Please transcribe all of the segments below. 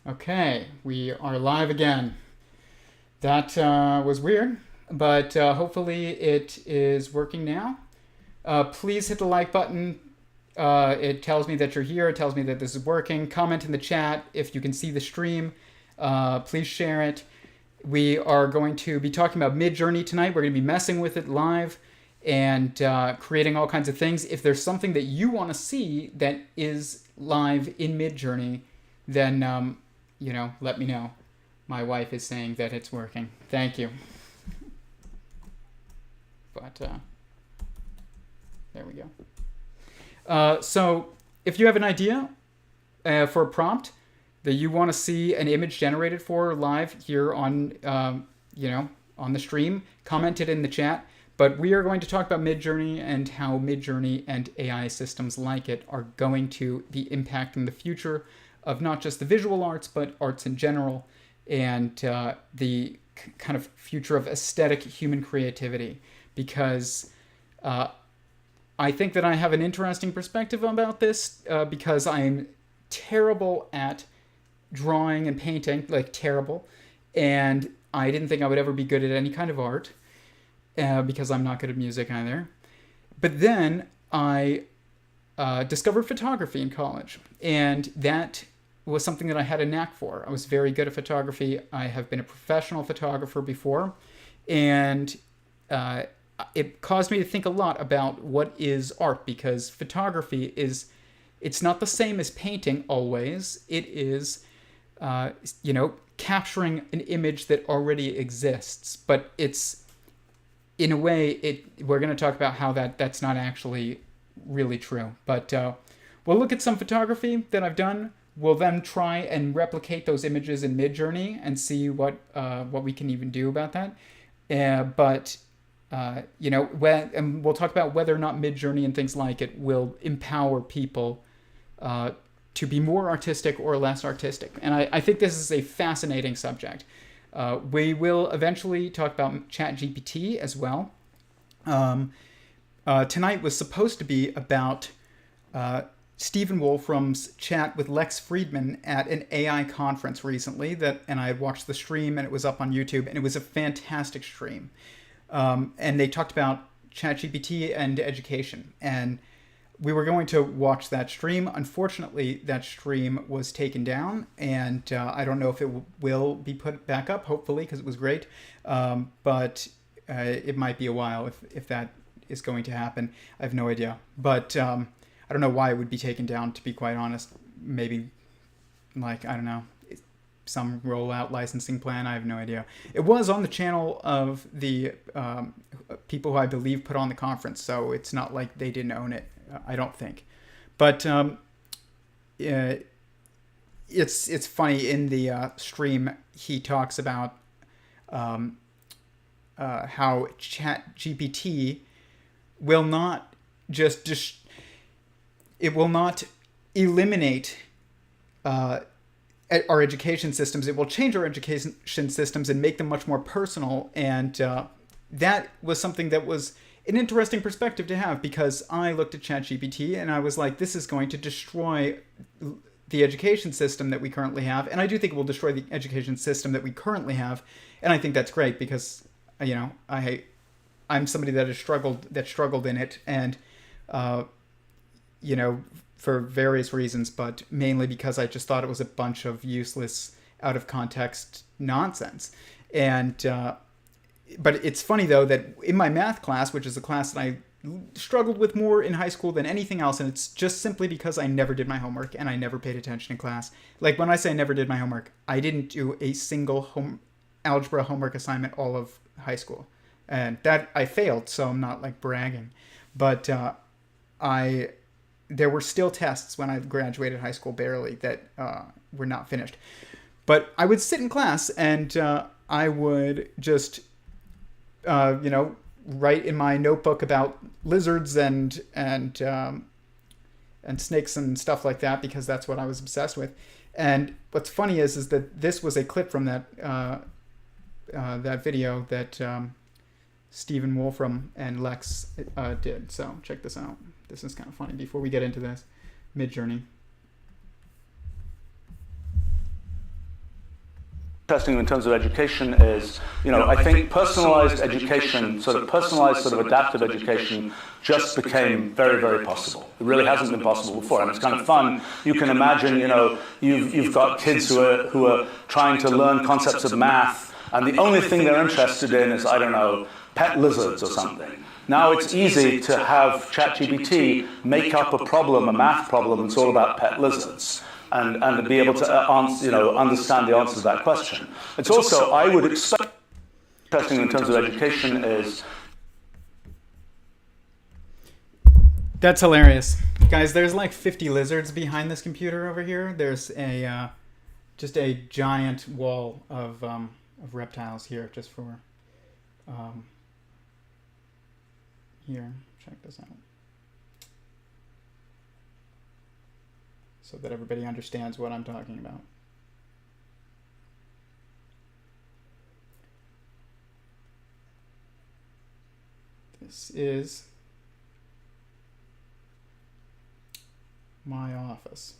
Okay, we are live again. That was weird, but hopefully it is working now. Please hit the like button. It tells me that you're here. It tells me that this is working. Comment in the chat if you can see the stream. Please share it. We are going to be talking about Midjourney tonight. We're going to be messing with it live and creating all kinds of things. If there's something that you want to see that is live in Midjourney, then let me know. My wife is saying that it's working. Thank you. But there we go. So if you have an idea for a prompt that you want to see an image generated for live here on, on the stream, comment it in the chat. But we are going to talk about Midjourney and how Midjourney and AI systems like it are going to be impacting the future of not just the visual arts, but arts in general, and the kind of future of aesthetic human creativity. Because I think that I have an interesting perspective about this because I'm terrible at drawing and painting, like terrible. And I didn't think I would ever be good at any kind of art because I'm not good at music either. But then I discovered photography in college, and that was something that I had a knack for. I was very good at photography. I have been a professional photographer before, and it caused me to think a lot about what is art, because photography it's not the same as painting always. It is, capturing an image that already exists, but it's, in a way, we're going to talk about how that's not actually really true. But we'll look at some photography that I've done. We'll then try and replicate those images in Midjourney and see what we can even do about that. And we'll talk about whether or not Midjourney and things like it will empower people to be more artistic or less artistic. And I think this is a fascinating subject. We will eventually talk about ChatGPT as well. Tonight was supposed to be about Stephen Wolfram's chat with Lex Friedman at an AI conference recently, and I had watched the stream, and it was up on YouTube, and it was a fantastic stream. And they talked about ChatGPT and education, and we were going to watch that stream. Unfortunately, that stream was taken down, and I don't know if it will be put back up, hopefully, because it was great. But it might be a while if that is going to happen. I have no idea. But I don't know why it would be taken down, to be quite honest. Maybe, I don't know, some rollout licensing plan. I have no idea. It was on the channel of the people who I believe put on the conference, so it's not like they didn't own it. I don't think. But it's funny, in the stream he talks about how ChatGPT will not it will not eliminate our education systems. It will change our education systems and make them much more personal. And that was something that was an interesting perspective to have, because I looked at ChatGPT and I was like, this is going to destroy the education system that we currently have. And I do think it will destroy the education system that we currently have. And I think that's great, because, I'm somebody that struggled in it, and, for various reasons, but mainly because I just thought it was a bunch of useless, out of context nonsense. And, but it's funny, though, that in my math class, which is a class that I struggled with more in high school than anything else, and it's just simply because I never did my homework and I never paid attention in class. Like, when I say I never did my homework, I didn't do a single algebra homework assignment all of high school. And that I failed, so I'm not, bragging. But there were still tests when I graduated high school, barely, that were not finished. But I would sit in class and I would just write in my notebook about lizards and snakes and stuff like that, because that's what I was obsessed with. And what's funny is that this was a clip from that video that Stephen Wolfram and Lex did. So check this out. This is kind of funny before we get into this. Midjourney. interesting in terms of education is, I think personalized education, personalized adaptive education just became very, very possible. It really hasn't been possible before, and it's kind of fun. You can imagine, you've got kids who are trying to learn concepts of math, and the only thing they're interested in is, I don't know, pet lizards or something. Now it's easy to have ChatGPT make up a problem, a math problem, that's all about pet lizards. And be able to understand the answer to that question. It's also, I would expect, interesting in terms of education is... That's hilarious. Guys, there's like 50 lizards behind this computer over here. There's a just a giant wall of reptiles here, just for... here, check this out. So that everybody understands what I'm talking about. This is my office.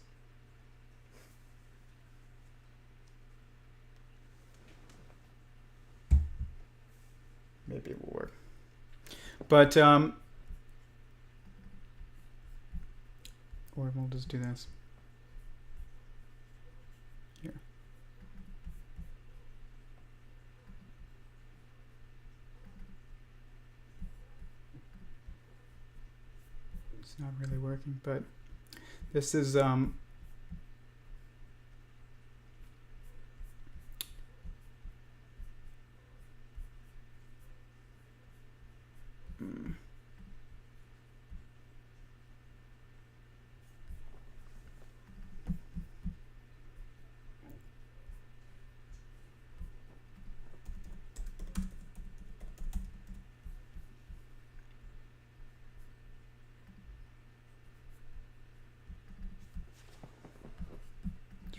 Maybe it will work. But, or we'll just do this. Here. It's not really working, but this is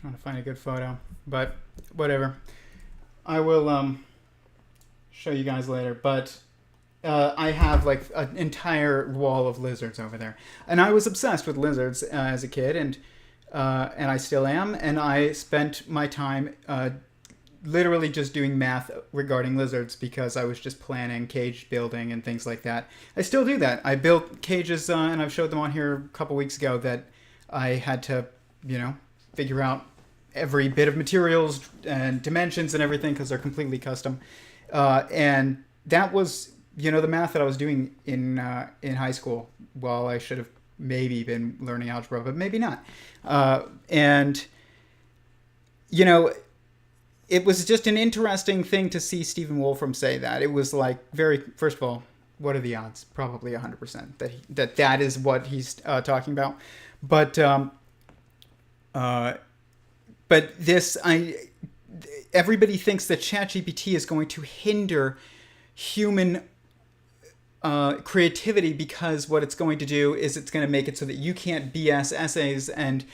trying to find a good photo, but whatever. I will show you guys later, but I have like an entire wall of lizards over there, and I was obsessed with lizards as a kid, and I still am, and I spent my time literally just doing math regarding lizards because I was just planning cage building and things like that. I still do that. I built cages, and I've showed them on here a couple weeks ago, that I had to, figure out every bit of materials and dimensions and everything because they're completely custom. And that was, the math that I was doing in high school, while I should have maybe been learning algebra, but maybe not. And it was just an interesting thing to see Stephen Wolfram say that. It was like first of all, what are the odds? Probably 100% that is what he's talking about. But everybody thinks that ChatGPT is going to hinder human creativity, because what it's going to do is it's going to make it so that you can't BS essays and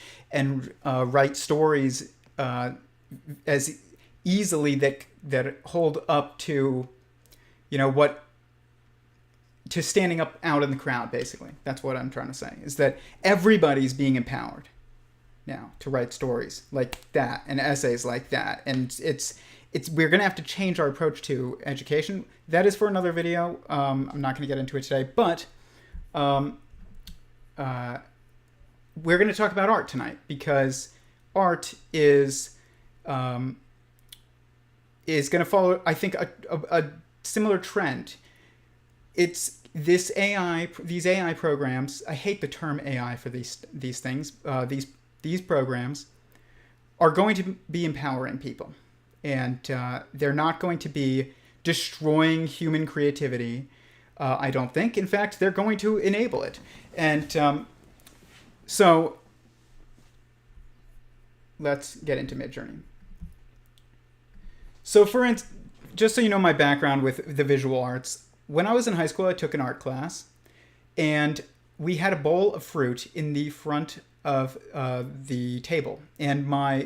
write stories as easily that hold up to to standing up out in the crowd. Basically, that's what I'm trying to say, is that everybody's being empowered now to write stories like that and essays like that, and we're going to have to change our approach to education. That is for another video. I'm not going to get into it today, but we're going to talk about art tonight, because art is going to follow, I think, a similar trend. It's these AI programs. I hate the term AI for these things. These programs are going to be empowering people, and they're not going to be destroying human creativity, I don't think. In fact, they're going to enable it. And so let's get into Midjourney. So just so you know my background with the visual arts, when I was in high school, I took an art class, and we had a bowl of fruit in the front of the table. And my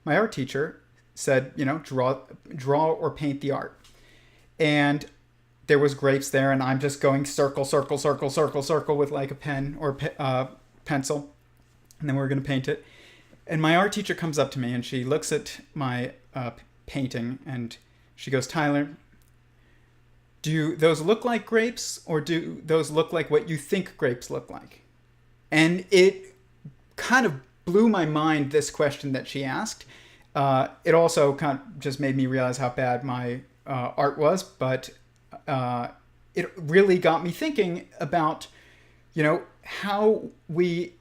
art teacher said, draw or paint the art. And there was grapes there, and I'm just going circle, circle, circle, circle, circle with like a pen or pencil. And then we're going to paint it. And my art teacher comes up to me and she looks at my painting and she goes, Tyler, do those look like grapes or do those look like what you think grapes look like? And it kind of blew my mind, this question that she asked. It also kind of just made me realize how bad my art was, but it really got me thinking about, how we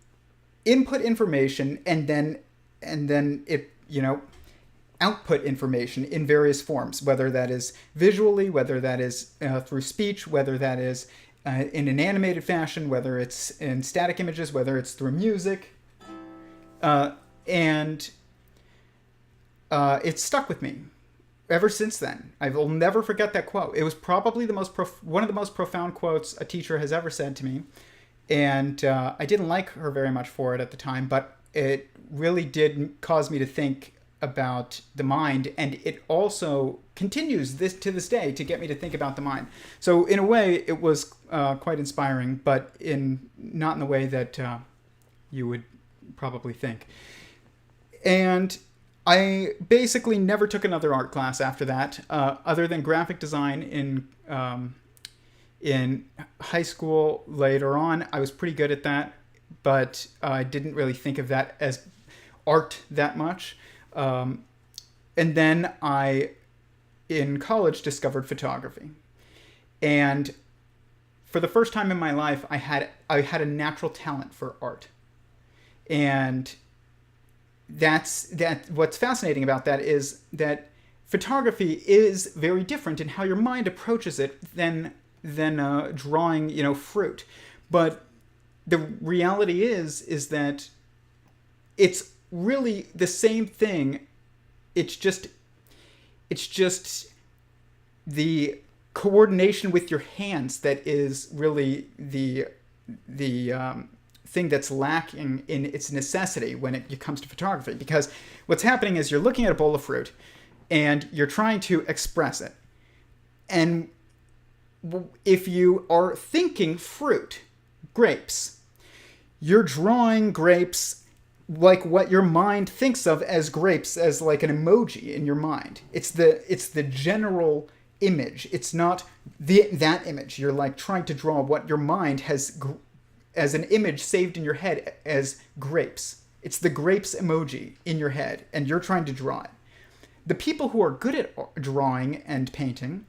input information and then it, output information in various forms, whether that is visually, whether that is through speech, whether that is in an animated fashion, whether it's in static images, whether it's through music. And it's stuck with me ever since then. I will never forget that quote. It was probably one of the most profound quotes a teacher has ever said to me. And I didn't like her very much for it at the time, but it really did cause me to think about the mind, and it also continues to this day to get me to think about the mind. So in a way, it was quite inspiring, but not in the way that you would probably think. And I basically never took another art class after that, other than graphic design in high school. Later on, I was pretty good at that, but I didn't really think of that as art that much. And then in college, discovered photography. And for the first time in my life, I had a natural talent for art. And what's fascinating about that is that photography is very different in how your mind approaches it than drawing, fruit. But the reality is that it's really the same thing. It's just the coordination with your hands that is really the thing that's lacking in its necessity when it comes to photography. Because what's happening is you're looking at a bowl of fruit and you're trying to express it. And if you are thinking fruit, grapes, you're drawing grapes like what your mind thinks of as grapes, as like an emoji in your mind. It's the general image. It's not that image. You're like trying to draw what your mind has as an image saved in your head as grapes. It's the grapes emoji in your head, and you're trying to draw it. The people who are good at drawing and painting,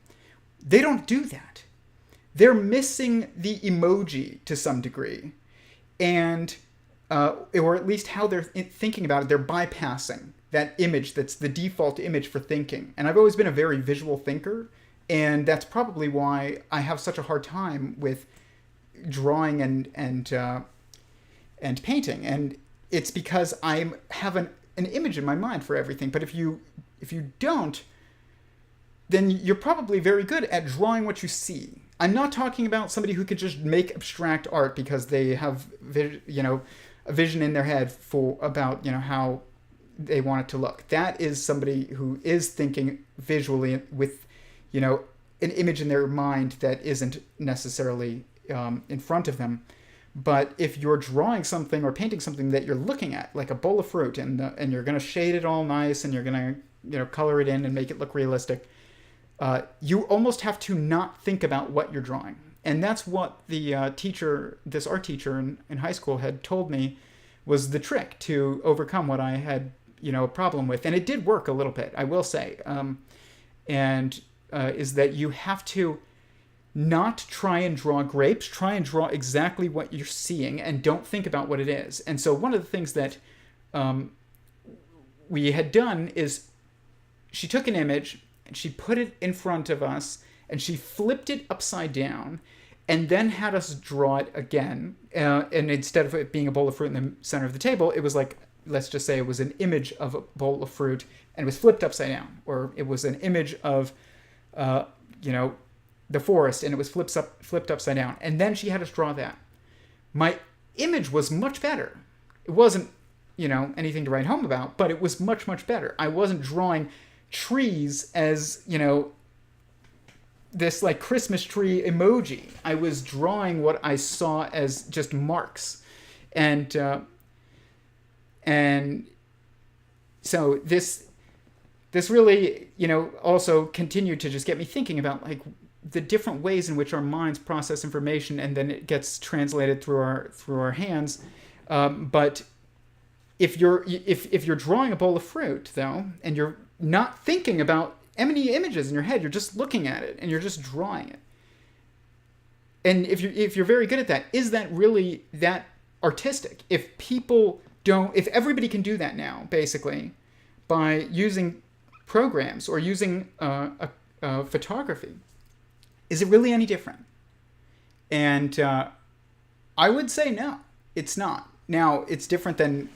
they don't do that. They're missing the emoji to some degree, and or at least how they're thinking about it. They're bypassing that image that's the default image for thinking. And I've always been a very visual thinker, and that's probably why I have such a hard time with drawing and painting. And it's because I have an image in my mind for everything. But if you don't, then you're probably very good at drawing what you see. I'm not talking about somebody who could just make abstract art because they have a vision in their head about how they want it to look. That is somebody who is thinking visually with an image in their mind that isn't necessarily in front of them. But if you're drawing something or painting something that you're looking at, like a bowl of fruit, and you're going to shade it all nice, and you're going to color it in and make it look realistic, you almost have to not think about what you're drawing. And that's what the this art teacher in high school had told me was the trick to overcome what I had, a problem with. And it did work a little bit, I will say. Is that you have to not try and draw grapes, try and draw exactly what you're seeing, and don't think about what it is. And so one of the things that we had done is she took an image and she put it in front of us and she flipped it upside down and then had us draw it again. And instead of it being a bowl of fruit in the center of the table, it was like, let's just say it was an image of a bowl of fruit and it was flipped upside down. Or it was an image of, the forest and it was flipped upside down. And then she had us draw that. My image was much better. It wasn't, anything to write home about, but it was much, much better. I wasn't drawing trees as, this like Christmas tree emoji. I was drawing what I saw as just marks. And so this really, also continued to just get me thinking about like the different ways in which our minds process information, and then it gets translated through our hands. But if you're drawing a bowl of fruit though, and you're not thinking about any images in your head, you're just looking at it and you're just drawing it. And if you're very good at that, is that really that artistic? If everybody can do that now, basically, by using programs or using photography, is it really any different? And I would say no, it's not. Now, it's different than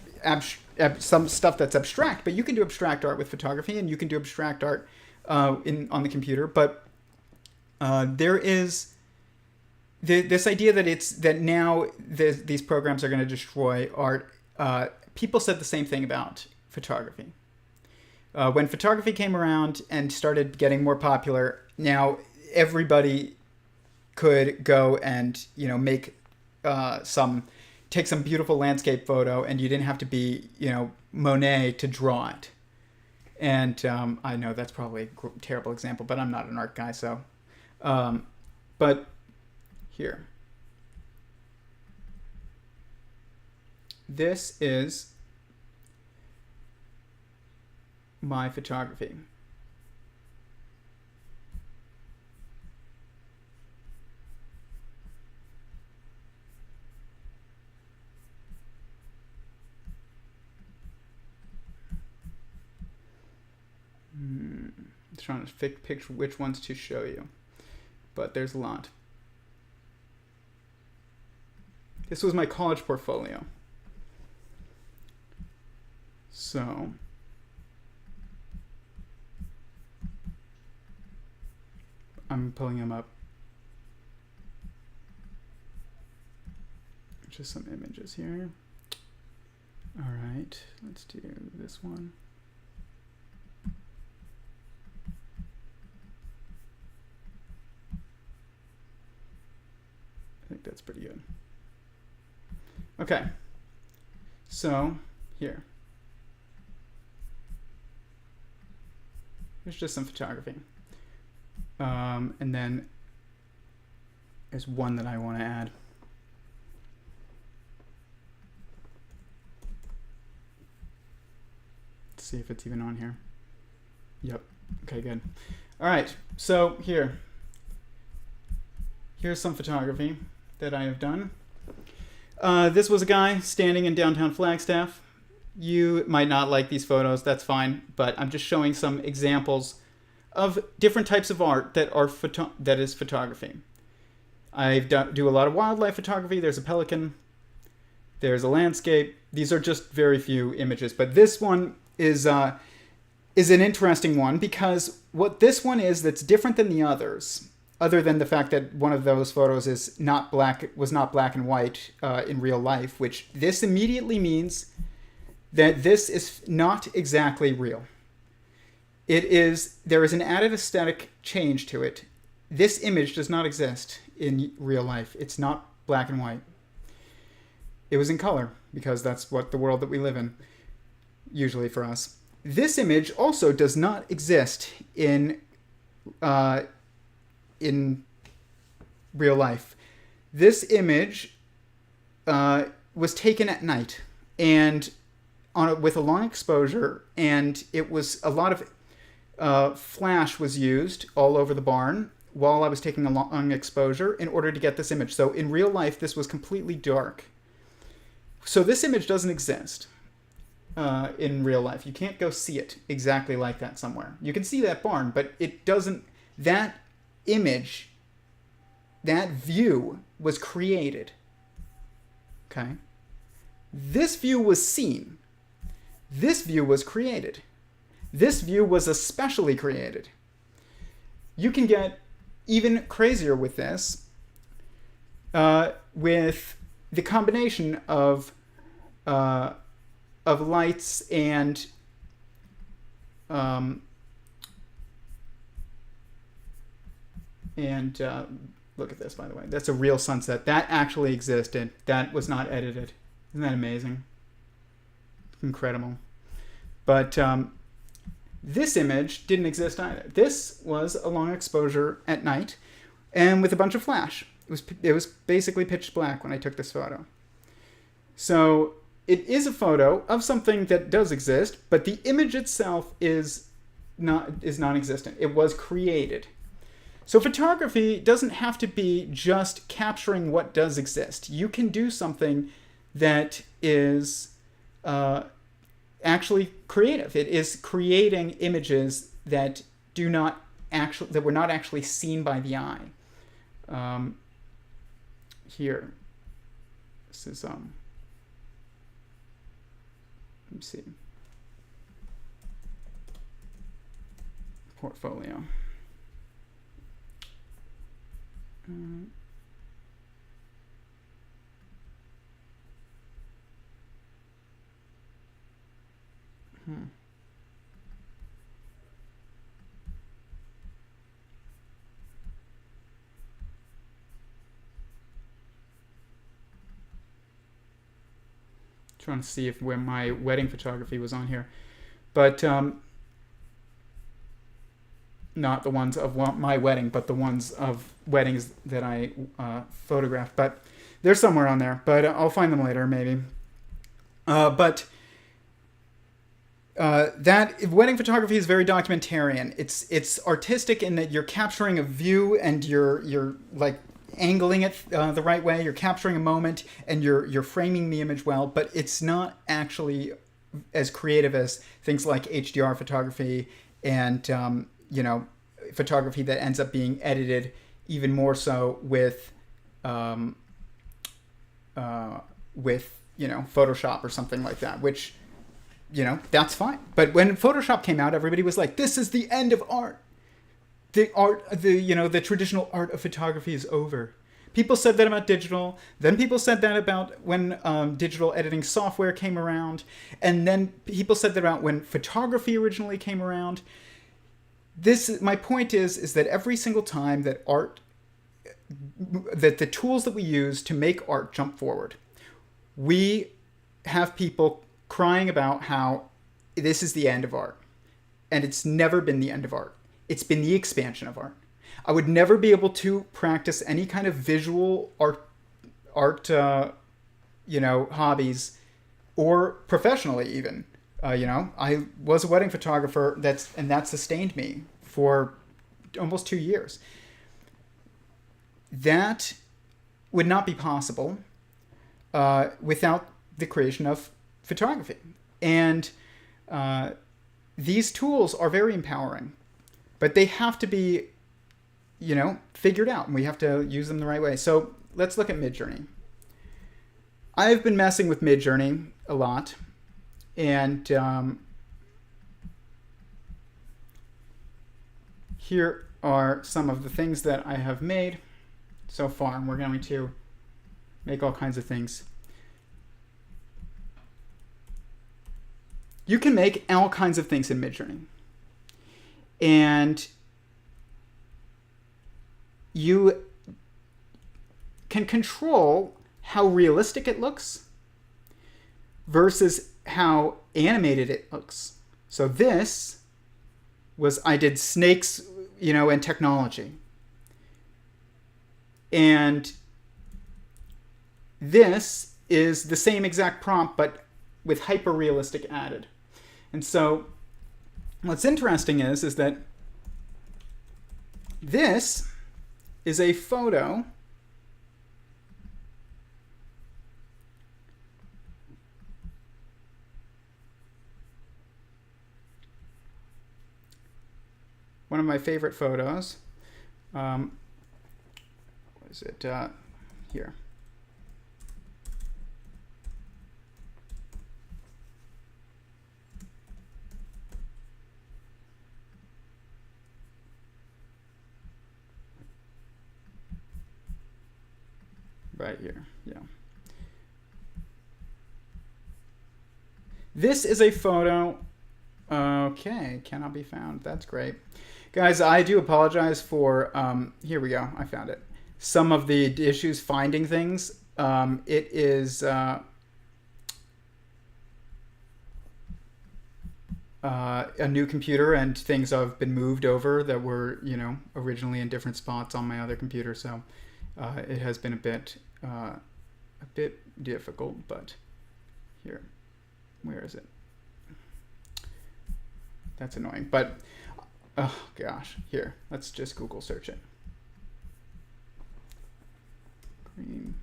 some stuff that's abstract, but you can do abstract art with photography, and you can do abstract art on the computer. But there is this idea that now these programs are going to destroy art. People said the same thing about photography. When photography came around and started getting more popular, now everybody could go and take some beautiful landscape photo, and you didn't have to be Monet to draw it. And I know that's probably a terrible example, but I'm not an art guy, so. But here, this is my photography. I'm trying to picture which ones to show you, but there's a lot. This was my college portfolio. So I'm pulling them up. Just some images here. All right, let's do this one. I think that's pretty good. Okay, so here. Here's just some photography. And then there's one that I want to add. Let's see if it's even on here. Yep. Okay, good. All right, so here's some photography that I have done. This was a guy standing in downtown Flagstaff. You might not like these photos, that's fine, but I'm just showing some examples of different types of art that is photography. I do a lot of wildlife photography. There's a pelican. There's a landscape. These are just very few images, but this one is an interesting one, because what this one is that's different than the others, other than the fact that one of those photos was not black and white in real life, which this immediately means that this is not exactly real. There is an added aesthetic change to it. This image does not exist in real life. It's not black and white. It was in color, because that's what the world that we live in, usually for us. This image also does not exist in real life. This image was taken at night, and with a long exposure, and it was a lot of flash was used all over the barn while I was taking a long exposure in order to get this image. So in real life, this was completely dark. So this image doesn't exist in real life. You can't go see it exactly like that somewhere. You can see that barn, but it doesn't. That image, that view was created. Okay? This view was seen. This view was created. This view was especially created. You can get even crazier with this, with the combination of lights and look at this, by the way. That's a real sunset. That actually existed. That was not edited. Isn't that amazing? Incredible. But this image didn't exist either. This was a long exposure at night and with a bunch of flash. It was basically pitch black when I took this photo. So it is a photo of something that does exist, but the image itself is non-existent. It was created. So photography doesn't have to be just capturing what does exist. You can do something that is actually creative. It is creating images that were not actually seen by the eye. Here, this is let me see, portfolio. Trying to see if where my wedding photography was on here, but not the ones of my wedding, but the ones of weddings that I photographed. But they're somewhere on there, but I'll find them later maybe. But that wedding photography is very documentarian. It's artistic in that you're capturing a view and you're like angling it the right way. You're capturing a moment and you're framing the image well, but it's not actually as creative as things like HDR photography and photography that ends up being edited even more so with Photoshop or something like that, which that's fine. But when Photoshop came out, everybody was like, this is the end of art. The traditional art of photography is over. People said that about digital. Then people said that about when digital editing software came around. And then people said that about when photography originally came around. My point is that every single time that the tools that we use to make art jump forward, we have people crying about how this is the end of art. And it's never been the end of art. It's been the expansion of art. I would never be able to practice any kind of visual art hobbies, or professionally even. I was a wedding photographer, that sustained me for almost 2 years. That would not be possible without the creation of photography. And these tools are very empowering, but they have to be, figured out, and we have to use them the right way. So let's look at Midjourney. I've been messing with Midjourney a lot, and here are some of the things that I have made so far, and we're going to make all kinds of things. You can make all kinds of things in Midjourney. And you can control how realistic it looks versus how animated it looks. So I did snakes, and technology. And this is the same exact prompt, but with hyper-realistic added. And so what's interesting is that this is a photo one of my favorite photos. What is it? Here. Right here, yeah. This is a photo. Okay, cannot be found. That's great. Guys, I do apologize for, here we go, I found it. Some of the issues finding things. It is, a new computer, and things have been moved over that were, originally in different spots on my other computer. So it has been a bit difficult, but here, where is it? That's annoying, but oh gosh, here, let's just Google search it. Green.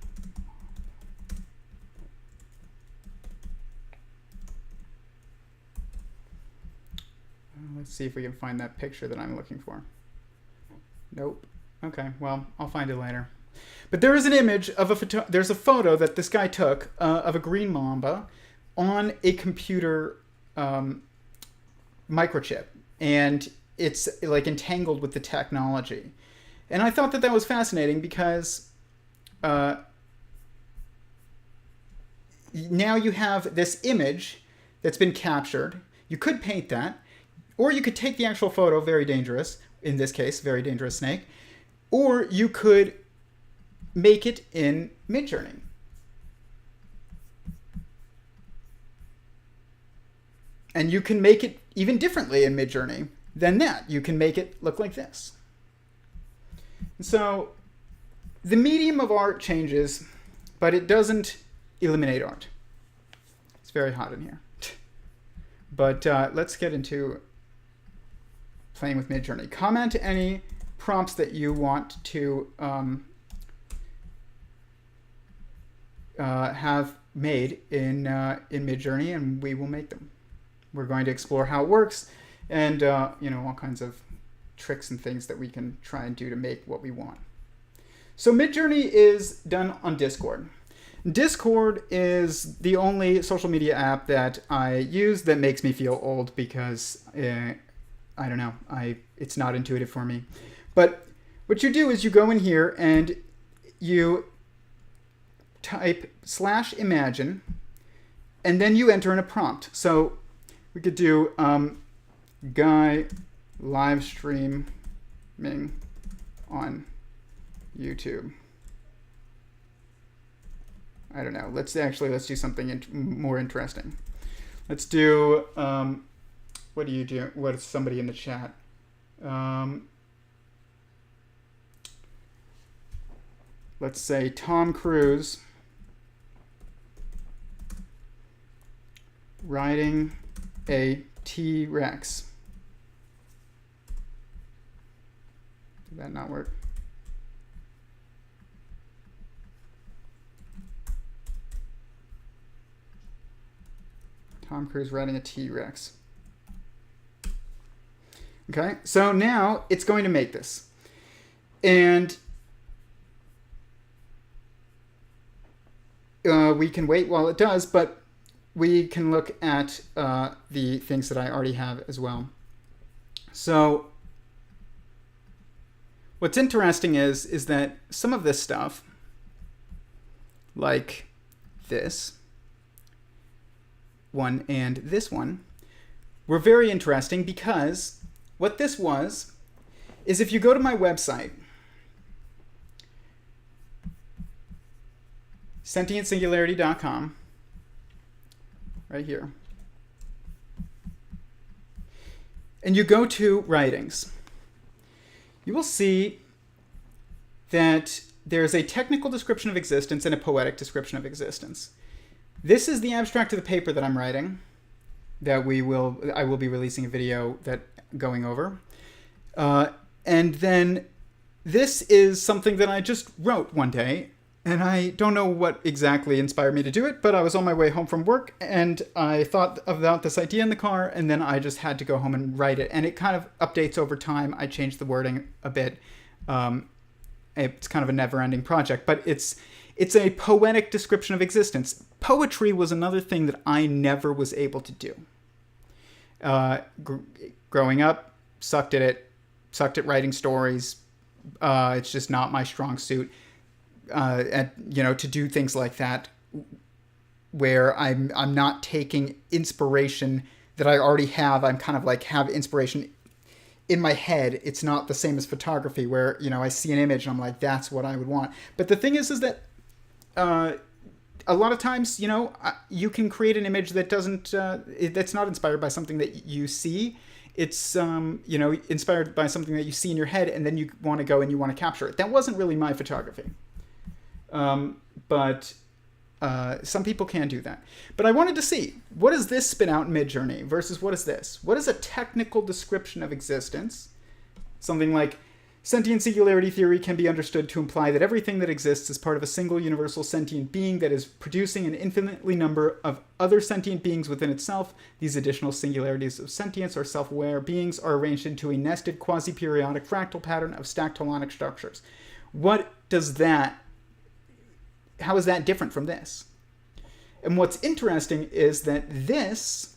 Let's see if we can find that picture that I'm looking for. Nope. Okay, well, I'll find it later. But there is an image of there's a photo that this guy took of a green mamba on a computer microchip, and it's like entangled with the technology. And I thought that was fascinating because now you have this image that's been captured. You could paint that, or you could take the actual photo, very dangerous, in this case, very dangerous snake, or you could make it in Midjourney. And you can make it even differently in Midjourney than that. You can make it look like this. So the medium of art changes, but it doesn't eliminate art. It's very hot in here. But let's get into playing with Midjourney. Comment any prompts that you want to have made in Midjourney, and we will make them. We're going to explore how it works, and all kinds of tricks and things that we can try and do to make what we want. So Midjourney is done on Discord. Discord is the only social media app that I use that makes me feel old because I don't know, it's not intuitive for me. But what you do is you go in here and you type /imagine, and then you enter in a prompt. So we could do guy live streaming on YouTube. I don't know. Let's do something more interesting. Let's do what do you do? What is somebody in the chat? Let's say Tom Cruise riding a T-Rex. Did that not work? Tom Cruise riding a T-Rex. Okay, so now it's going to make this. And we can wait while it does, but we can look at the things that I already have as well. So what's interesting is that some of this stuff, like this one and this one, were very interesting because what this was is if you go to my website, sentientsingularity.com, right here, and you go to writings, you will see that there's a technical description of existence and a poetic description of existence. This is the abstract of the paper that I'm writing, that I will be releasing a video that going over. And then this is something that I just wrote one day, and I don't know what exactly inspired me to do it, but I was on my way home from work and I thought about this idea in the car, and then I just had to go home and write it. And it kind of updates over time. I changed the wording a bit. It's kind of a never-ending project, but it's a poetic description of existence. Poetry was another thing that I never was able to do. Growing up, sucked at writing stories. It's just not my strong suit. To do things like that, where I'm not taking inspiration that I already have. I'm kind of like have inspiration in my head. It's not the same as photography, where I see an image and I'm like, that's what I would want. But the thing is that I a lot of times, you can create an image that that's not inspired by something that you see. It's, inspired by something that you see in your head, and then you want to go and you want to capture it. That wasn't really my photography. But some people can do that. But I wanted to see, what does this spit out in Midjourney versus what is this? What is a technical description of existence? Something like, sentient singularity theory can be understood to imply that everything that exists is part of a single universal sentient being that is producing an infinitely number of other sentient beings within itself. These additional singularities of sentience or self-aware beings are arranged into a nested quasi-periodic fractal pattern of stacked holonic structures. How is that different from this? And what's interesting is that this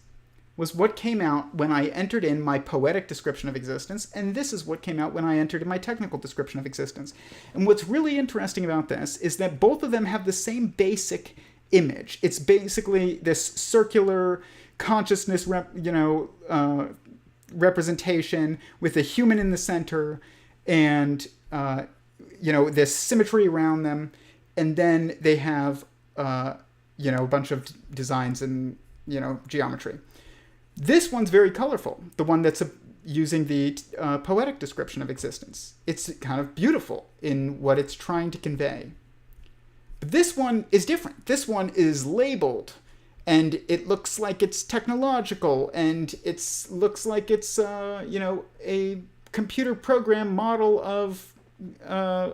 was what came out when I entered in my poetic description of existence, and this is what came out when I entered in my technical description of existence. And what's really interesting about this is that both of them have the same basic image. It's basically this circular consciousness representation with a human in the center, and this symmetry around them, and then they have a bunch of designs and geometry. This one's very colorful, the one that's using the poetic description of existence. It's kind of beautiful in what it's trying to convey. But this one is different. This one is labeled, and it looks like it's technological, and it looks like it's a computer program model of I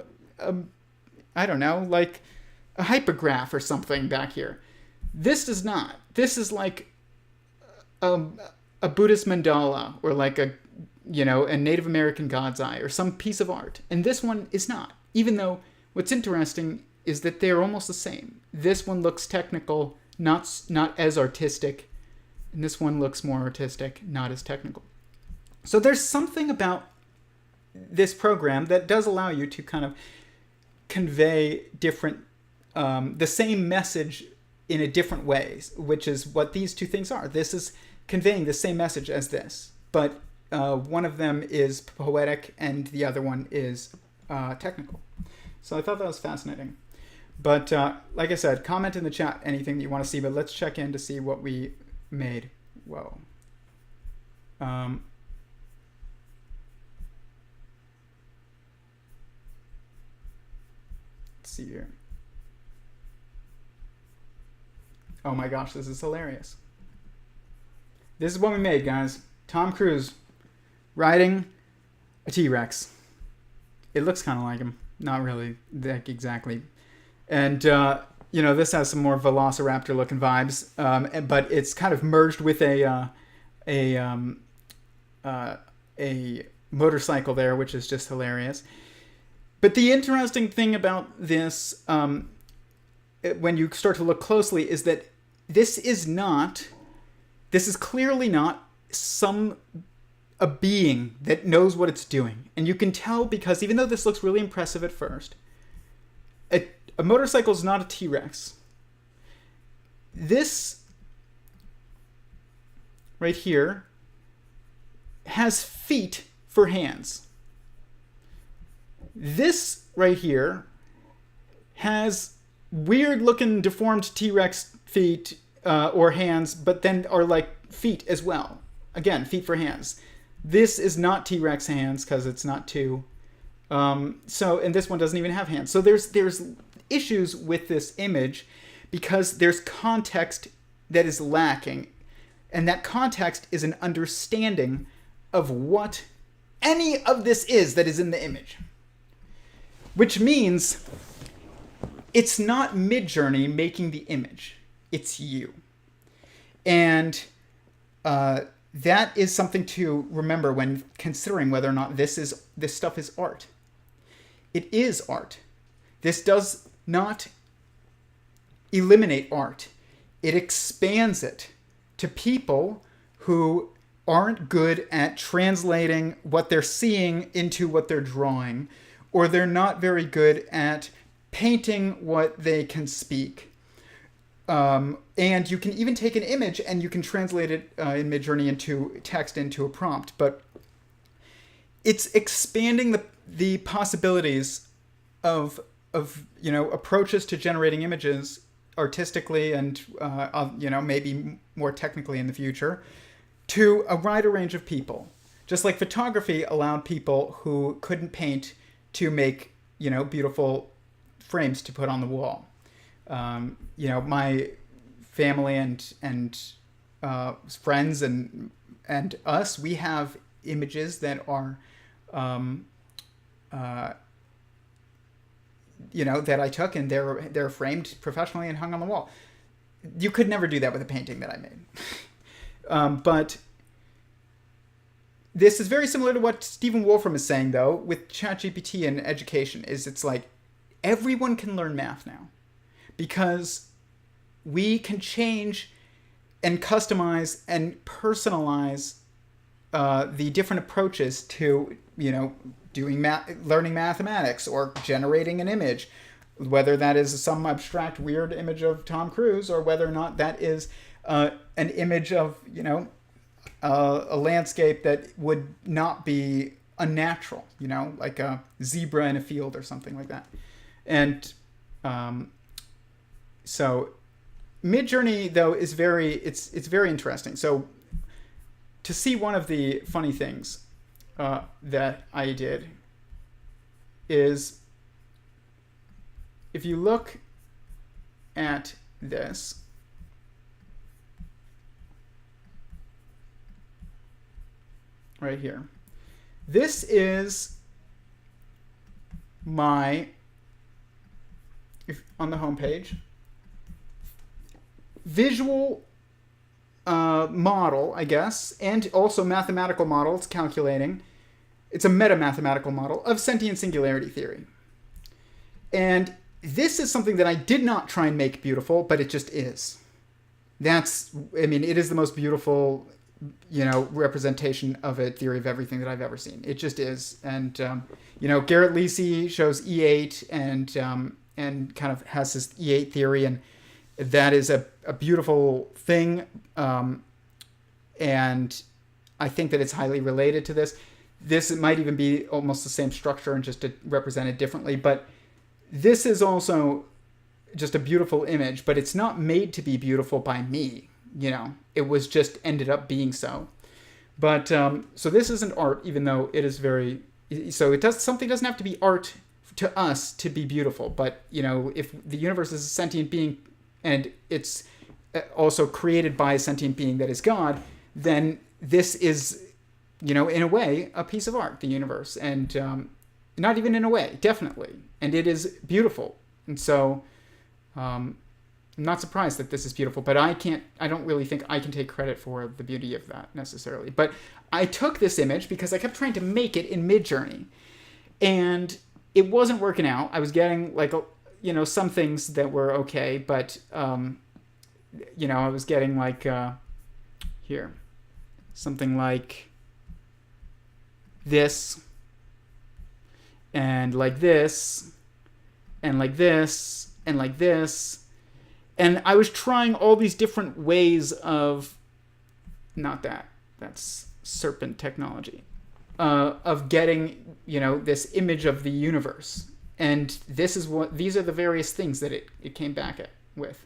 don't know, like a hypergraph or something back here. This does not. This is like a Buddhist mandala, or like a Native American God's eye, or some piece of art. And this one is not. Even though what's interesting is that they're almost the same. This one looks technical, not as artistic, and this one looks more artistic, not as technical. So there's something about this program that does allow you to kind of convey different, the same message in a different ways, which is what these two things are. This is conveying the same message as this, but one of them is poetic and the other one is technical. So I thought that was fascinating. But like I said, comment in the chat anything that you want to see, but let's check in to see what we made. Whoa. Let's see here. Oh my gosh, this is hilarious. This is what we made, guys. Tom Cruise riding a T-Rex. It looks kind of like him. Not really like exactly. And, this has some more Velociraptor-looking vibes, but it's kind of merged with a motorcycle there, which is just hilarious. But the interesting thing about this, when you start to look closely, is that this is clearly not a being that knows what it's doing. And you can tell because even though this looks really impressive at first, a motorcycle is not a T-Rex. This right here has feet for hands. This right here has weird looking deformed T-Rex feet or hands, but then are like feet as well. Again, feet for hands. This is not T-Rex hands because it's not two. And this one doesn't even have hands. So there's issues with this image because there's context that is lacking. And that context is an understanding of what any of this is that is in the image. Which means it's not Midjourney making the image. It's you. And that is something to remember when considering whether or not this stuff is art. It is art. This does not eliminate art. It expands it to people who aren't good at translating what they're seeing into what they're drawing, or they're not very good at painting what they can speak. And you can even take an image and you can translate it in Midjourney into text, into a prompt. But it's expanding the possibilities of approaches to generating images artistically and maybe more technically in the future, to a wider range of people. Just like photography allowed people who couldn't paint to make beautiful frames to put on the wall. My family and friends and us, we have images that are that I took, and they're framed professionally and hung on the wall. You could never do that with a painting that I made. But this is very similar to what Stephen Wolfram is saying, though, with ChatGPT and education. It's like everyone can learn math now, because we can change and customize and personalize the different approaches to doing learning mathematics or generating an image, whether that is some abstract weird image of Tom Cruise or whether or not that is an image of a landscape that would not be unnatural, like a zebra in a field or something like that. And so Midjourney, though, is it's very interesting. So to see one of the funny things that I did is, if you look at this, right here, this is my, on the home page, visual model, I guess, and also mathematical model. It's calculating. It's a meta-mathematical model of sentient singularity theory. And this is something that I did not try and make beautiful, but it just is. It is the most beautiful, representation of a theory of everything that I've ever seen. It just is. And, Garrett Lisi shows E8 and kind of has this E8 theory, and that is a beautiful thing. And I think that it's highly related to this. This might even be almost the same structure and just to represent it differently. But this is also just a beautiful image, but it's not made to be beautiful by me. It was just ended up being so. But so this isn't art, even though it is very. So something doesn't have to be art to us to be beautiful. But if the universe is a sentient being and it's also created by a sentient being that is God, then this is, in a way, a piece of art, the universe. And not even in a way, definitely. And it is beautiful. And so I'm not surprised that this is beautiful, but I don't really think I can take credit for the beauty of that necessarily. But I took this image because I kept trying to make it in Midjourney, and it wasn't working out. I was getting some things that were okay, but I was getting here, something like this, and like this, and like this, and like this. And I was trying all these different ways of, that's serpent technology, of getting, this image of the universe. And these are the various things that it came back with.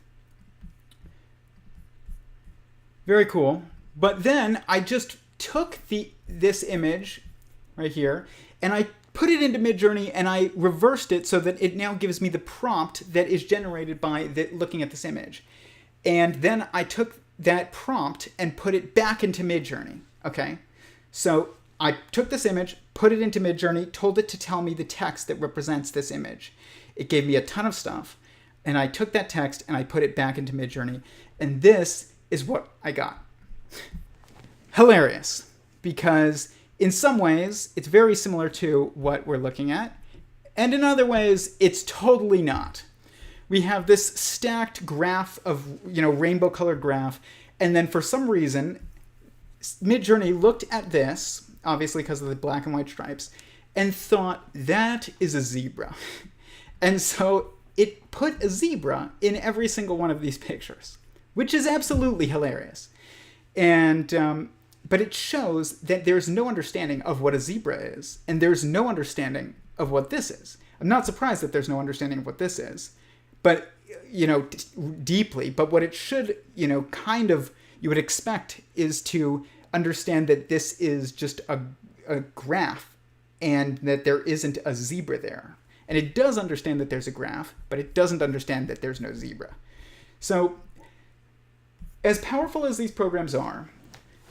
Very cool. But then I just took this image right here, and I put it into Midjourney, and I reversed it so that it now gives me the prompt that is generated by looking at this image. And then I took that prompt and put it back into Midjourney. Okay? So I took this image, put it into Midjourney, told it to tell me the text that represents this image. It gave me a ton of stuff, and I took that text and I put it back into Midjourney. And this is what I got. Hilarious. Because in some ways, it's very similar to what we're looking at. And in other ways, it's totally not. We have this stacked graph of, rainbow-colored graph. And then for some reason, Midjourney looked at this, obviously because of the black and white stripes, and thought, that is a zebra. And so it put a zebra in every single one of these pictures, which is absolutely hilarious. And but it shows that there's no understanding of what a zebra is, and there's no understanding of what this is. I'm not surprised that there's no understanding of what this is, but deeply, but what it should, kind of, you would expect is to understand that this is just a graph and that there isn't a zebra there. And it does understand that there's a graph, but it doesn't understand that there's no zebra. So as powerful as these programs are,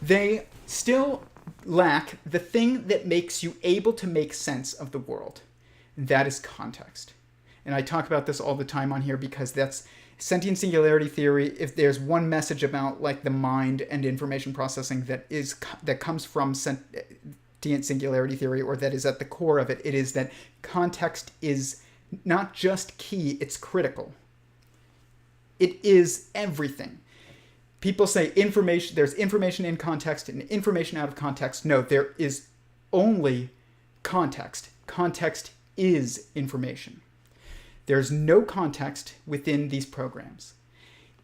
they still lack the thing that makes you able to make sense of the world. And that is context. And I talk about this all the time on here because that's sentient singularity theory. If there's one message about like the mind and information processing that comes from sentient singularity theory, or that is at the core of it, it is that context is not just key, it's critical. It is everything. People say there's information in context and information out of context. No, there is only context. Context is information. There's no context within these programs.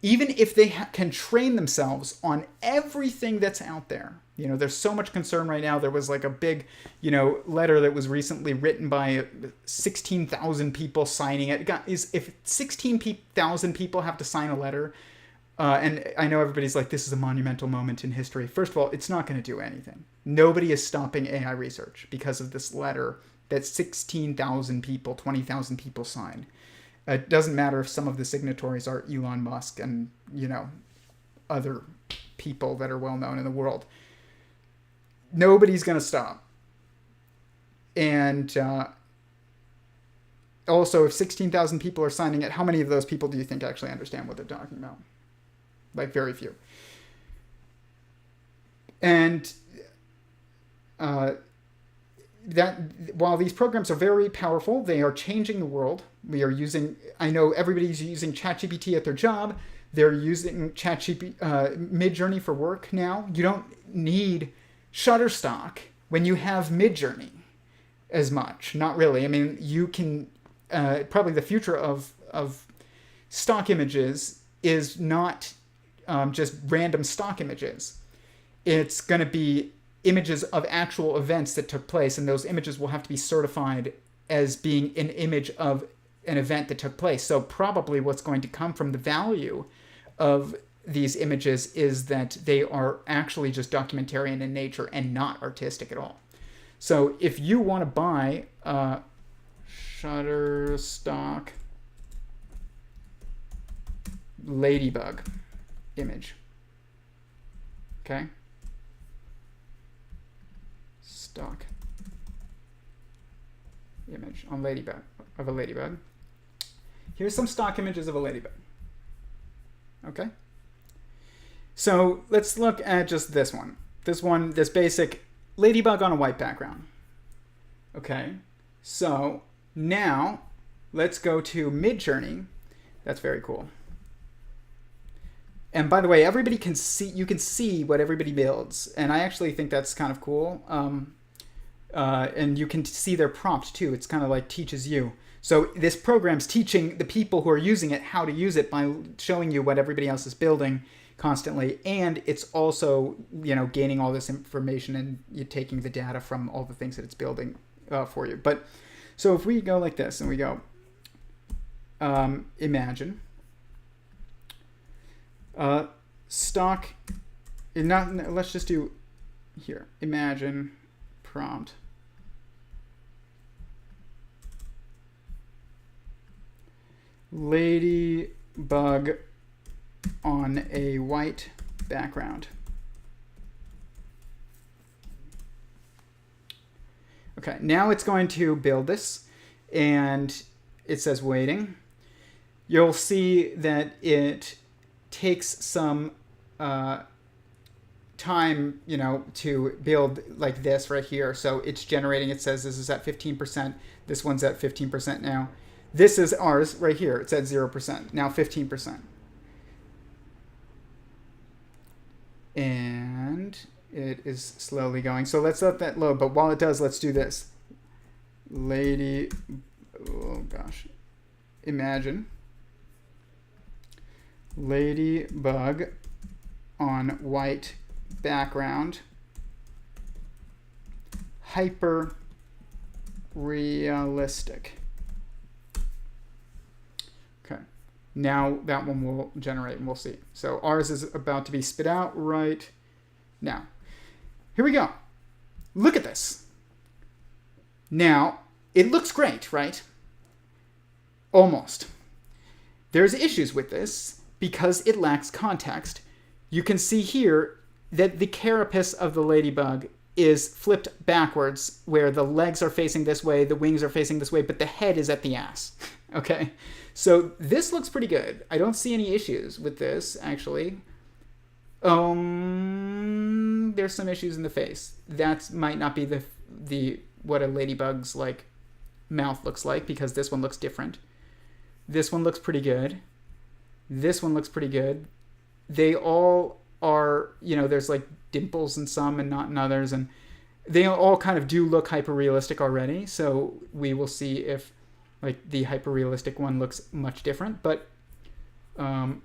Even if they can train themselves on everything that's out there, there's so much concern right now. There was like a big, letter that was recently written by 16,000 people signing it. If 16,000 people have to sign a letter, and I know everybody's like, this is a monumental moment in history. First of all, it's not going to do anything. Nobody is stopping AI research because of this letter that 16,000 people, 20,000 people sign. It doesn't matter if some of the signatories are Elon Musk and, other people that are well known in the world. Nobody's going to stop. And also, if 16,000 people are signing it, how many of those people do you think actually understand what they're talking about? Like, very few. And that while these programs are very powerful, they are changing the world. I know everybody's using ChatGPT at their job. They're using Midjourney for work now. You don't need Shutterstock when you have Midjourney as much. Not really. I mean, you can, probably the future of stock images is not just random stock images. It's going to be images of actual events that took place, and those images will have to be certified as being an image of an event that took place. So probably what's going to come from the value of these images is that they are actually just documentarian in nature and not artistic at all. So if you want to buy a Shutterstock Ladybug image, okay? Stock image on Ladybug, of a ladybug. Here's some stock images of a ladybug. Okay? So let's look at just this one. This basic ladybug on a white background. Okay? So now let's go to Midjourney. That's very cool. And by the way, everybody can see, you can see what everybody builds. And I actually think that's kind of cool. And you can see their prompt too. It's kind of like teaches you. So this program's teaching the people who are using it how to use it by showing you what everybody else is building constantly. And it's also, gaining all this information and you're taking the data from all the things that it's building for you. But so if we go like this and we go, imagine, stock, let's just do here, imagine prompt. Ladybug on a white background. Okay, now it's going to build this, and it says waiting. You'll see that it takes some time, to build like this right here. So it's generating, it says this is at 15%. This one's at 15% now. This is ours right here. It's at 0%. Now 15%. And it is slowly going. So let's let that load. But while it does, let's do this. Imagine ladybug on white background. Hyper realistic. Okay. Now that one will generate and we'll see. So ours is about to be spit out right now. Here we go. Look at this. Now, it looks great, right? Almost. There's issues with this because it lacks context. You can see here that the carapace of the ladybug is flipped backwards, where the legs are facing this way, the wings are facing this way, but the head is at the ass. Okay? So this looks pretty good. I don't see any issues with this, actually. There's some issues in the face. That might not be the what a ladybug's like mouth looks like, because this one looks different. This one looks pretty good. This one looks pretty good. They all are, there's like dimples in some and not in others, and they all kind of do look hyper-realistic already, so we will see if like the hyper-realistic one looks much different, but ooh,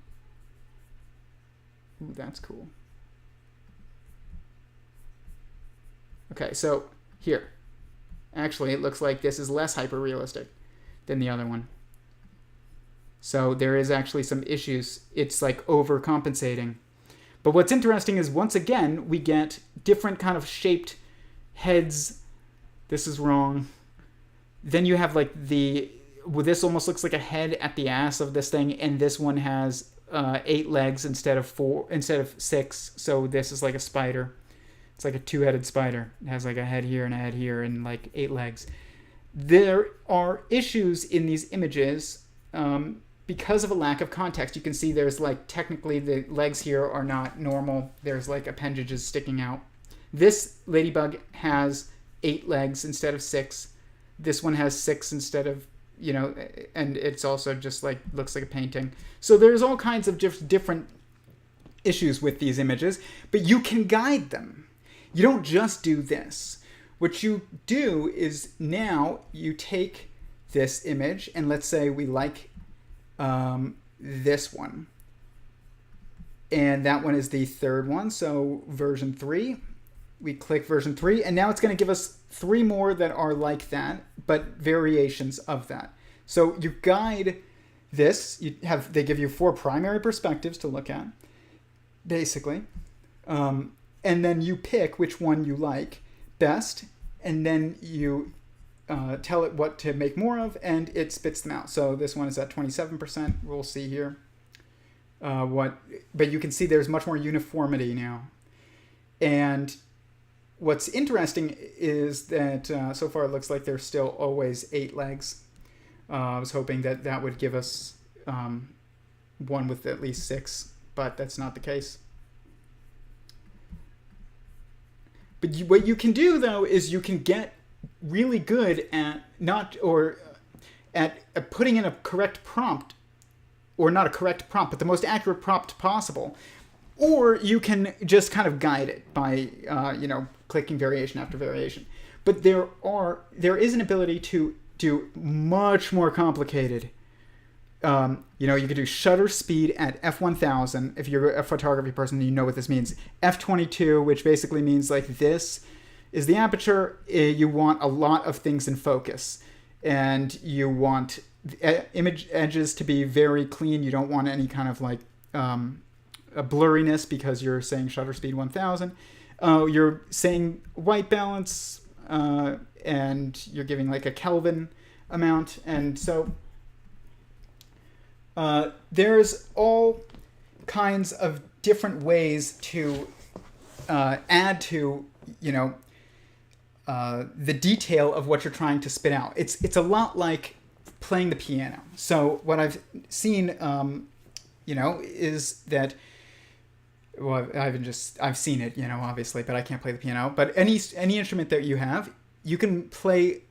that's cool. Okay, so here. Actually, it looks like this is less hyper-realistic than the other one. So there is actually some issues. It's like overcompensating. But what's interesting is, once again, we get different kind of shaped heads. This is wrong. Then you have like this almost looks like a head at the ass of this thing, and this one has 8 legs instead of 6. So this is like a spider. It's like a 2-headed spider. It has like a head here and a head here and like 8 legs. There are issues in these images because of a lack of context. You can see there's like, technically the legs here are not normal. There's like appendages sticking out. This ladybug has 8 legs instead of 6. This one has 6 instead of, and it's also just like, looks like a painting. So there's all kinds of different issues with these images, but you can guide them. You don't just do this. What you do is, now you take this image, and let's say we like this one. And that one is the 3rd one, so version 3. We click version 3, and now it's going to give us 3 more that are like that, but variations of that. So you guide this. They give you 4 primary perspectives to look at, basically. And then you pick which one you like best, and then you tell it what to make more of, and it spits them out. So this one is at 27%. We'll see here but you can see there's much more uniformity now. And what's interesting is that so far it looks like there's still always 8 legs. I was hoping that would give us one with at least 6, but that's not the case. But what you can do, though, is you can get really good at at putting in a correct prompt, or not a correct prompt, but the most accurate prompt possible. Or you can just kind of guide it by, clicking variation after variation. But there is an ability to do much more complicated. You could do shutter speed at f1000. If you're a photography person, you know what this means. f22, which basically means like this is the aperture. You want a lot of things in focus, and you want image edges to be very clean. You don't want any kind of like a blurriness, because you're saying shutter speed 1000. You're saying white balance, and you're giving like a Kelvin amount, and so there's all kinds of different ways to add to the detail of what you're trying to spit out. It's a lot like playing the piano. So what I've seen is that, well, I've seen it, obviously, but I can't play the piano. But any instrument that you have, you can play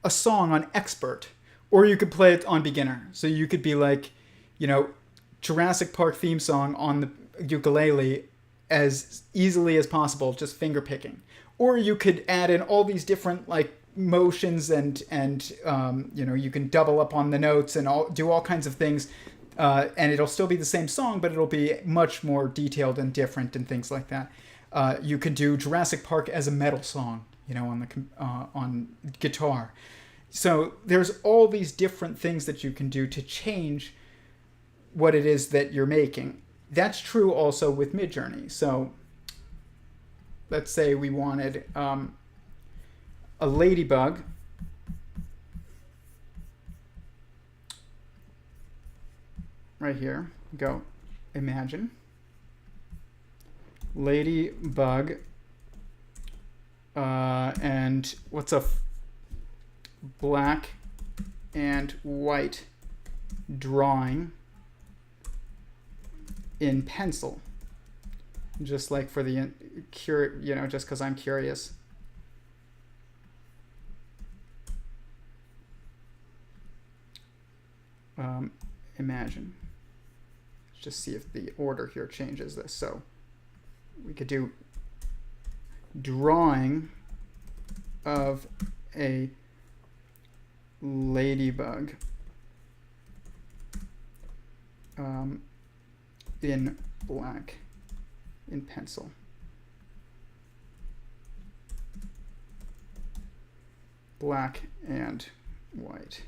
a song on expert, or you could play it on beginner. So you could be like, Jurassic Park theme song on the ukulele as easily as possible, just finger picking. Or you could add in all these different like motions and you can double up on the notes and do all kinds of things. And it'll still be the same song, but it'll be much more detailed and different and things like that. You could do Jurassic Park as a metal song, on guitar. So there's all these different things that you can do to change what it is that you're making. That's true also with Midjourney. So let's say we wanted a ladybug. Right here, go imagine. Ladybug. And what's a black and white drawing in pencil, just like for the just because I'm curious. Imagine. Let's just see if the order here changes this. So we could do drawing of a ladybug in black in pencil. Black and white.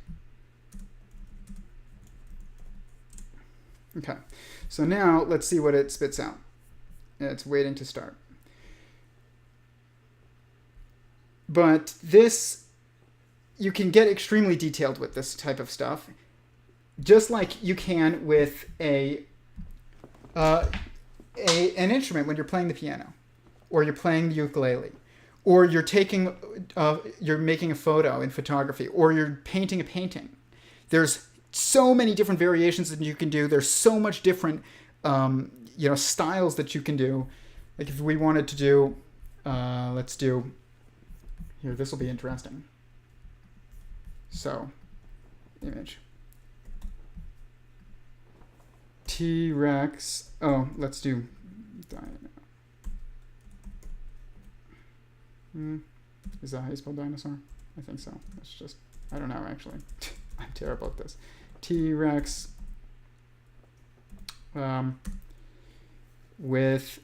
Okay, so now let's see what it spits out. It's waiting to start. But this, you can get extremely detailed with this type of stuff, just like you can with an instrument when you're playing the piano, or you're playing the ukulele, or you're you're making a photo in photography, or you're painting a painting. There's so many different variations that you can do. There's so much different, styles that you can do. Like if we wanted to do, let's do. Here, this will be interesting. So, image. T-Rex. Oh, let's do. Is that how you spell dinosaur? I think so. That's just. I don't know, actually. I'm terrible at this. T-Rex. With.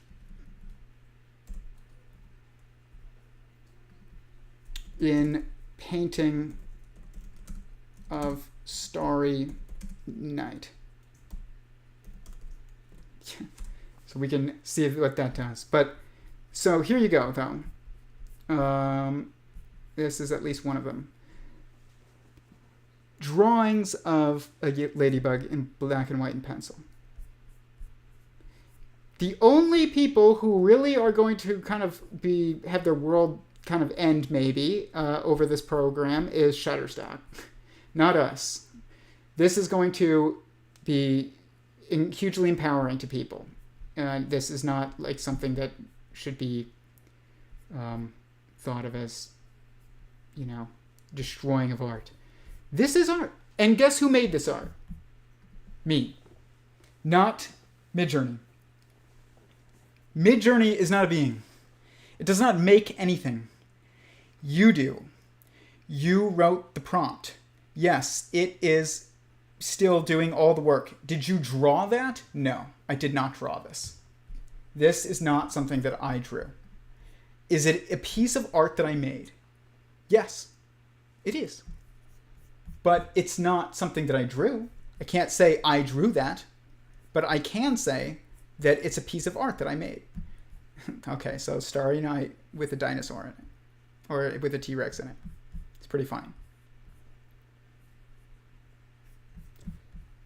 In painting of starry night. So we can see what that does. But so here you go, though. This is at least one of them. Drawings of a ladybug in black and white and pencil. The only people who really are going to kind of have their world kind of end maybe over this program is Shutterstock, not us. This is going to be hugely empowering to people. This is not like something that should be thought of as, destroying of art. This is art. And guess who made this art? Me. Not Midjourney. Midjourney is not a being. It does not make anything. You do. You wrote the prompt. Yes, it is still doing all the work. Did you draw that? No, I did not draw this. This is not something that I drew. Is it a piece of art that I made? Yes, it is. But it's not something that I drew. I can't say I drew that, but I can say that it's a piece of art that I made. Okay, so Starry Night with a dinosaur in it. Or with a T-Rex in it. It's pretty fine.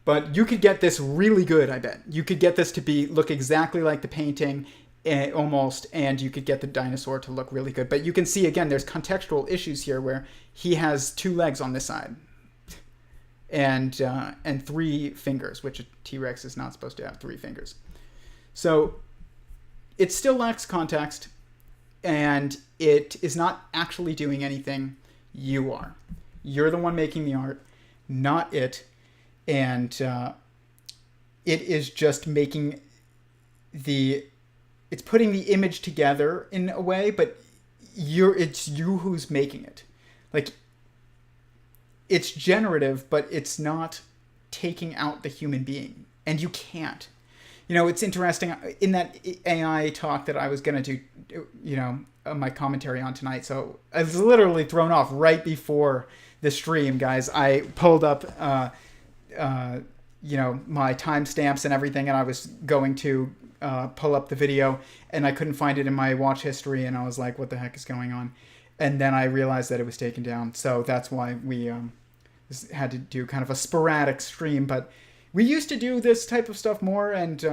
But you could get this really good, I bet. You could get this to look exactly like the painting, almost, and you could get the dinosaur to look really good. But you can see, again, there's contextual issues here where he has 2 legs on this side. And 3 fingers, which a T-Rex is not supposed to have 3 fingers. So it still lacks context, and it is not actually doing anything. You are. You're the one making the art, not it. And it is just making it's putting the image together in a way, but it's you who's making it. Like, it's generative, but it's not taking out the human being. And you can't. It's interesting. In that AI talk that I was going to do, my commentary on tonight, so I was literally thrown off right before the stream, guys. I pulled up, my timestamps and everything, and I was going to pull up the video, and I couldn't find it in my watch history, and I was like, what the heck is going on? And then I realized that it was taken down, so that's why we had to do kind of a sporadic stream. But we used to do this type of stuff more, and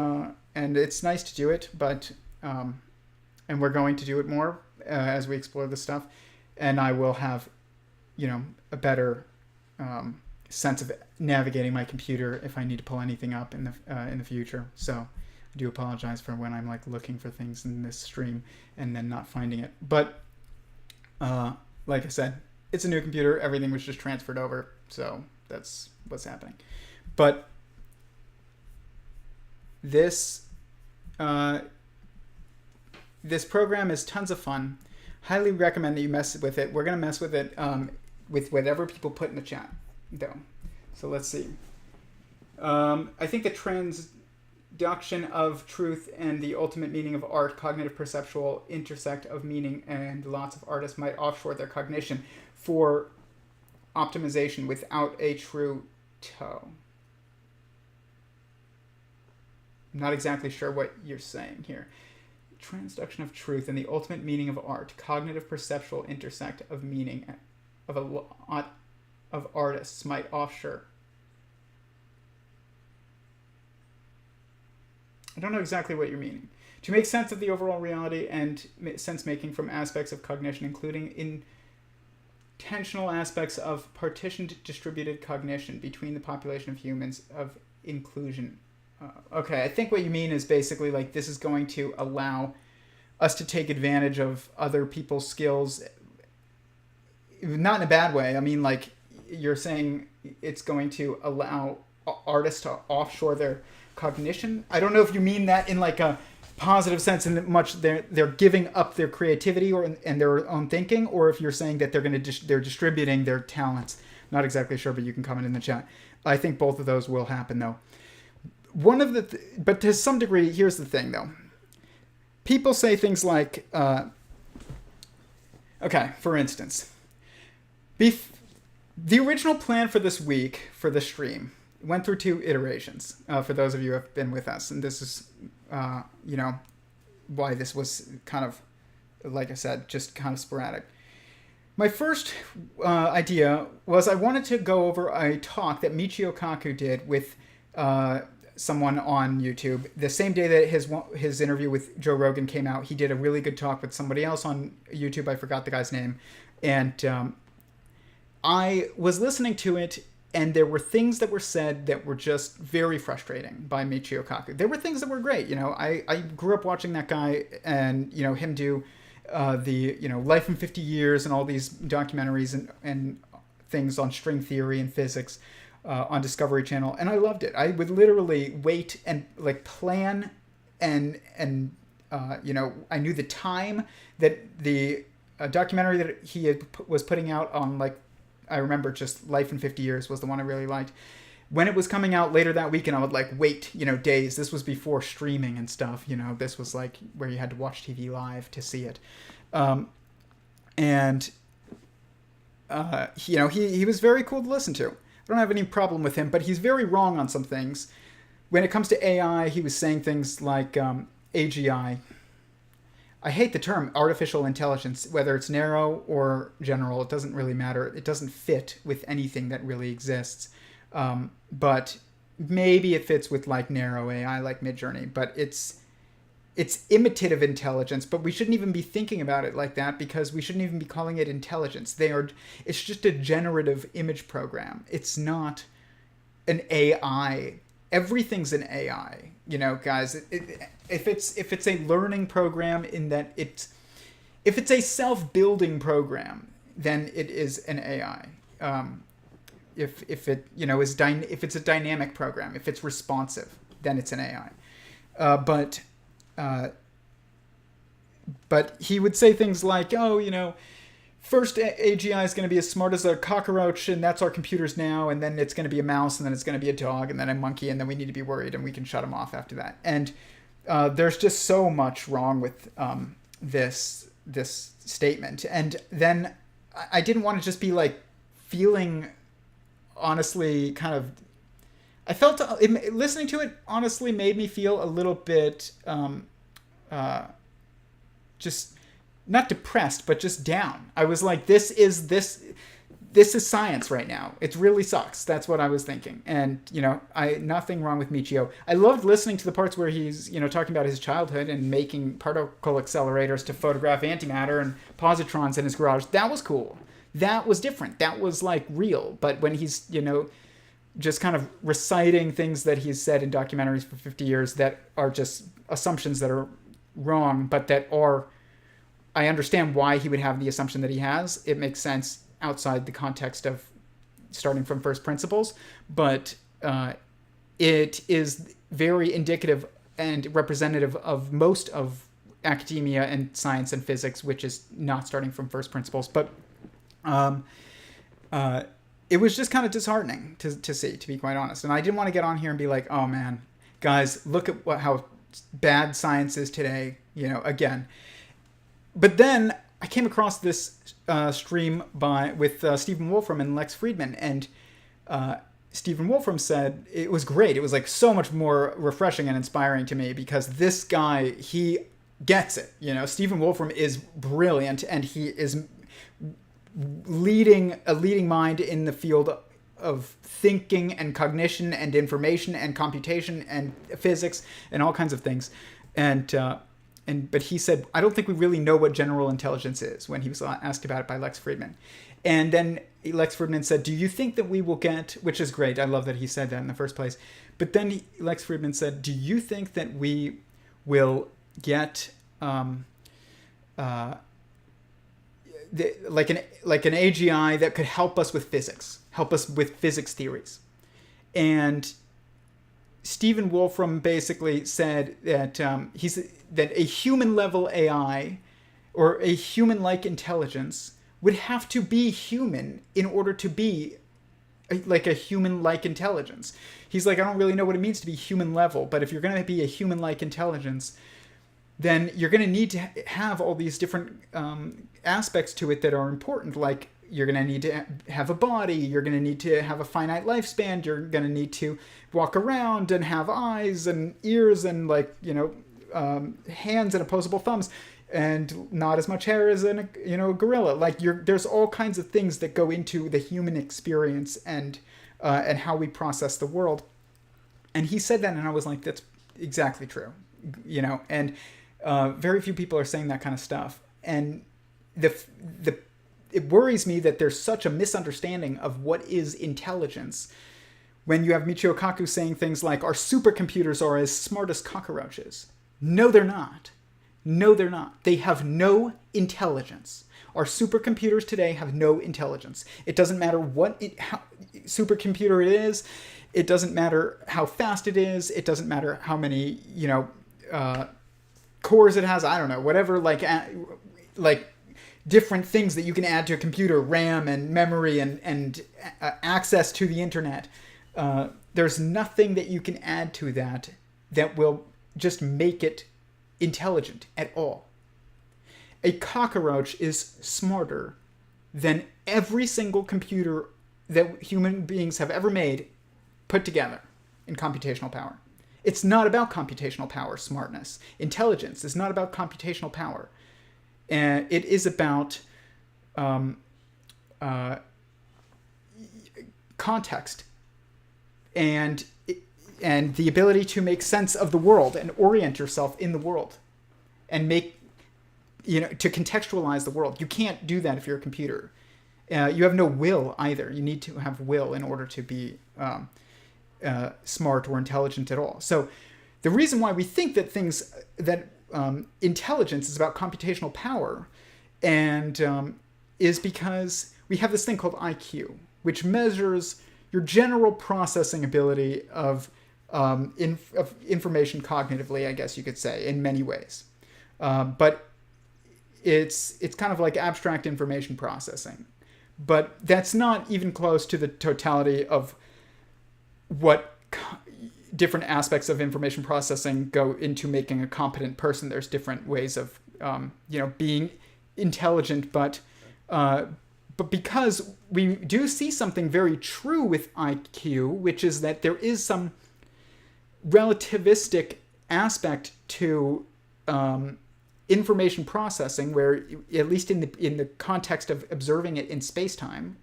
it's nice to do it, but and we're going to do it more as we explore this stuff, and I will have a better sense of navigating my computer if I need to pull anything up in the future. So I do apologize for when I'm like looking for things in this stream and then not finding it. But like I said, it's a new computer. Everything was just transferred over, so that's what's happening. But this program is tons of fun. Highly recommend that you mess with it. We're gonna mess with it with whatever people put in the chat, though. So let's see. I think the transduction of truth and the ultimate meaning of art, cognitive perceptual intersect of meaning, and lots of artists might offshore their cognition for optimization without a true toe. I'm not exactly sure what you're saying here. Transduction of truth and the ultimate meaning of art, cognitive perceptual intersect of meaning of a lot of artists might offshore. I don't know exactly what you're meaning. To make sense of the overall reality and sense making from aspects of cognition, including intentional aspects of partitioned distributed cognition between the population of humans of inclusion. Okay, I think what you mean is basically like this is going to allow us to take advantage of other people's skills, not in a bad way. I mean, like you're saying it's going to allow artists to offshore their cognition. I don't know if you mean that in like a positive sense in that much they're giving up their creativity and their own thinking, or if you're saying that they're distributing their talents. Not exactly sure, but you can comment in the chat. I think both of those will happen though. One of but to some degree, here's the thing though. People say things like, okay, for instance, the original plan for this week for the stream went through 2 iterations. For those of you who have been with us, and this is, why this was kind of, like I said, just kind of sporadic. My first idea was I wanted to go over a talk that Michio Kaku did with someone on YouTube. The same day that his interview with Joe Rogan came out, he did a really good talk with somebody else on YouTube. I forgot the guy's name. And I was listening to it, and there were things that were said that were just very frustrating by Michio Kaku. There were things that were great. I grew up watching that guy and, him do the, Life in 50 Years and all these documentaries and things on string theory and physics on Discovery Channel, and I loved it. I would literally wait and like plan and I knew the time that the documentary that he was putting out on, like, I remember just Life in 50 Years was the one I really liked. When it was coming out later that week, and I would like wait, days. This was before streaming and stuff. This was like where you had to watch TV live to see it. He was very cool to listen to. I don't have any problem with him, but he's very wrong on some things. When it comes to AI, he was saying things like AGI. I hate the term artificial intelligence, whether it's narrow or general. It doesn't really matter. It doesn't fit with anything that really exists. But maybe it fits with like narrow AI, like Midjourney. But it's imitative intelligence, but we shouldn't even be thinking about it like that, because we shouldn't even be calling it intelligence. It's just a generative image program. It's not an AI. Everything's an AI, guys. If it's a learning program, in that if it's a self-building program, then it is an AI. If it's a dynamic program, if it's responsive, then it's an AI. But he would say things like, first AGI is going to be as smart as a cockroach, and that's our computers now, and then it's going to be a mouse, and then it's going to be a dog, and then a monkey, and then we need to be worried, and we can shut them off after that. And there's just so much wrong with this statement. And then I didn't want to just be like feeling honestly kind of, I felt listening to it honestly made me feel a little bit just not depressed, but just down. I was like, this is science right now. It really sucks. That's what I was thinking. And, nothing wrong with Michio. I loved listening to the parts where he's, talking about his childhood and making particle accelerators to photograph antimatter and positrons in his garage. That was cool. That was different. That was like real. But when he's, just kind of reciting things that he's said in documentaries for 50 years that are just assumptions that are wrong, but that are, I understand why he would have the assumption that he has. It makes sense outside the context of starting from first principles, but it is very indicative and representative of most of academia and science and physics, which is not starting from first principles. But it was just kind of disheartening to see, to be quite honest. And I didn't want to get on here and be like, oh man, guys, look at how bad science is today, again. But then I came across this stream with Stephen Wolfram and Lex Friedman, and Stephen Wolfram said it was great. It was like so much more refreshing and inspiring to me because this guy, he gets it. Stephen Wolfram is brilliant, and he is a leading mind in the field of thinking and cognition and information and computation and physics and all kinds of things. But he said, I don't think we really know what general intelligence is, when he was asked about it by Lex Friedman. And then Lex Friedman said, do you think that we will get, which is great, I love that he said that in the first place. But then Lex Friedman said, do you think that we will get like an AGI that could help us with physics theories? And Stephen Wolfram basically said that that a human level AI or a human-like intelligence would have to be human in order to be like a human-like intelligence. He's like, I don't really know what it means to be human level, but if you're going to be a human-like intelligence, then you're going to need to have all these different aspects to it that are important. Like, you're going to need to have a body, you're going to need to have a finite lifespan, you're going to need to walk around and have eyes and ears and hands and opposable thumbs, and not as much hair as a gorilla. Like, there's all kinds of things that go into the human experience and how we process the world. And he said that, and I was like, that's exactly true, and very few people are saying that kind of stuff. And it worries me that there's such a misunderstanding of what is intelligence when you have Michio Kaku saying things like, our supercomputers are as smart as cockroaches. No, they're not. No, they're not. They have no intelligence. Our supercomputers today have no intelligence. It doesn't matter how supercomputer it is. It doesn't matter how fast it is. It doesn't matter how many, cores it has. I don't know, whatever, like different things that you can add to a computer, RAM and memory and access to the internet. There's nothing that you can add to that will just make it intelligent at all. A cockroach is smarter than every single computer that human beings have ever made put together in computational power. It's not about computational power, smartness. Intelligence is not about computational power. It is about context and the ability to make sense of the world and orient yourself in the world and to contextualize the world. You can't do that if you're a computer. You have no will either. You need to have will in order to be smart or intelligent at all. So the reason why we think that intelligence is about computational power and is because we have this thing called IQ, which measures your general processing ability of information cognitively, I guess you could say, in many ways. But it's kind of like abstract information processing. But that's not even close to the totality of what different aspects of information processing go into making a competent person. There's different ways of, being intelligent, but But because we do see something very true with IQ, which is that there is some relativistic aspect to information processing, where at least in the context of observing it in space-time,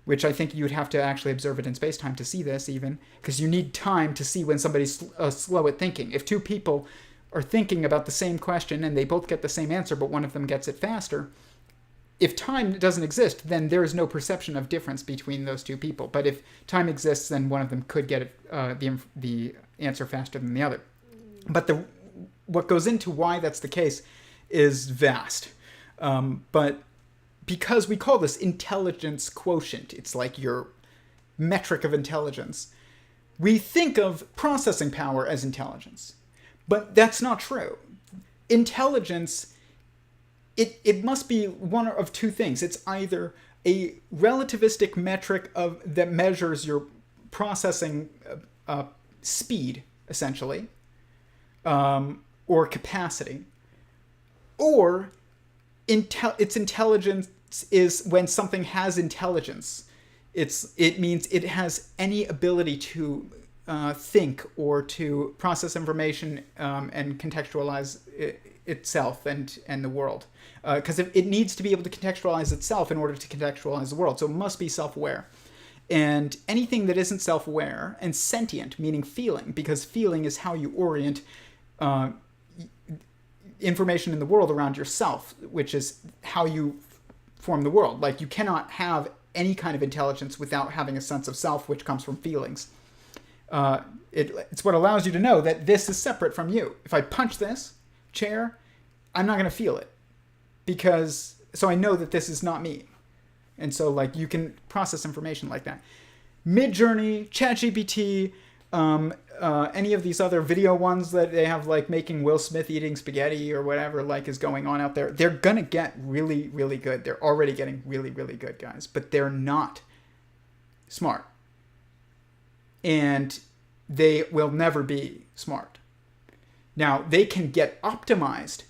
which I think you'd have to actually observe it in space-time to see this, even because you need time to see when somebody's slow at thinking. If two people are thinking about the same question and they both get the same answer, but one of them gets it faster, if time doesn't exist, then there is no perception of difference between those two people. But if time exists, then one of them could get it, the answer faster than the other. But what goes into why that's the case is vast. But because we call this intelligence quotient, it's like your metric of intelligence, we think of processing power as intelligence. But that's not true. Intelligence, it must be one of two things. It's either a relativistic metric that measures your processing speed, essentially, or capacity, or its intelligence is when something has intelligence. It means it has any ability to think or to process information and contextualize itself and the world. Because it needs to be able to contextualize itself in order to contextualize the world. So it must be self-aware. And anything that isn't self-aware, and sentient, meaning feeling, because feeling is how you orient information in the world around yourself, which is how you form the world. Like, you cannot have any kind of intelligence without having a sense of self, which comes from feelings. It's what allows you to know that this is separate from you. If I punch this chair, I'm not going to feel it, so I know that this is not me. And so, like, you can process information like that. Midjourney, ChatGPT, any of these other video ones that they have, like making Will Smith eating spaghetti or whatever, like, is going on out there, they're gonna get really, really good. They're already getting really, really good, guys, but they're not smart. And they will never be smart. Now, they can get optimized,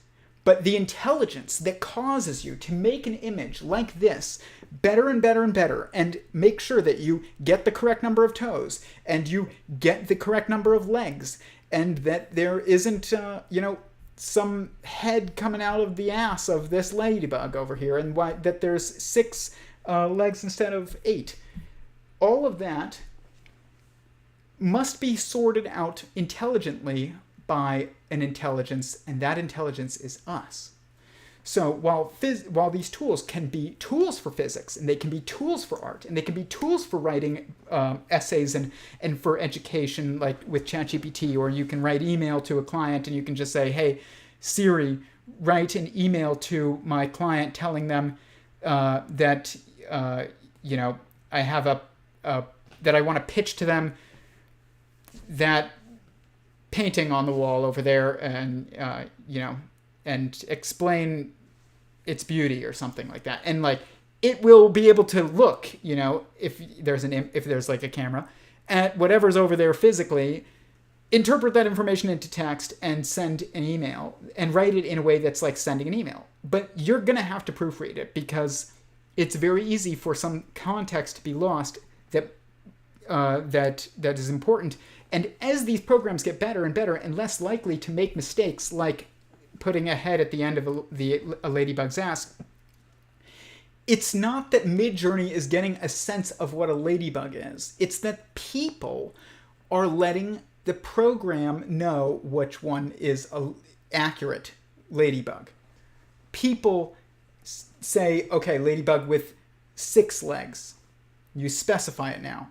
but the intelligence that causes you to make an image like this better and better and better, and make sure that you get the correct number of toes, and you get the correct number of legs, and that there isn't, some head coming out of the ass of this ladybug over here, and that there's 6 legs instead of 8. All of that must be sorted out intelligently by an intelligence, and that intelligence is us. So while these tools can be tools for physics, and they can be tools for art, and they can be tools for writing essays and for education, like with ChatGPT, or you can write email to a client and you can just say, hey, Siri, write an email to my client telling them that I have that I want to pitch to them that painting on the wall over there, and and explain its beauty or something like that. And like, it will be able to look, if there's like a camera, at whatever's over there physically, interpret that information into text and send an email, and write it in a way that's like sending an email. But you're going to have to proofread it, because it's very easy for some context to be lost that is important. And as these programs get better and better and less likely to make mistakes, like putting a head at the end of a ladybug's ass, it's not that Midjourney is getting a sense of what a ladybug is. It's that people are letting the program know which one is an accurate ladybug. People say, okay, ladybug with 6 legs. You specify it now.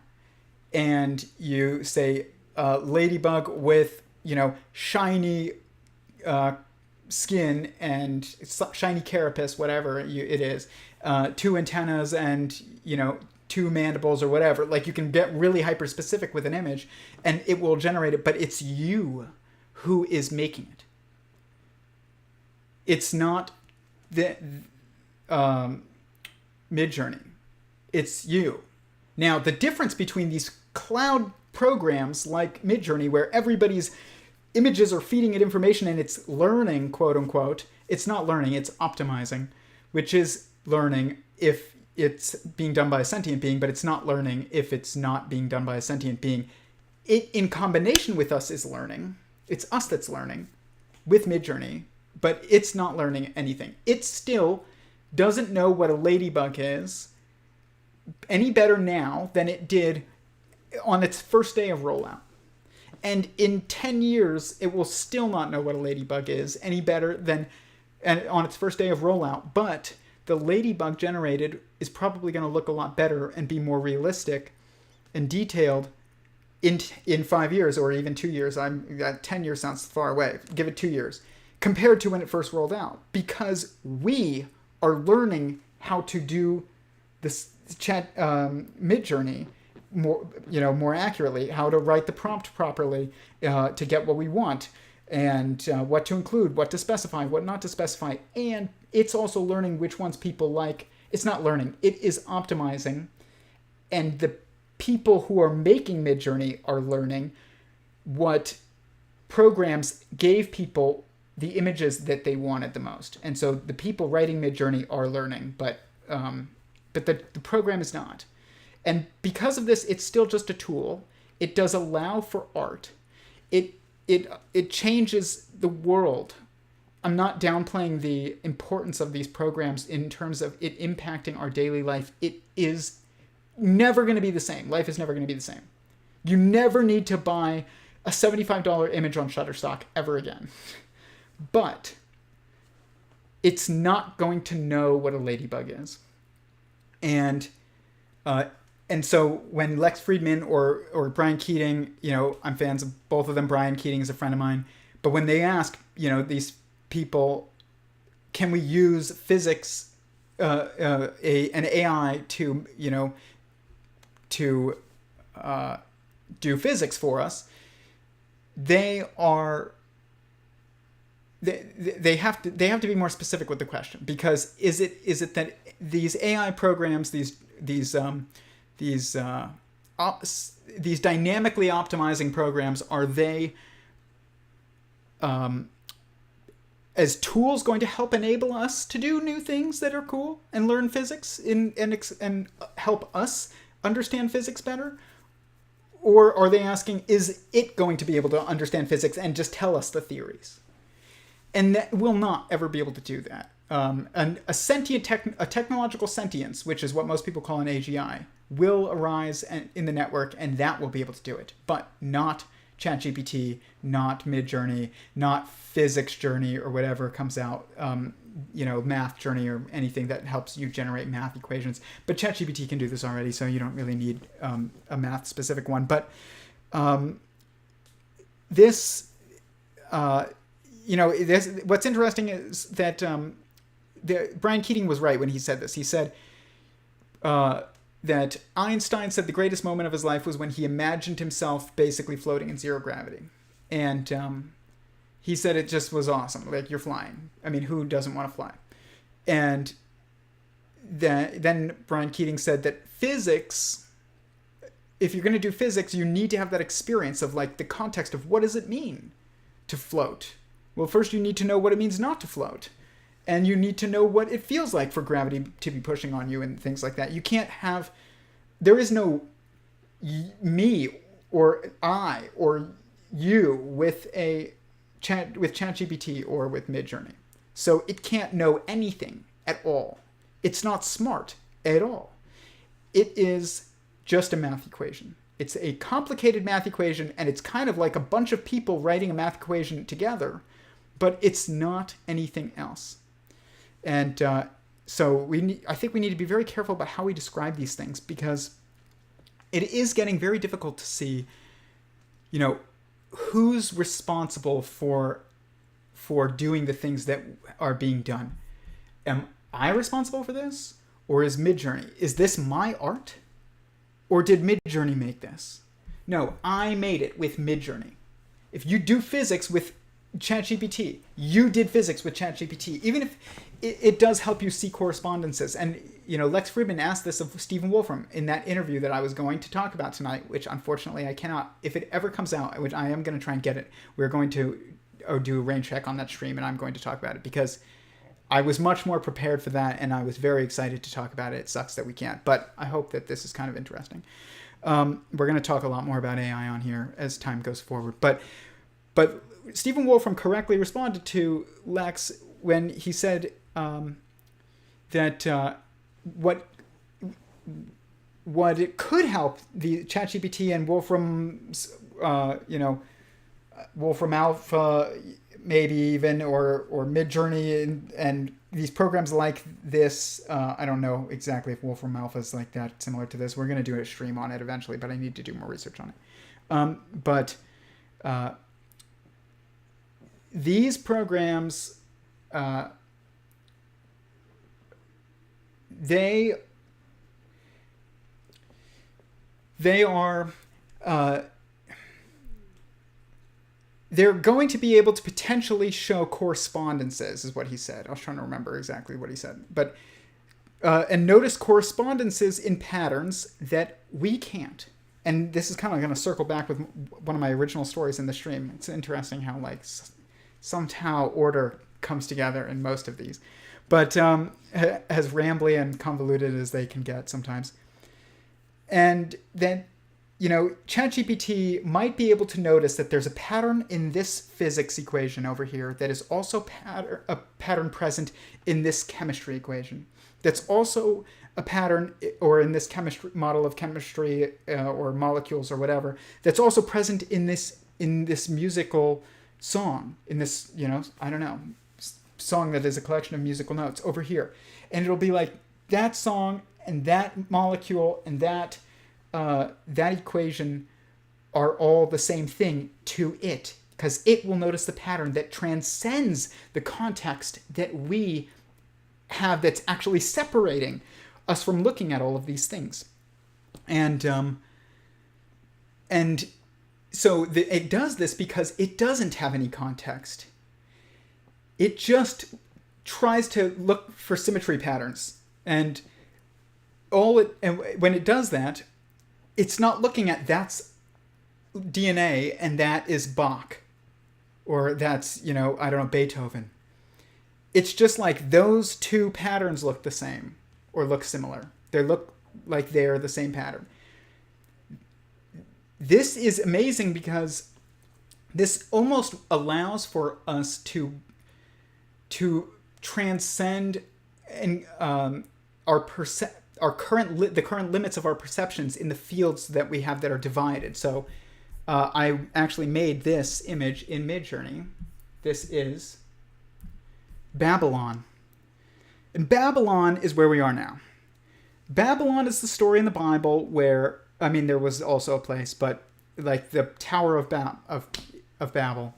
And you say, ladybug with, shiny skin and shiny carapace, whatever it is, 2 antennas and 2 mandibles or whatever. Like, you can get really hyper specific with an image and it will generate it, but it's you who is making it. It's not the Midjourney. It's you. Now, the difference between these cloud programs like Midjourney, where everybody's images are feeding it information and it's learning, quote unquote, it's not learning, it's optimizing, which is learning, if it's being done by a sentient being, but it's not learning if it's not being done by a sentient being. It, in combination with us, is learning. It's us that's learning with Midjourney, but it's not learning anything. It still doesn't know what a ladybug is any better now than it did on its first day of rollout. And in 10 years, it will still not know what a ladybug is any better than on its first day of rollout. But the ladybug generated is probably going to look a lot better and be more realistic and detailed in 5 years, or even 2 years. 10 years sounds far away. Give it 2 years compared to when it first rolled out, because we are learning how to do this chat Midjourney more accurately, how to write the prompt properly to get what we want, and what to include, what to specify, what not to specify. And it's also learning which ones people like. It's not learning, it is optimizing. And the people who are making Midjourney are learning what programs gave people the images that they wanted the most. And so the people writing Midjourney are learning, but the program is not. And because of this, it's still just a tool. It does allow for art. It changes the world. I'm not downplaying the importance of these programs in terms of it impacting our daily life. It is never going to be the same. Life is never going to be the same. You never need to buy a $75 image on Shutterstock ever again. But it's not going to know what a ladybug is. And so when Lex Friedman or Brian Keating, I'm fans of both of them. Brian Keating is a friend of mine. But when they ask, these people, can we use physics, an AI to do physics for us, they have to be more specific with the question, because is it that these AI programs, these dynamically optimizing programs, are they as tools going to help enable us to do new things that are cool and learn physics and help us understand physics better? Or are they asking, is it going to be able to understand physics and just tell us the theories? And that will not ever be able to do that. And a technological sentience, which is what most people call an AGI, will arise in the network, and that will be able to do it. But not ChatGPT, not Midjourney, not Physics Journey, or whatever comes out, Math Journey, or anything that helps you generate math equations. But ChatGPT can do this already, so you don't really need a math-specific one. But what's interesting is that Brian Keating was right when he said this. He said that Einstein said the greatest moment of his life was when he imagined himself basically floating in zero gravity. And he said it just was awesome. Like, you're flying. I mean, who doesn't want to fly? And then Brian Keating said that physics, if you're going to do physics, you need to have that experience of, like, the context of what does it mean to float? Well, first you need to know what it means not to float. And you need to know what it feels like for gravity to be pushing on you and things like that. You can't have... There is no me or I or you with ChatGPT or with Midjourney. So it can't know anything at all. It's not smart at all. It is just a math equation. It's a complicated math equation, and it's kind of like a bunch of people writing a math equation together, but it's not anything else. And so I think we need to be very careful about how we describe these things, because it is getting very difficult to see, who's responsible for doing the things that are being done. Am I responsible for this? Or is Midjourney? Is this my art? Or did Midjourney make this? No, I made it with Midjourney. If you do physics with ChatGPT, you did physics with ChatGPT, even if it does help you see correspondences. And, Lex Friedman asked this of Stephen Wolfram in that interview that I was going to talk about tonight, which unfortunately I cannot, if it ever comes out, which I am going to try and get it, we're going to do a rain check on that stream, and I'm going to talk about it, because I was much more prepared for that, and I was very excited to talk about it. It sucks that we can't, but I hope that this is kind of interesting. We're going to talk a lot more about AI on here as time goes forward. But Stephen Wolfram correctly responded to Lex when he said that what it could help the ChatGPT and Wolfram's, Wolfram Alpha, maybe even, or Midjourney and these programs like this. I don't know exactly if Wolfram Alpha is like that, similar to this. We're going to do a stream on it eventually, but I need to do more research on it. These programs, they are they're going to be able to potentially show correspondences, is what he said. I was trying to remember exactly what he said. But and notice correspondences in patterns that we can't. And this is kind of going to circle back with one of my original stories in the stream. It's interesting how somehow order comes together in most of these. But as rambly and convoluted as they can get sometimes. And then, ChatGPT might be able to notice that there's a pattern in this physics equation over here that is also a pattern present in this chemistry equation. That's also a pattern, or in this chemistry model of chemistry or molecules or whatever, that's also present in this musical song, in this, song that is a collection of musical notes over here. And it'll be like that song and that molecule and that equation are all the same thing to it, because it will notice the pattern that transcends the context that we have, that's actually separating us from looking at all of these things. And so it does this because it doesn't have any context. It just tries to look for symmetry patterns, and when it does that, it's not looking at that's DNA and that is Bach, or that's, Beethoven. It's just like those two patterns look the same or look similar. They look like they're the same pattern. This is amazing because this almost allows for us to transcend and the current limits of our perceptions in the fields that we have that are divided. So I actually made this image in Midjourney. This is Babylon. And Babylon is where we are now. Babylon is the story in the Bible where, there was also a place, but like the Tower of Babel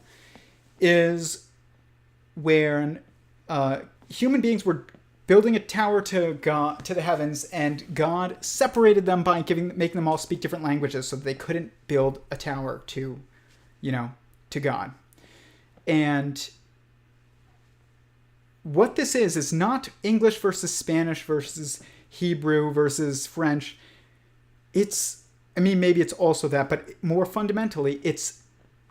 is where human beings were building a tower to God, to the heavens, and God separated them by making them all speak different languages, so that they couldn't build a tower to God. And what this is not English versus Spanish versus Hebrew versus French. Maybe it's also that, but more fundamentally, it's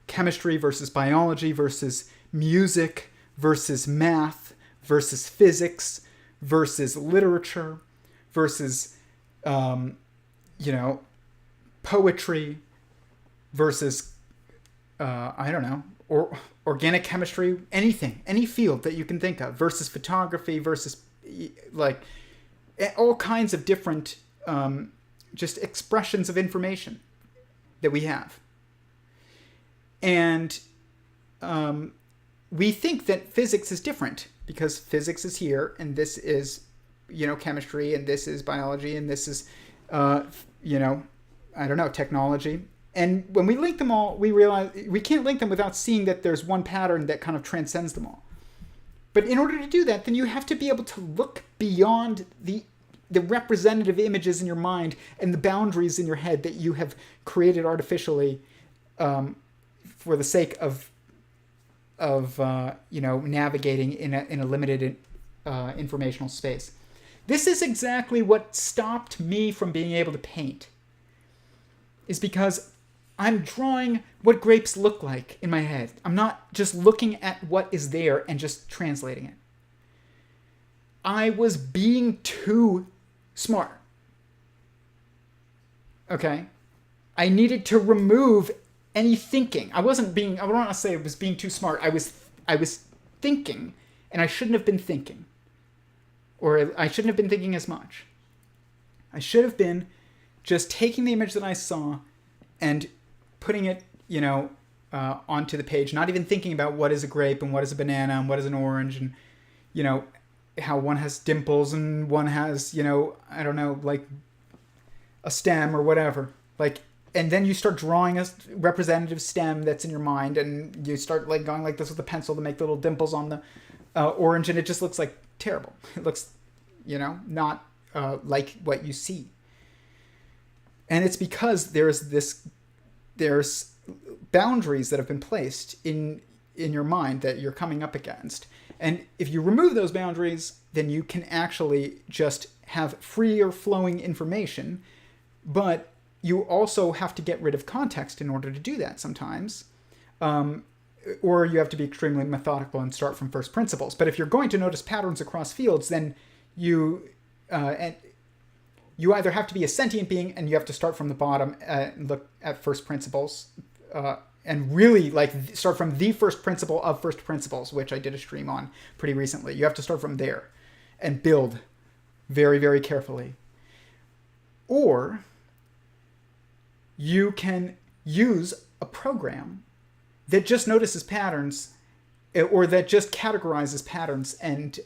chemistry versus biology versus music versus math versus physics versus literature versus, poetry versus, or organic chemistry, anything, any field that you can think of, versus photography versus all kinds of different just expressions of information that we have. And we think that physics is different because physics is here and this is, chemistry, and this is biology, and this is, technology. And when we link them all, we realize we can't link them without seeing that there's one pattern that kind of transcends them all. But in order to do that, then you have to be able to look beyond the representative images in your mind and the boundaries in your head that you have created artificially for the sake of navigating in a limited informational space. This is exactly what stopped me from being able to paint, is because I'm drawing what grapes look like in my head. I'm not just looking at what is there and just translating it. I was being too smart. Okay? I needed to remove any thinking. I don't want to say I was being too smart. I was thinking, and I shouldn't have been thinking. Or I shouldn't have been thinking as much. I should have been just taking the image that I saw and putting it, onto the page, not even thinking about what is a grape and what is a banana and what is an orange and, how one has dimples and one has, I don't know, like a stem or whatever. Like, and then you start drawing a representative stem that's in your mind, and you start like going like this with a pencil to make little dimples on the orange, and it just looks like terrible. It looks, not like what you see. And it's because there's boundaries that have been placed in your mind that you're coming up against. And if you remove those boundaries, then you can actually just have freer flowing information. But you also have to get rid of context in order to do that sometimes. Or you have to be extremely methodical and start from first principles. But if you're going to notice patterns across fields, then you either have to be a sentient being and you have to start from the bottom and look at first principles, and really like start from the first principle of first principles, which I did a stream on pretty recently. You have to start from there and build very, very carefully. Or you can use a program that just notices patterns, or that just categorizes patterns, and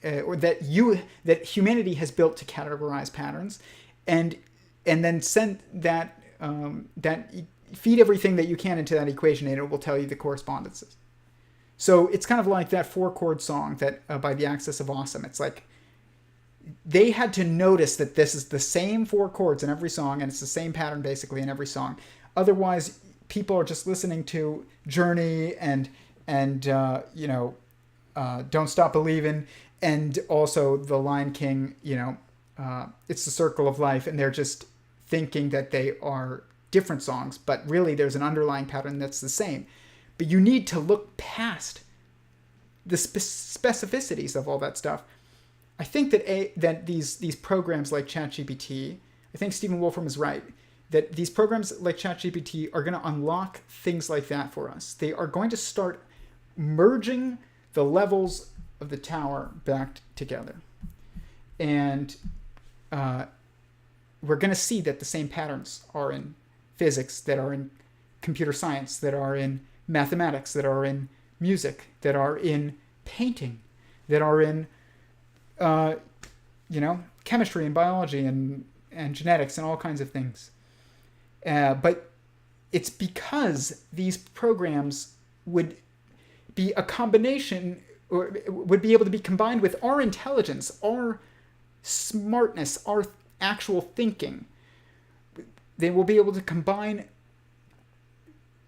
or that humanity has built to categorize patterns, and then send that feed everything that you can into that equation, and it will tell you the correspondences. So it's kind of like that 4-chord song that by the Axis of Awesome. It's like they had to notice that this is the same 4 chords in every song, and it's the same pattern basically in every song. Otherwise, people are just listening to Journey and Don't Stop Believin', and also The Lion King, It's the Circle of Life, and they're just thinking that they are different songs, but really there's an underlying pattern that's the same. But you need to look past the specificities of all that stuff. I think that these programs like ChatGPT, I think Stephen Wolfram is right, that these programs like ChatGPT are going to unlock things like that for us. They are going to start merging the levels of the tower back together. And we're going to see that the same patterns are in physics, that are in computer science, that are in mathematics, that are in music, that are in painting, that are in chemistry and biology and genetics and all kinds of things. But it's because these programs would be a combination, or would be able to be combined with our intelligence, our smartness, our actual thinking. They will be able to combine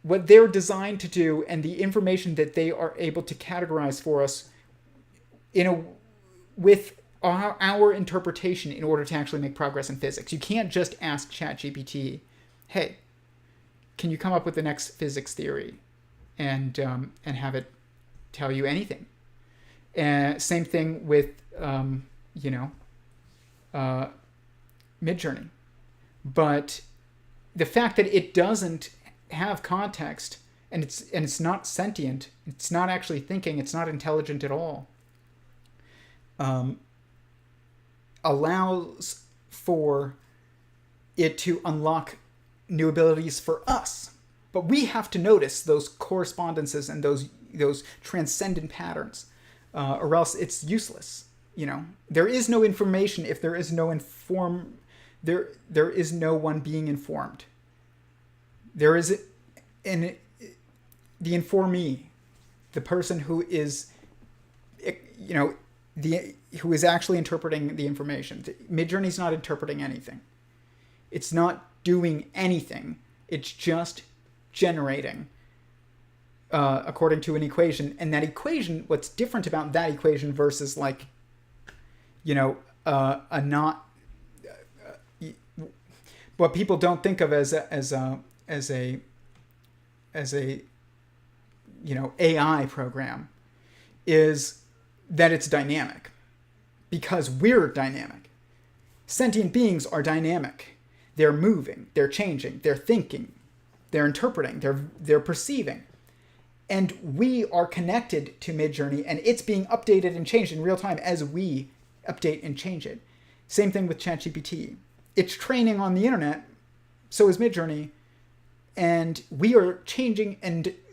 what they're designed to do and the information that they are able to categorize for us with our interpretation in order to actually make progress in physics. You can't just ask ChatGPT, hey, can you come up with the next physics theory, and have it tell you anything. Same thing with Midjourney. But the fact that it doesn't have context, and it's not sentient, it's not actually thinking, it's not intelligent at all, allows for it to unlock new abilities for us. But we have to notice those correspondences and those transcendent patterns, or else it's useless. There is no information if there is no there is no one being informed. There is the informee, the person who is, who is actually interpreting the information. Midjourney's not interpreting anything. It's not doing anything. It's just generating according to an equation. And that equation, what's different about that equation versus what people don't think of as a AI program, is that it's dynamic. because we're dynamic. Sentient beings are dynamic. They're moving, they're changing, they're thinking, they're interpreting, they're perceiving. And we are connected to Midjourney, and it's being updated and changed in real time as we update and change it. Same thing with ChatGPT. It's training on the internet, so is Midjourney, and we are changing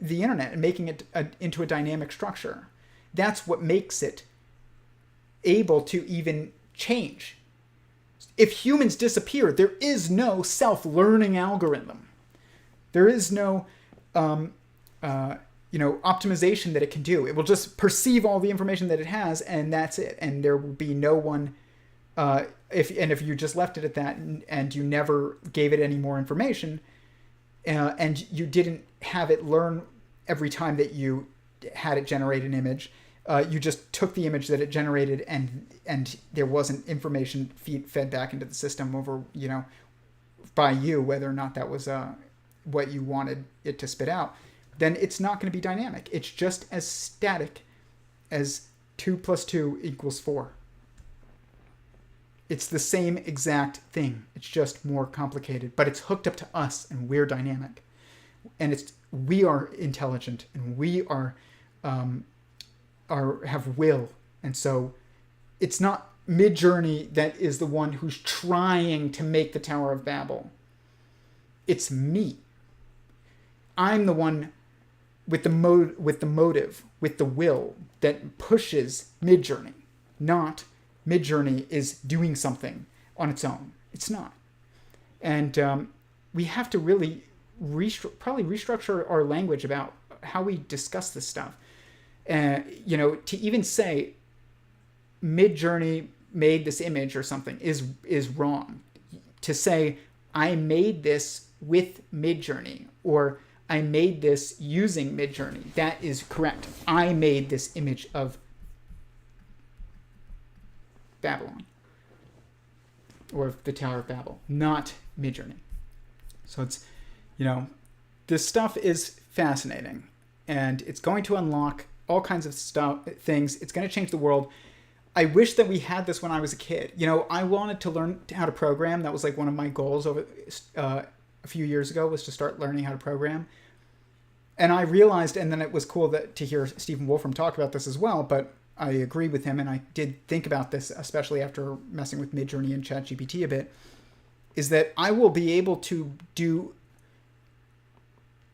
the internet and making it into a dynamic structure. That's what makes it able to even change. If humans disappear, there is no self-learning algorithm. There is no optimization that it can do. It will just perceive all the information that it has, and that's it. And there will be no one. If you just left it at that, and you never gave it any more information, and you didn't have it learn every time that you had it generate an image, you just took the image that it generated, and there wasn't information fed back into the system over by you, whether or not that was what you wanted it to spit out, then it's not going to be dynamic. It's just as static as 2 + 2 = 4. It's the same exact thing. It's just more complicated, but it's hooked up to us, and we're dynamic, and we are intelligent, and we are have will, and so it's not Midjourney that is the one who's trying to make the Tower of Babel. It's me. I'm the one with the motive, with the will that pushes Midjourney, not Midjourney is doing something on its own. It's not. And we have to really probably restructure our language about how we discuss this stuff. To even say Midjourney made this image or something is wrong. To say I made this with Midjourney, or I made this using Midjourney, that is correct. I made this image of Babylon, or the Tower of Babel, not Midjourney. So it's, this stuff is fascinating, and it's going to unlock all kinds of things. It's going to change the world. I wish that we had this when I was a kid. I wanted to learn how to program. That was like one of my goals over a few years ago, was to start learning how to program. And I realized, and then it was cool to hear Stephen Wolfram talk about this as well, but I agree with him, and I did think about this, especially after messing with Midjourney and ChatGPT a bit, is that I will be able to do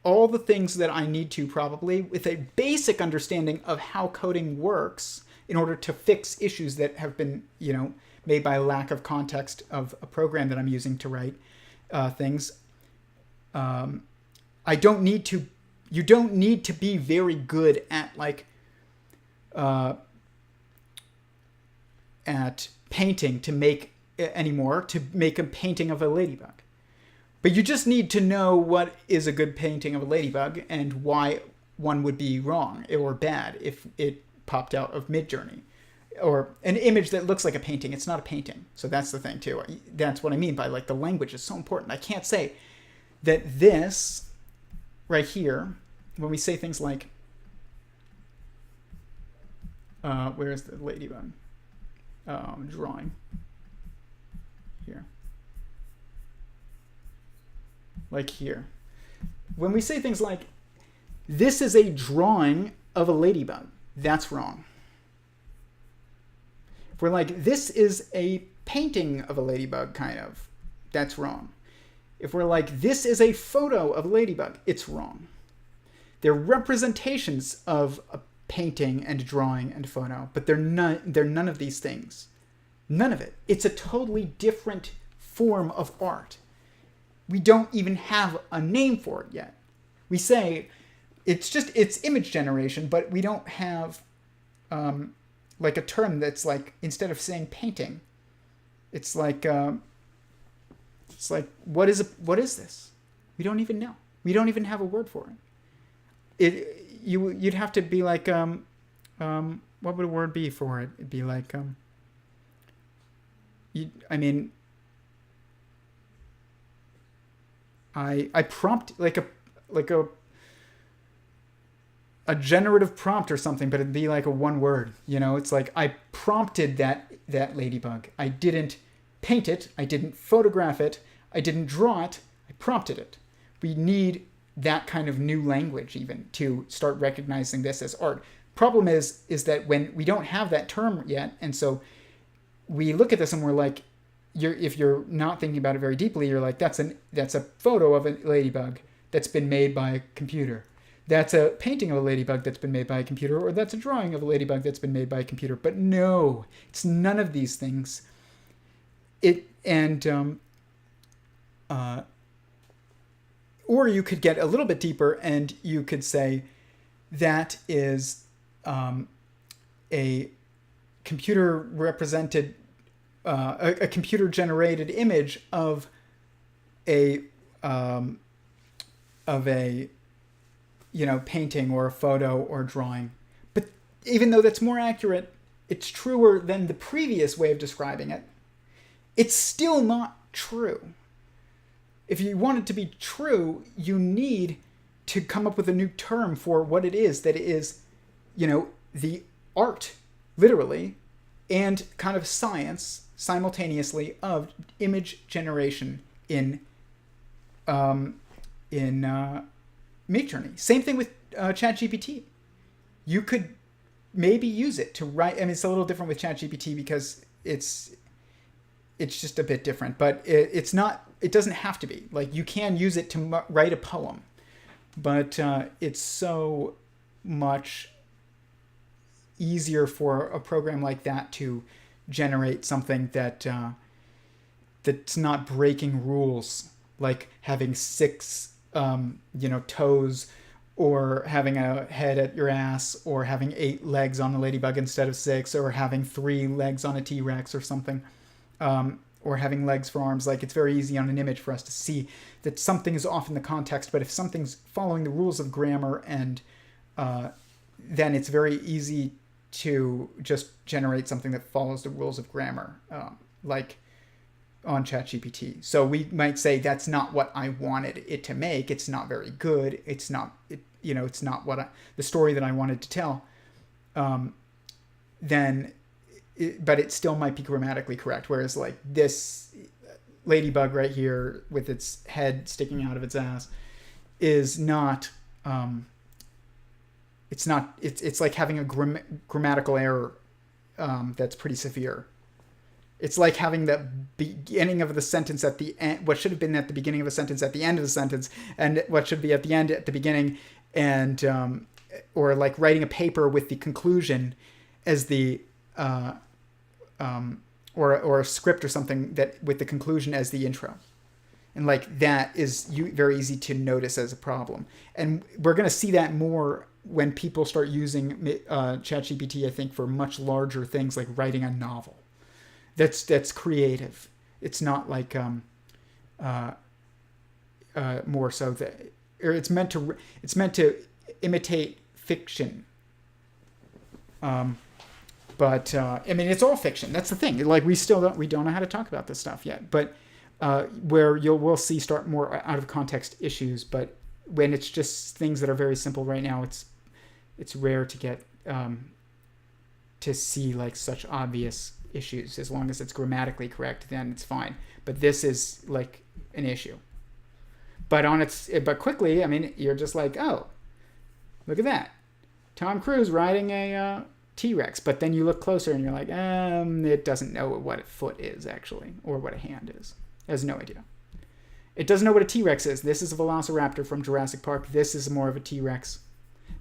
all the things that I need to, probably with a basic understanding of how coding works, in order to fix issues that have been, made by a lack of context of a program that I'm using to write things. You don't need to be very good at painting to make a painting of a ladybug. But you just need to know what is a good painting of a ladybug and why one would be wrong or bad if it popped out of Midjourney. Or an image that looks like a painting. It's not a painting. So that's the thing too. That's what I mean by the language is so important. I can't say that this right here, when we say things like, where is the ladybug? Drawing. Here. Like here. When we say things like, this is a drawing of a ladybug, that's wrong. If we're like, this is a painting of a ladybug, kind of, that's wrong. If we're like, this is a photo of a ladybug, it's wrong. They're representations of a painting and drawing and photo, but they're none of these things. None of it. It's a totally different form of art. We don't even have a name for it yet. We say it's image generation, but we don't have a term that's instead of saying painting, it's like what is this? We don't even know. We don't even have a word for it. You'd have to be like what would a word be for it? It'd be like I prompt a generative prompt or something, but it'd be like a one word. It's like I prompted that ladybug. I didn't paint it. I didn't photograph it. I didn't draw it. I prompted it. We need that kind of new language even to start recognizing this as art. Problem is that when we don't have that term yet, and so we look at this and we're like, if you're not thinking about it very deeply, you're like, that's a photo of a ladybug that's been made by a computer. That's a painting of a ladybug that's been made by a computer, or that's a drawing of a ladybug that's been made by a computer. But no, it's none of these things. Or you could get a little bit deeper and you could say that is a computer represented, a computer generated image of a painting or a photo or drawing. But even though that's more accurate, it's truer than the previous way of describing it, it's still not true. If you want it to be true, you need to come up with a new term for what it is, that it is, the art, literally, and kind of science simultaneously of image generation in Midjourney. Same thing with ChatGPT. You could maybe use it to write. I mean, it's a little different with ChatGPT because it's just a bit different, but it's not. It doesn't have to be. Like, you can use it to write a poem, but it's so much easier for a program like that to generate something that that's not breaking rules, like having 6 toes, or having a head at your ass, or having 8 legs on the ladybug instead of 6, or having 3 legs on a T-Rex or something, or having legs for arms. Like, it's very easy on an image for us to see that something is off in the context, but if something's following the rules of grammar, and then it's very easy to just generate something that follows the rules of grammar, like on ChatGPT. So we might say that's not what I wanted it to make. It's not very good. It's not, it's not the story that I wanted to tell. But it still might be grammatically correct. Whereas like this ladybug right here with its head sticking out of its ass is not, it's like having a grammatical error that's pretty severe. It's like having the beginning of the sentence at the end, what should have been at the beginning of a sentence at the end of the sentence, and what should be at the end at the beginning, and or like writing a paper with the conclusion as the or a script or something that with the conclusion as the intro. And like that is very easy to notice as a problem. And we're going to see that more when people start using ChatGPT, I think, for much larger things like writing a novel. That's creative. It's not like more so that, or it's meant to imitate fiction. But I mean, it's all fiction. That's the thing. Like we don't know how to talk about this stuff yet. But where we'll see start more out of context issues. But when it's just things that are very simple right now, it's rare to get to see like such obvious issues. As long as it's grammatically correct, then it's fine. But this is like an issue. But quickly, I mean, you're just like, oh, look at that, Tom Cruise riding a T-Rex. But then you look closer and you're like, it doesn't know what a foot is actually, or what a hand is. It has no idea. It doesn't know what a T-Rex is. This is a velociraptor from Jurassic Park. This is more of a T-Rex.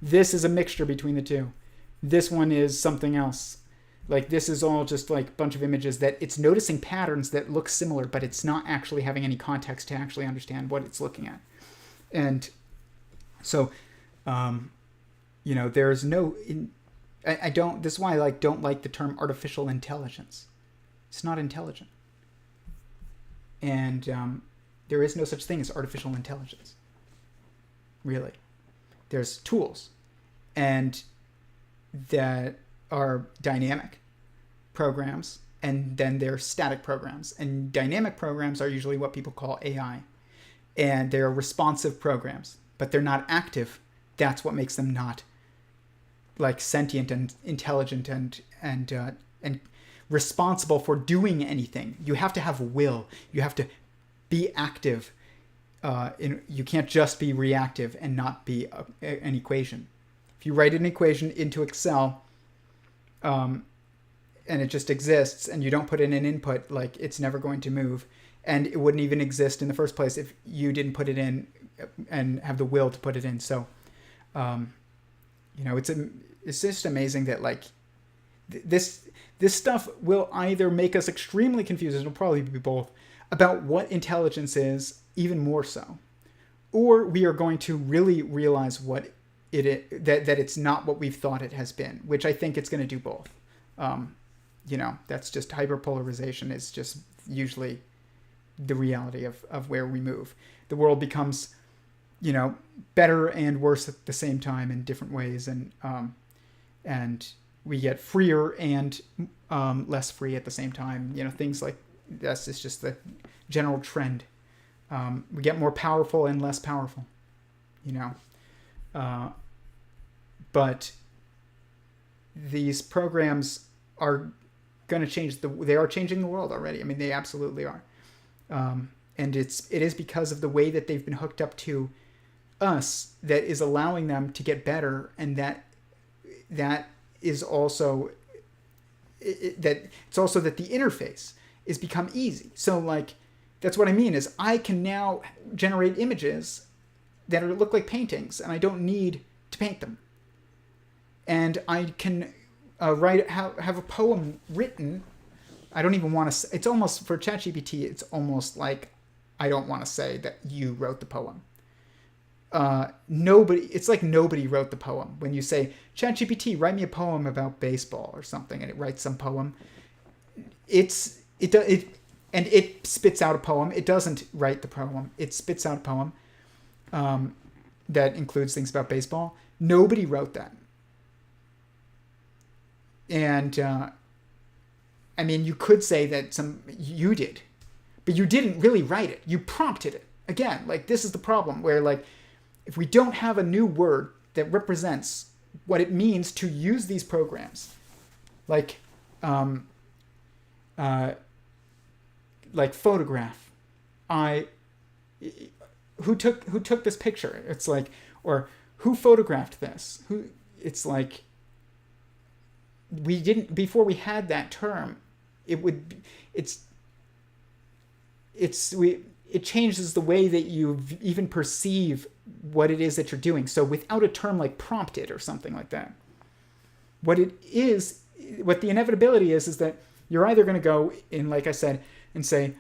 This is a mixture between the two. This one is something else. Like, this is all just like a bunch of images that it's noticing patterns that look similar, but it's not actually having any context to actually understand what it's looking at. And so, there's no, this is why I don't like the term artificial intelligence. It's not intelligent. And there is no such thing as artificial intelligence. Really. There's tools, and that are dynamic programs, and then there's static programs. And dynamic programs are usually what people call AI. And they're responsive programs, but they're not active. That's what makes them not like sentient and intelligent and responsible for doing anything. You have to have will. You have to be active. You can't just be reactive and not be an equation. If you write an equation into Excel, and it just exists, and you don't put in an input, like, it's never going to move, and it wouldn't even exist in the first place if you didn't put it in and have the will to put it in. So, it's just amazing that, like, this stuff will either make us extremely confused, it'll probably be both, about what intelligence is, even more so, or we are going to really realize what it is, that it's not what we've thought it has been, which I think it's going to do both. That's just hyperpolarization is just usually the reality of where we move. The world becomes, better and worse at the same time in different ways, and we get freer and less free at the same time. Things like that's just the general trend. We get more powerful and less powerful, but these programs are going to change they are changing the world already. I mean, they absolutely are. And it is because of the way that they've been hooked up to us that is allowing them to get better. And that is also, that it's also that the interface is become easy. So, like, that's what I mean is I can now generate images that look like paintings, and I don't need to paint them. And I can have a poem written. I don't even want to. It's almost for ChatGPT. It's almost like I don't want to say that you wrote the poem. It's like nobody wrote the poem. When you say ChatGPT, write me a poem about baseball or something, and it writes some poem. And it spits out a poem. It doesn't write the poem. It spits out a poem that includes things about baseball. Nobody wrote that. And, I mean, you could say that you did, but you didn't really write it. You prompted it. Again, like, this is the problem where, like, if we don't have a new word that represents what it means to use these programs, like photograph, who took this picture? It's like, or who photographed this? It's like, we didn't, before we had that term, it changes the way that you even perceive what it is that you're doing. So without a term like prompted or something like that, what the inevitability is that you're either going to go in, like I said, and say,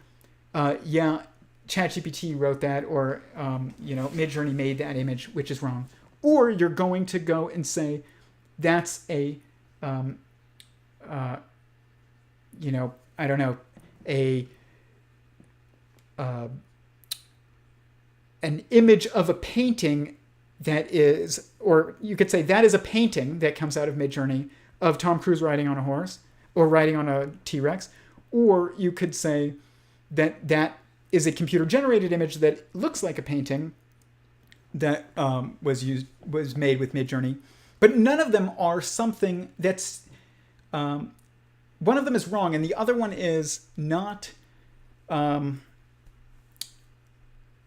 yeah, ChatGPT wrote that, or, Midjourney made that image, which is wrong. Or you're going to go and say, that's a, I don't know, an image of a painting that is, or you could say that is a painting that comes out of Midjourney of Tom Cruise riding on a horse or riding on a T-Rex. Or you could say that is a computer-generated image that looks like a painting that was made with Midjourney. But none of them are something that's... one of them is wrong, and the other one is not...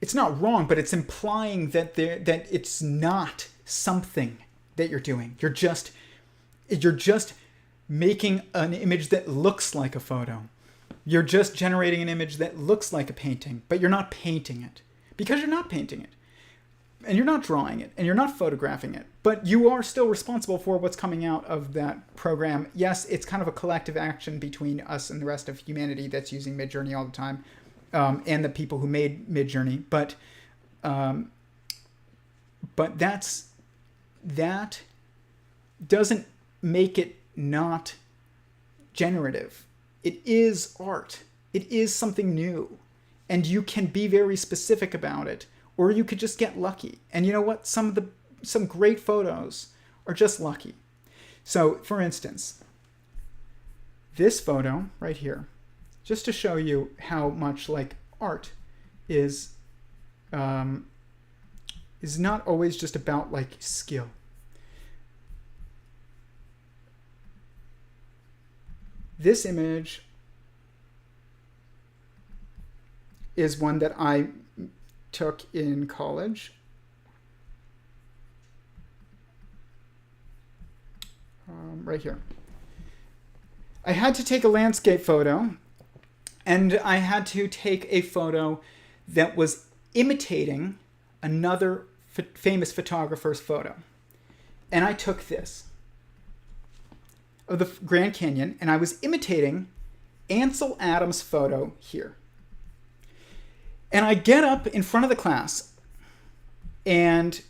it's not wrong, but it's implying that it's not something that you're doing. You're just making an image that looks like a photo. You're just generating an image that looks like a painting, but you're not painting it, because you're not painting it, and you're not drawing it, and you're not photographing it, but you are still responsible for what's coming out of that program. Yes, it's kind of a collective action between us and the rest of humanity that's using Midjourney all the time, and the people who made Midjourney, but that doesn't make it not generative. It is art. It is something new. And you can be very specific about it, or you could just get lucky. And you know what? Some great photos are just lucky. So, for instance, this photo right here, just to show you how much like art is not always just about like skill. This image is one that I took in college. Right here. I had to take a landscape photo, and I had to take a photo that was imitating another famous photographer's photo. And I took this of the Grand Canyon, and I was imitating Ansel Adams' photo here. And I get up in front of the class, and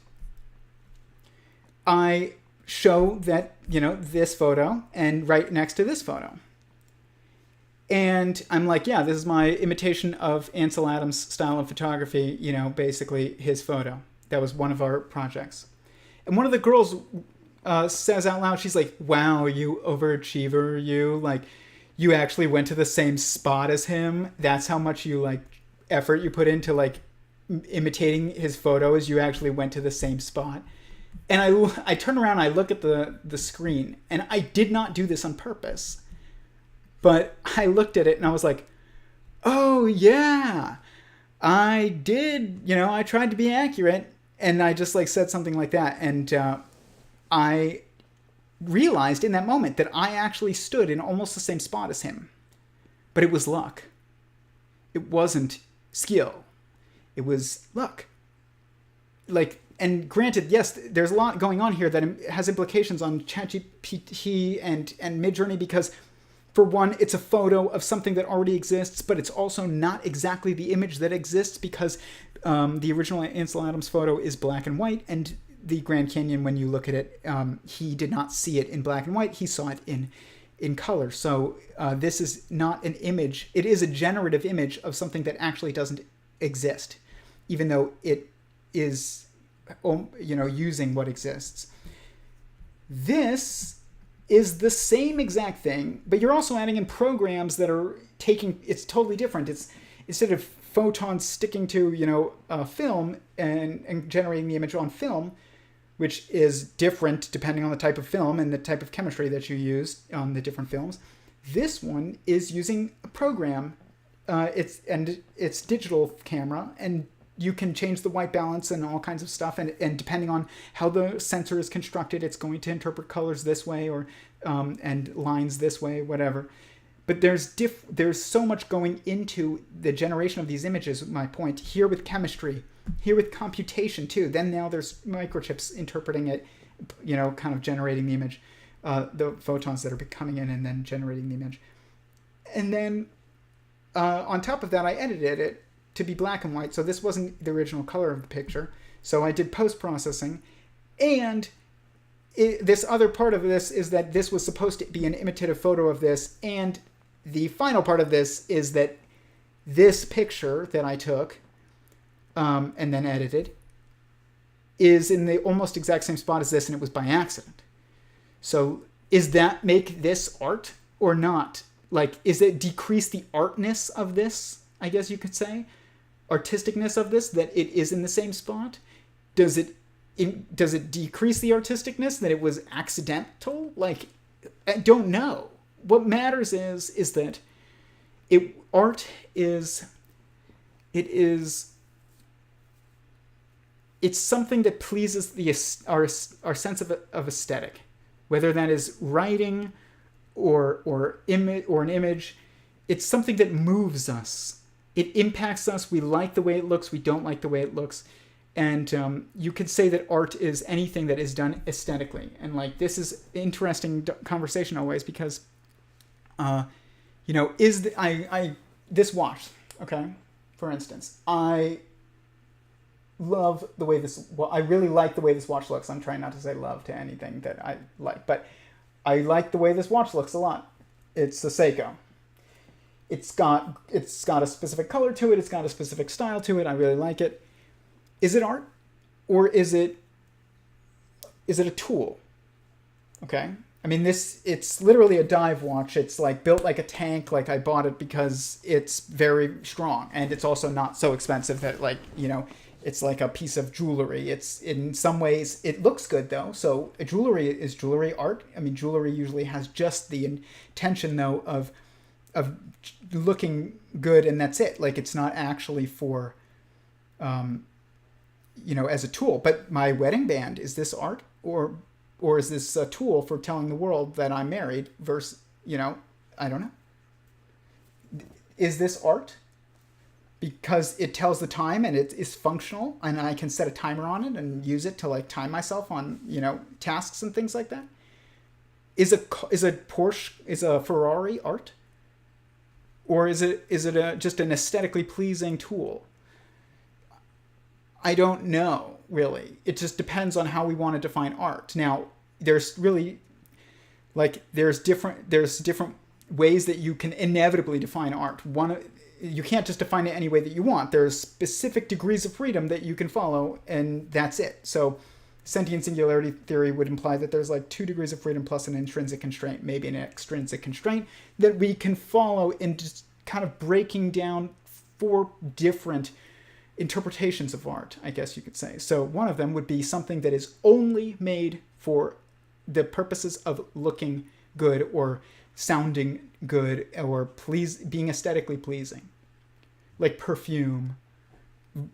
I show that, this photo, and right next to this photo. And I'm like, yeah, this is my imitation of Ansel Adams' style of photography, basically his photo. That was one of our projects. And one of the girls says out loud, she's like, wow, you overachiever, you. Like, you actually went to the same spot as him. That's how much effort you put into, imitating his photos. You actually went to the same spot. And I turn around, I look at the screen, and I did not do this on purpose. But I looked at it and I was like, oh yeah, I did, I tried to be accurate. And I just said something like that. And I realized in that moment that I actually stood in almost the same spot as him. But it was luck. It wasn't skill. It was luck. And granted, yes, there's a lot going on here that has implications on ChatGPT and Midjourney, because for one, it's a photo of something that already exists, but it's also not exactly the image that exists, because the original Ansel Adams photo is black and white, and the Grand Canyon, when you look at it, he did not see it in black and white. He saw it in color. So this is not an image. It is a generative image of something that actually doesn't exist, even though it is using what exists. This is the same exact thing, but you're also adding in programs that are it's totally different. It's instead of photons sticking to, a film and generating the image on film, which is different depending on the type of film and the type of chemistry that you use on the different films. This one is using a program. It's digital camera, and you can change the white balance and all kinds of stuff. And depending on how the sensor is constructed, it's going to interpret colors this way or and lines this way, whatever. But there's so much going into the generation of these images, my point, here with chemistry, here with computation too. Then now there's microchips interpreting it, kind of generating the image, the photons that are coming in and then generating the image. And then on top of that, I edited it to be black and white, so this wasn't the original color of the picture. So I did post-processing, and this other part of this is that this was supposed to be an imitative photo of this, and the final part of this is that this picture that I took and then edited is in the almost exact same spot as this, and it was by accident. So is that make this art or not? Is it decrease the artness of this, I guess you could say? Artisticness of this, that it is in the same spot? Does it decrease the artisticness that it was accidental? I don't know. What matters is that it's something that pleases our sense of aesthetic, whether that is writing or an image. It's something that moves us. It impacts us. We like the way it looks. We don't like the way it looks. And you could say that art is anything that is done aesthetically. And this is interesting conversation always, because, this watch, okay, for instance, I love the way I really like the way this watch looks. I'm trying not to say love to anything that I like, but I like the way this watch looks a lot. It's a Seiko. It's got a specific color to it. It's got a specific style to it. I really like it. Is it art, or is it a tool? Okay. I mean, it's literally a dive watch. It's built like a tank. I bought it because it's very strong, and it's also not so expensive that It's like a piece of jewelry. It's in some ways it looks good though. So is jewelry art? I mean, jewelry usually has just the intention though of looking good, and that's it. Like it's not actually for, as a tool. But my wedding band, is this art or is this a tool for telling the world that I'm married? Versus, I don't know. Is this art? Because it tells the time and it is functional, and I can set a timer on it and use it to like time myself on tasks and things like that. Is a Porsche, is a Ferrari art, or is it just an aesthetically pleasing tool? I don't know really. It just depends on how we want to define art. Now there's really there's different ways that you can inevitably define art. You can't just define it any way that you want. There's specific degrees of freedom that you can follow, and that's it. So sentient singularity theory would imply that there's 2 degrees of freedom plus an intrinsic constraint, maybe an extrinsic constraint, that we can follow in just kind of breaking down 4 different interpretations of art, I guess you could say. So one of them would be something that is only made for the purposes of looking good or sounding good or being aesthetically pleasing. Like perfume,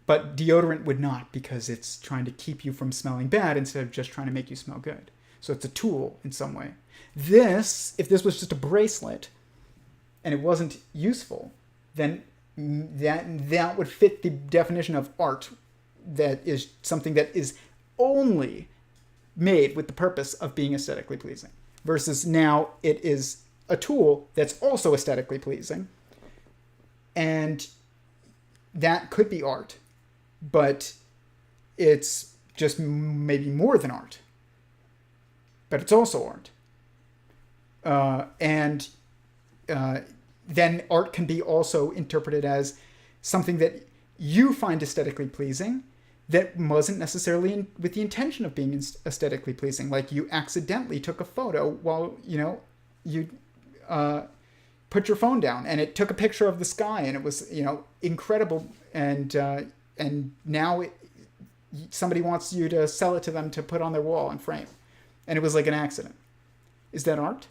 but deodorant would not, because it's trying to keep you from smelling bad instead of just trying to make you smell good. So it's a tool in some way. If this was just a bracelet and it wasn't useful, then that would fit the definition of art, that is something that is only made with the purpose of being aesthetically pleasing. Versus now it is a tool that's also aesthetically pleasing, and that could be art, but it's just maybe more than art, but it's also art. Then art can be also interpreted as something that you find aesthetically pleasing that wasn't necessarily with the intention of being aesthetically pleasing. Like you accidentally took a photo while, you put your phone down and it took a picture of the sky and it was, incredible. And now somebody wants you to sell it to them to put on their wall and frame. And it was like an accident. Is that art?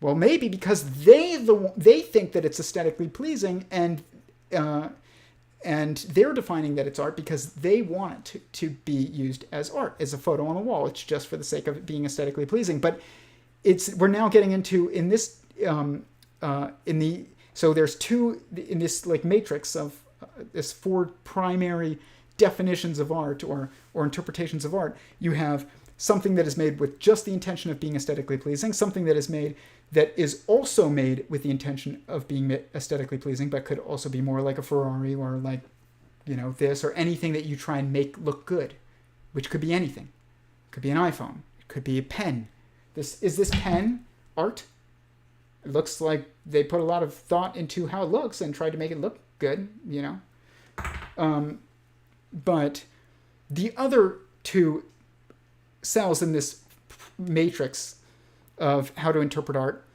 Well, maybe because they think that it's aesthetically pleasing, and they're defining that it's art because they want it to be used as art, as a photo on the wall. It's just for the sake of it being aesthetically pleasing. But we're now getting into so there's 2 in this matrix of this 4 primary definitions of art or interpretations of art. You have something that is made with just the intention of being aesthetically pleasing, something that is also made with the intention of being aesthetically pleasing, but could also be more like a Ferrari or this, or anything that you try and make look good, which could be anything. It could be an iPhone. It could be a pen. Is this pen art? It looks like they put a lot of thought into how it looks and tried to make it look good, But the other 2 cells in this matrix of how to interpret art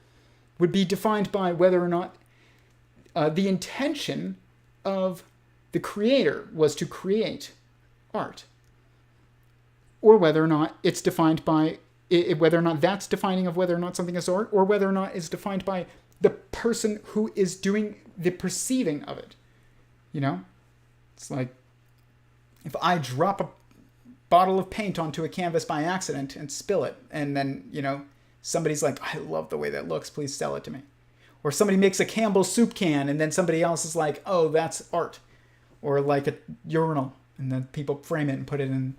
would be defined by whether or not the intention of the creator was to create art, or whether or not it's defined by whether or not that's defining of whether or not something is art, or whether or not it's defined by the person who is doing the perceiving of it. It's like if I drop a bottle of paint onto a canvas by accident and spill it, and then somebody's like, I love the way that looks, please sell it to me. Or somebody makes a Campbell's soup can and then somebody else is like, oh, that's art. Or like a urinal, and then people frame it and put it in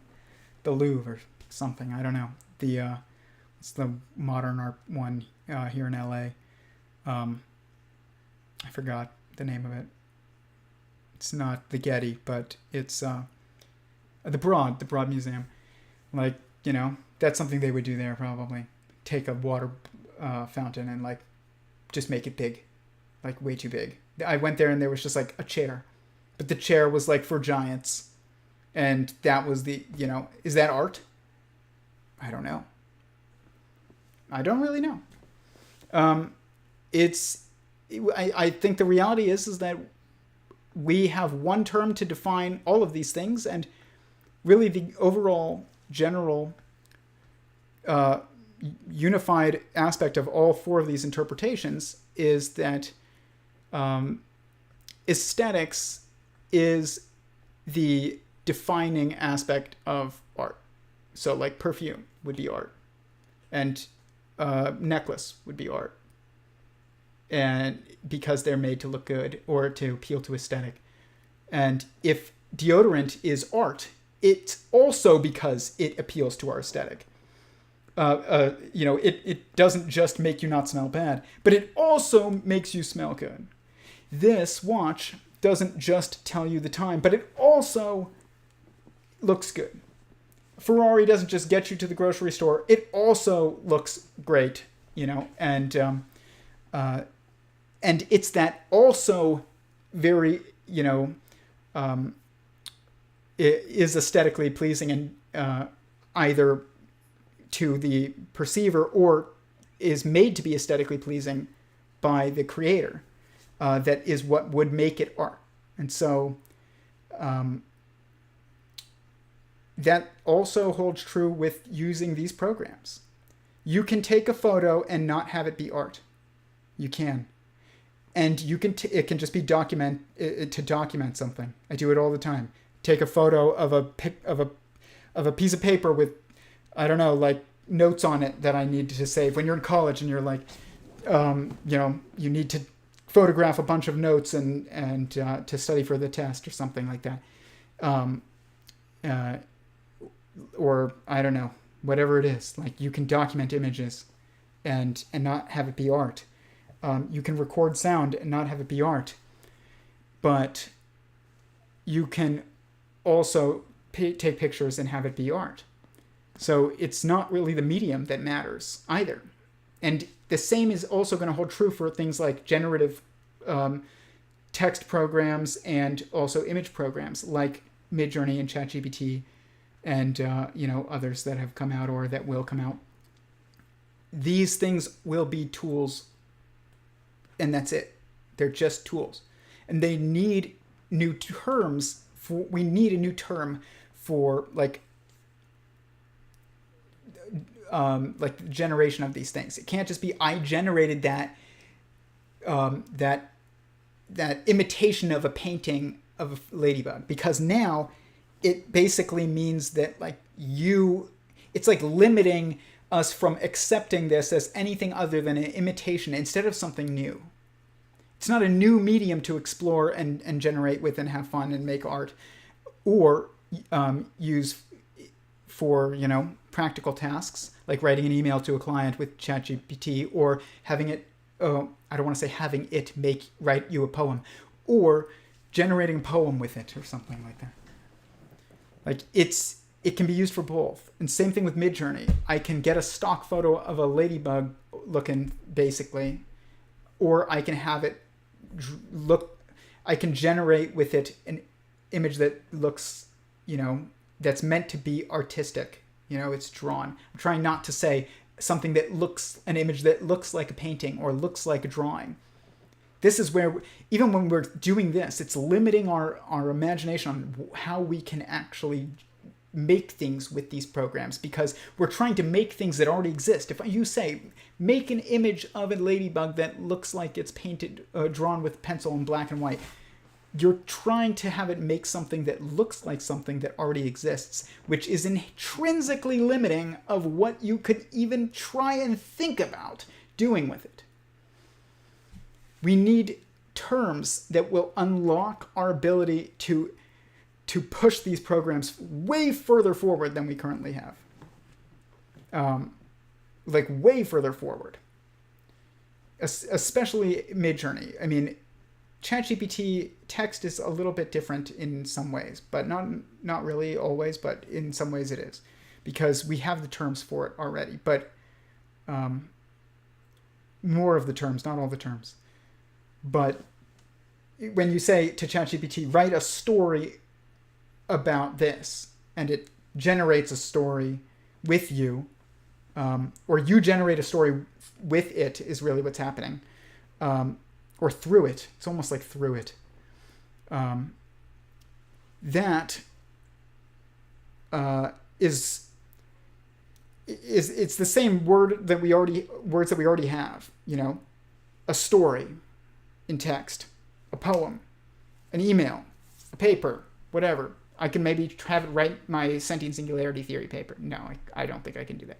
the Louvre or something. I don't know. It's the modern art one here in LA. I forgot the name of it. It's not the Getty, but it's the Broad Museum. That's something they would do there probably. Take a water fountain and just make it big, way too big. I went there and there was just a chair, but the chair was for giants, and that was is that art? I don't know. I don't really know. I think the reality is that we have one term to define all of these things, and really the overall general unified aspect of all four of these interpretations is that aesthetics is the defining aspect of art. So like perfume would be art, and necklace would be art, and because they're made to look good or to appeal to aesthetic. And if deodorant is art, it's also because it appeals to our aesthetic. It doesn't just make you not smell bad, but it also makes you smell good. This watch doesn't just tell you the time, but it also looks good. Ferrari doesn't just get you to the grocery store, it also looks great, and it's that also very, is aesthetically pleasing and either to the perceiver or is made to be aesthetically pleasing by the creator. That is what would make it art. And so that also holds true with using these programs. You can take a photo and not have it be art. You can. And you can it can just be to document something. I do it all the time. Take a photo of a piece of paper with, I don't know, like notes on it that I need to save. When you're in college and you're like, you need to photograph a bunch of notes and to study for the test or something like that. Or I don't know, whatever it is. Like you can document images and not have it be art. You can record sound and not have it be art. But you can also take pictures and have it be art. So it's not really the medium that matters either. And the same is also going to hold true for things like generative text programs and also image programs like Midjourney and ChatGPT and others that have come out or that will come out. These things will be tools, and that's it. They're just tools. And they need new terms. We need a new term for like generation of these things. It can't just be I generated that imitation of a painting of a ladybug, because now it basically means that it's like limiting us from accepting this as anything other than an imitation instead of something new. It's not a new medium to explore and generate with and have fun and make art or use for, practical tasks like writing an email to a client with ChatGPT or having it, I don't want to say having it write you a poem or generating a poem with it or something like that. Like it can be used for both. And same thing with Midjourney. I can get a stock photo of a ladybug looking basically, or I can have it I can generate with it an image that looks, that's meant to be artistic. It's drawn. I'm trying not to say something an image that looks like a painting or looks like a drawing. This is where, even when we're doing this, it's limiting our imagination on how we can actually make things with these programs, because we're trying to make things that already exist. If you say, make an image of a ladybug that looks like it's painted, drawn with pencil in black and white, you're trying to have it make something that looks like something that already exists, which is intrinsically limiting of what you could even try and think about doing with it. We need terms that will unlock our ability to push these programs way further forward than we currently have. Way further forward. Especially Midjourney. I mean, ChatGPT text is a little bit different in some ways, but not really always, but in some ways it is, because we have the terms for it already, but more of the terms, not all the terms. But when you say to ChatGPT, write a story about this, and it generates a story with you, or you generate a story with it is really what's happening, or through it. It's almost like through it. that is it's the same words that we already have. You know, a story in text, a poem, an email, a paper, whatever. I can maybe have it write my sentient singularity theory paper. No, I don't think I can do that.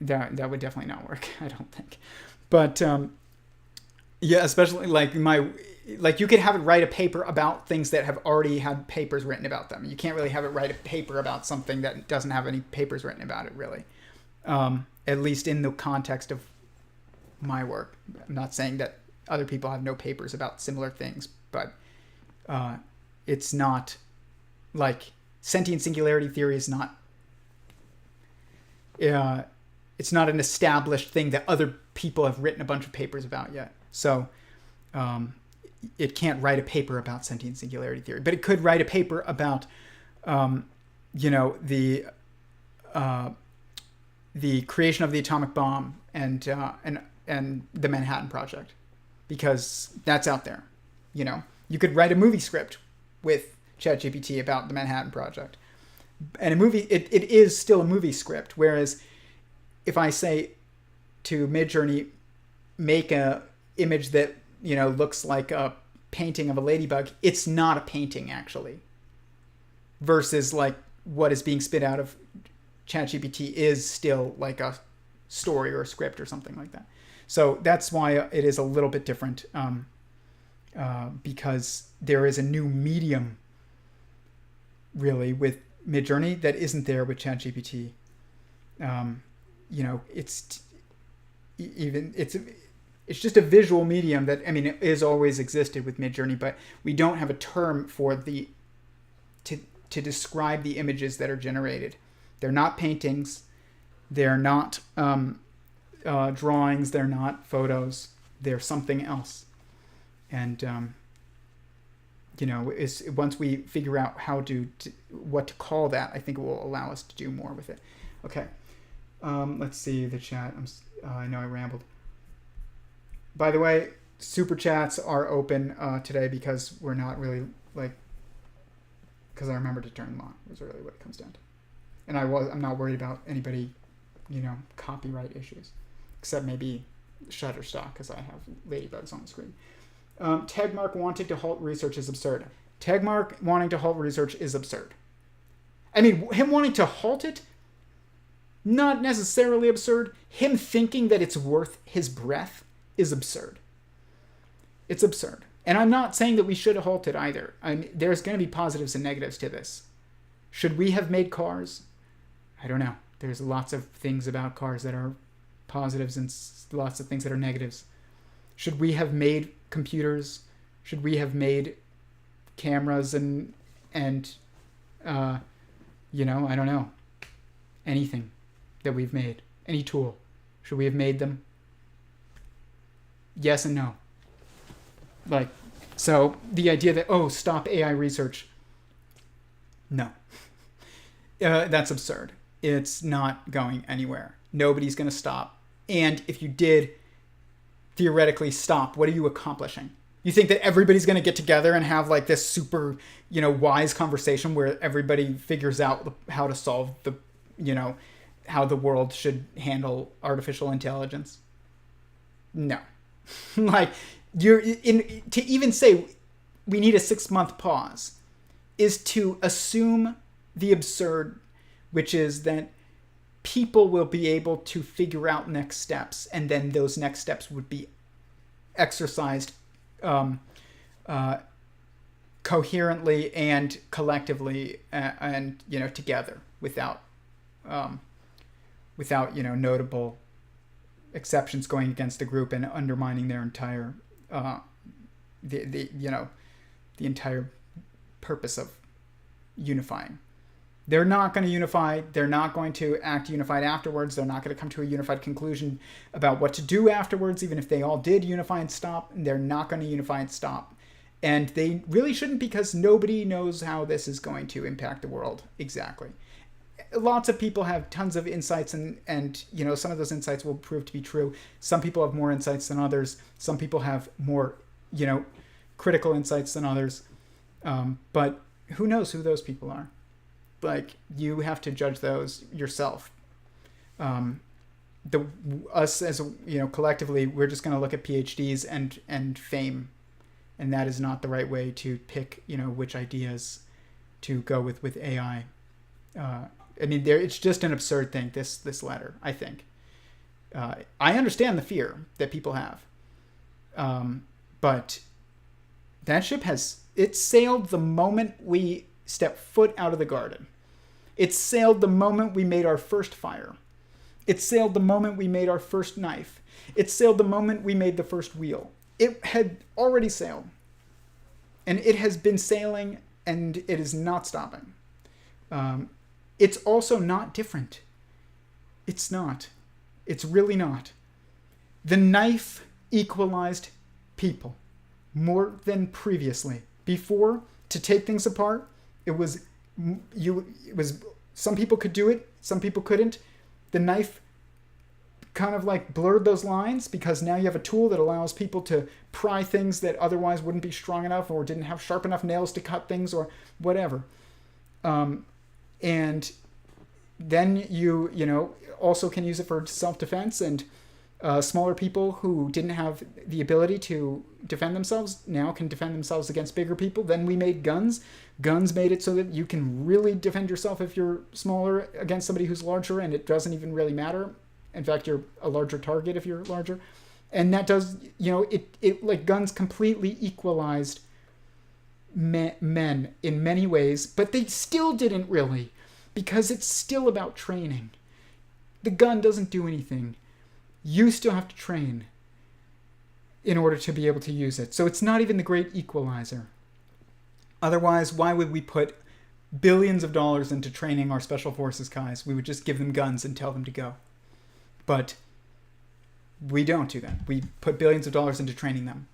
That would definitely not work. I don't think. But yeah, especially like you could have it write a paper about things that have already had papers written about them. You can't really have it write a paper about something that doesn't have any papers written about it, really. At least in the context of my work. I'm not saying that other people have no papers about similar things, but it's not like sentient singularity theory is not. It's not an established thing that other people have written a bunch of papers about yet. So it can't write a paper about sentient singularity theory, but it could write a paper about, the creation of the atomic bomb and the Manhattan Project, because that's out there. You know, you could write a movie script with ChatGPT about the Manhattan Project, and a movie it is still a movie script. Whereas if I say to Midjourney, make a image that looks like a painting of a ladybug, it's not a painting actually. Versus like what is being spit out of ChatGPT is still like a story or a script or something like that. So that's why it is a little bit different, because there is a new medium really with Midjourney that isn't there with ChatGPT. It's just a visual medium that, it is always existed with Midjourney, but we don't have a term for to describe the images that are generated. They're not paintings. They're not drawings. They're not photos. They're something else. And, once we figure out what to call that, I think it will allow us to do more with it. Okay. Let's see the chat. I know I rambled. By the way, super chats are open today because we're not really because I remembered to turn them on. Was really what it comes down to. And I'm not worried about anybody, copyright issues, except maybe Shutterstock because I have Ladybugs on the screen. Tegmark wanting to halt research is absurd. Tegmark wanting to halt research is absurd. Him wanting to halt it, not necessarily absurd. Him thinking that it's worth his breath is absurd. It's absurd. And I'm not saying that we should halt it either. There's going to be positives and negatives to this. Should we have made cars? I don't know. There's lots of things about cars that are positives and lots of things that are negatives. Should we have made computers? Should we have made cameras and I don't know. Anything that we've made. Any tool. Should we have made them? Yes and no. So the idea that, stop AI research. No. That's absurd. It's not going anywhere. Nobody's going to stop. And if you did theoretically stop, what are you accomplishing? You think that everybody's going to get together and have this super, wise conversation where everybody figures out how to solve how the world should handle artificial intelligence? No. To even say we need a 6-month pause is to assume the absurd, which is that people will be able to figure out next steps, and then those next steps would be exercised coherently and collectively and together without notable exceptions going against the group and undermining their entire the entire purpose of unifying. They're not going to unify. They're not going to act unified afterwards. They're not going to come to a unified conclusion about what to do afterwards, even if they all did unify and stop. They're not going to unify and stop. And they really shouldn't, because nobody knows how this is going to impact the world exactly. lots of people have tons of insights, and some of those insights will prove to be true. Some people have more insights than others. Some people have more critical insights than others. But who knows who those people are? Like, you have to judge those yourself. Us as collectively, we're just going to look at PhDs and fame, and that is not the right way to pick which ideas to go with AI. It's just an absurd thing. This letter, I think. I understand the fear that people have, but that ship it sailed the moment we stepped foot out of the garden. It sailed the moment we made our first fire. It sailed the moment we made our first knife. It sailed the moment we made the first wheel. It had already sailed. And it has been sailing, and it is not stopping. It's also not different. It's not. It's really not. The knife equalized people more than previously. Before, to take things apart, it was some people could do it, some people couldn't. The knife kind of like blurred those lines, because now you have a tool that allows people to pry things that otherwise wouldn't be strong enough, or didn't have sharp enough nails to cut things, or whatever. And then you also can use it for self-defense, and smaller people who didn't have the ability to defend themselves now can defend themselves against bigger people. Then we made guns. Guns made it so that you can really defend yourself if you're smaller against somebody who's larger, and it doesn't even really matter. In fact, you're a larger target if you're larger. And that does, it like guns completely equalized men in many ways, but they still didn't really, because it's still about training. The gun doesn't do anything. You still have to train in order to be able to use it. So it's not even the great equalizer. Otherwise, why would we put billions of dollars into training our special forces guys? We would just give them guns and tell them to go. But we don't do that. We put billions of dollars into training them.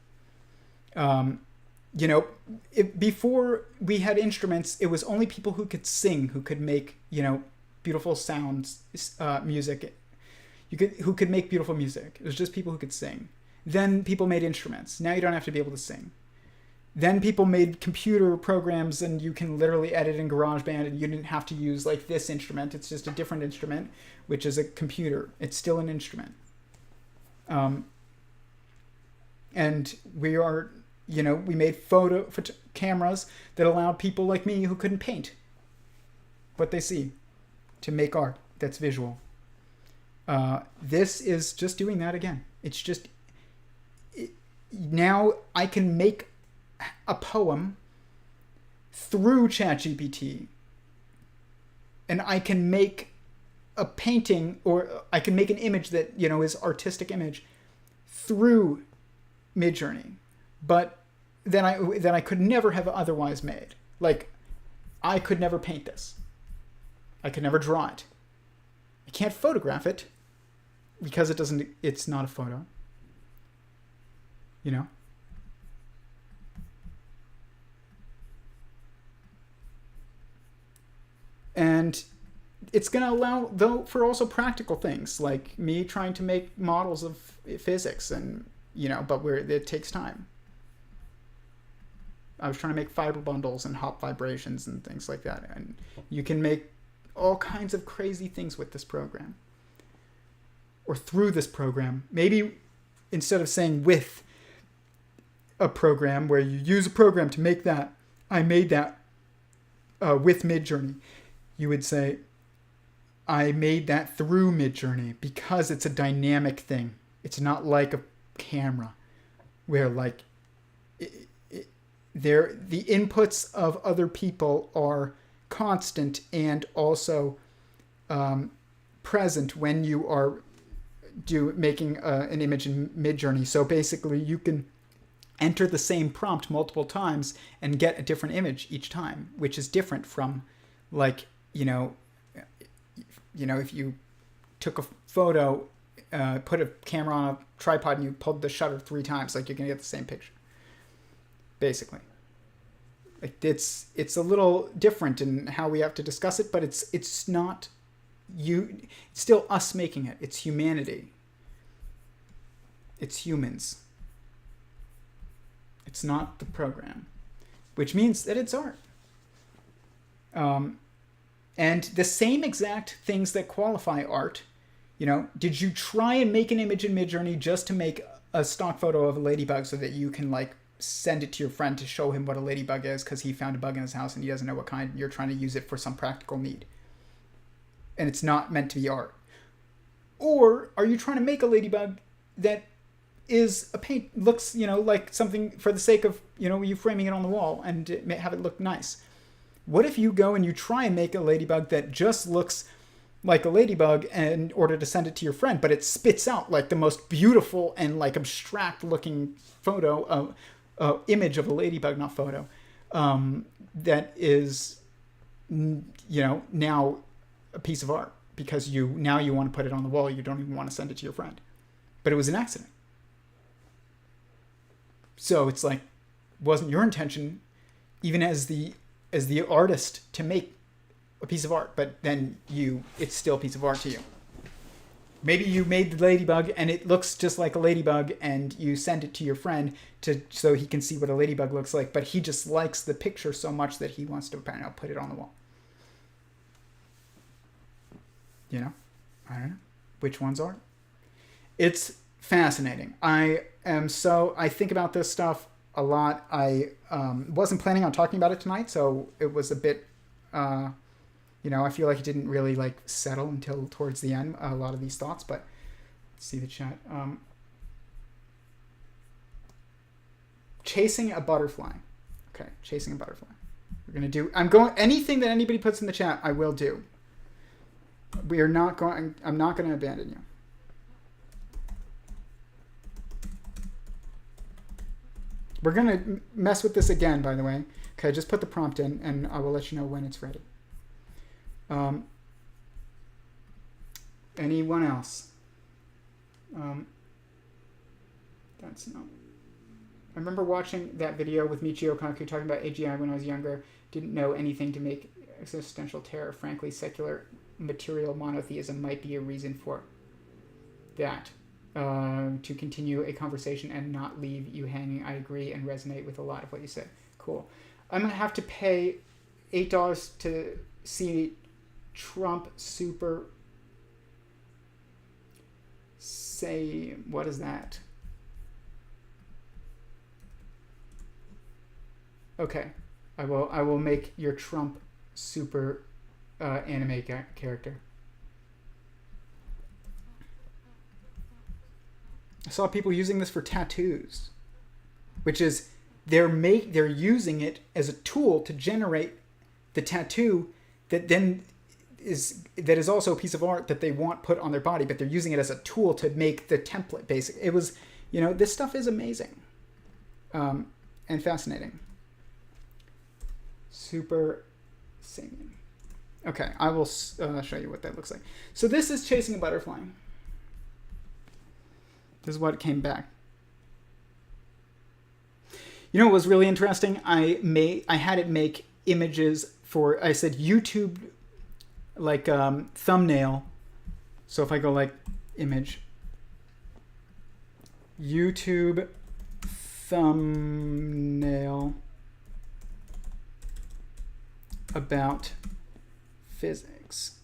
Before we had instruments, it was only people who could sing who could make, beautiful sounds, music. Who could make beautiful music. It was just people who could sing. Then people made instruments. Now you don't have to be able to sing. Then people made computer programs, and you can literally edit in GarageBand, and you didn't have to use like this instrument. It's just a different instrument, which is a computer. It's still an instrument. And we are, we made photo cameras that allowed people like me who couldn't paint what they see to make art that's visual. This is just doing that again. It's just now I can make a poem through ChatGPT, and I can make a painting, or I can make an image that is artistic image through Midjourney, but then I could never have otherwise made. Like, I could never paint this. I could never draw it. I can't photograph it because it's not a photo. And it's going to allow, though, for also practical things, like me trying to make models of physics, and, but it takes time. I was trying to make fiber bundles and hop vibrations and things like that. And you can make all kinds of crazy things with this program, or through this program. Maybe instead of saying with a program, where you use a program to make that, I made that with Midjourney, you would say, I made that through Midjourney, because it's a dynamic thing. It's not like a camera where like the inputs of other people are constant and also present when you are making an image in Midjourney. So basically you can enter the same prompt multiple times and get a different image each time, which is different from like, if you took a photo, put a camera on a tripod and you pulled the shutter 3 times, like you're going to get the same picture, basically. Like it's a little different in how we have to discuss it, but it's not you. It's still us making it. It's humanity. It's humans. It's not the program, which means that it's art. And the same exact things that qualify art, you know, did you try and make an image in Midjourney just to make a stock photo of a ladybug so that you can like send it to your friend to show him what a ladybug is because he found a bug in his house and he doesn't know what kind, and you're trying to use it for some practical need. And it's not meant to be art. Or are you trying to make a ladybug that is a paint, looks, you know, like something for the sake of, you know, you framing it on the wall and have it look nice? What if you go and you try and make a ladybug that just looks like a ladybug in order to send it to your friend, but it spits out like the most beautiful and like abstract looking photo of image of a ladybug, not photo, that is, you know, now a piece of art because you want to put it on the wall. You don't even want to send it to your friend, but it was an accident. So it's like, wasn't your intention, even as the artist, to make a piece of art, but then it's still a piece of art to you. Maybe you made the ladybug and it looks just like a ladybug and you send it to your friend so he can see what a ladybug looks like, but he just likes the picture so much that he wants to put it on the wall. You know? I don't know. Which one's art? It's fascinating. I think about this stuff a lot. I wasn't planning on talking about it tonight, so it was a bit, you know, I feel like it didn't really like settle until towards the end, a lot of these thoughts, but let's see the chat. Chasing a butterfly. Okay, chasing a butterfly. We're going to do, anything that anybody puts in the chat, I will do. I'm not going to abandon you. We're going to mess with this again, by the way. Okay, just put the prompt in, and I will let you know when it's ready. Anyone else? That's no. I remember watching that video with Michio Kaku talking about AGI when I was younger. Didn't know anything to make existential terror. Frankly, secular material monotheism might be a reason for that. To continue a conversation and not leave you hanging. I agree and resonate with a lot of what you said. Cool. I'm going to have to pay $8 to see Trump super say, what is that? Okay. I will make your Trump super anime character. I saw people using this for tattoos, which is they're using it as a tool to generate the tattoo that then is also a piece of art that they want put on their body, but they're using it as a tool to make the template basic. It was, you know, this stuff is amazing and fascinating. Super singing. Okay, I will show you what that looks like. So this is chasing a butterfly. This is what came back. You know what was really interesting? I had it make images for, I said YouTube, like thumbnail. So if I go like image, YouTube thumbnail about physics.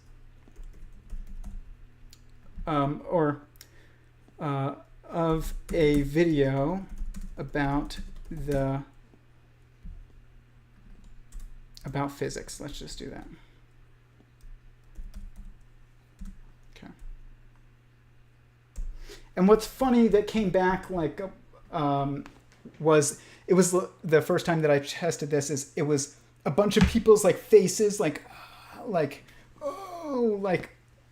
Of a video about physics. Let's just do that. Okay. And what's funny that came back like was the first time that I tested this is it was a bunch of people's like faces like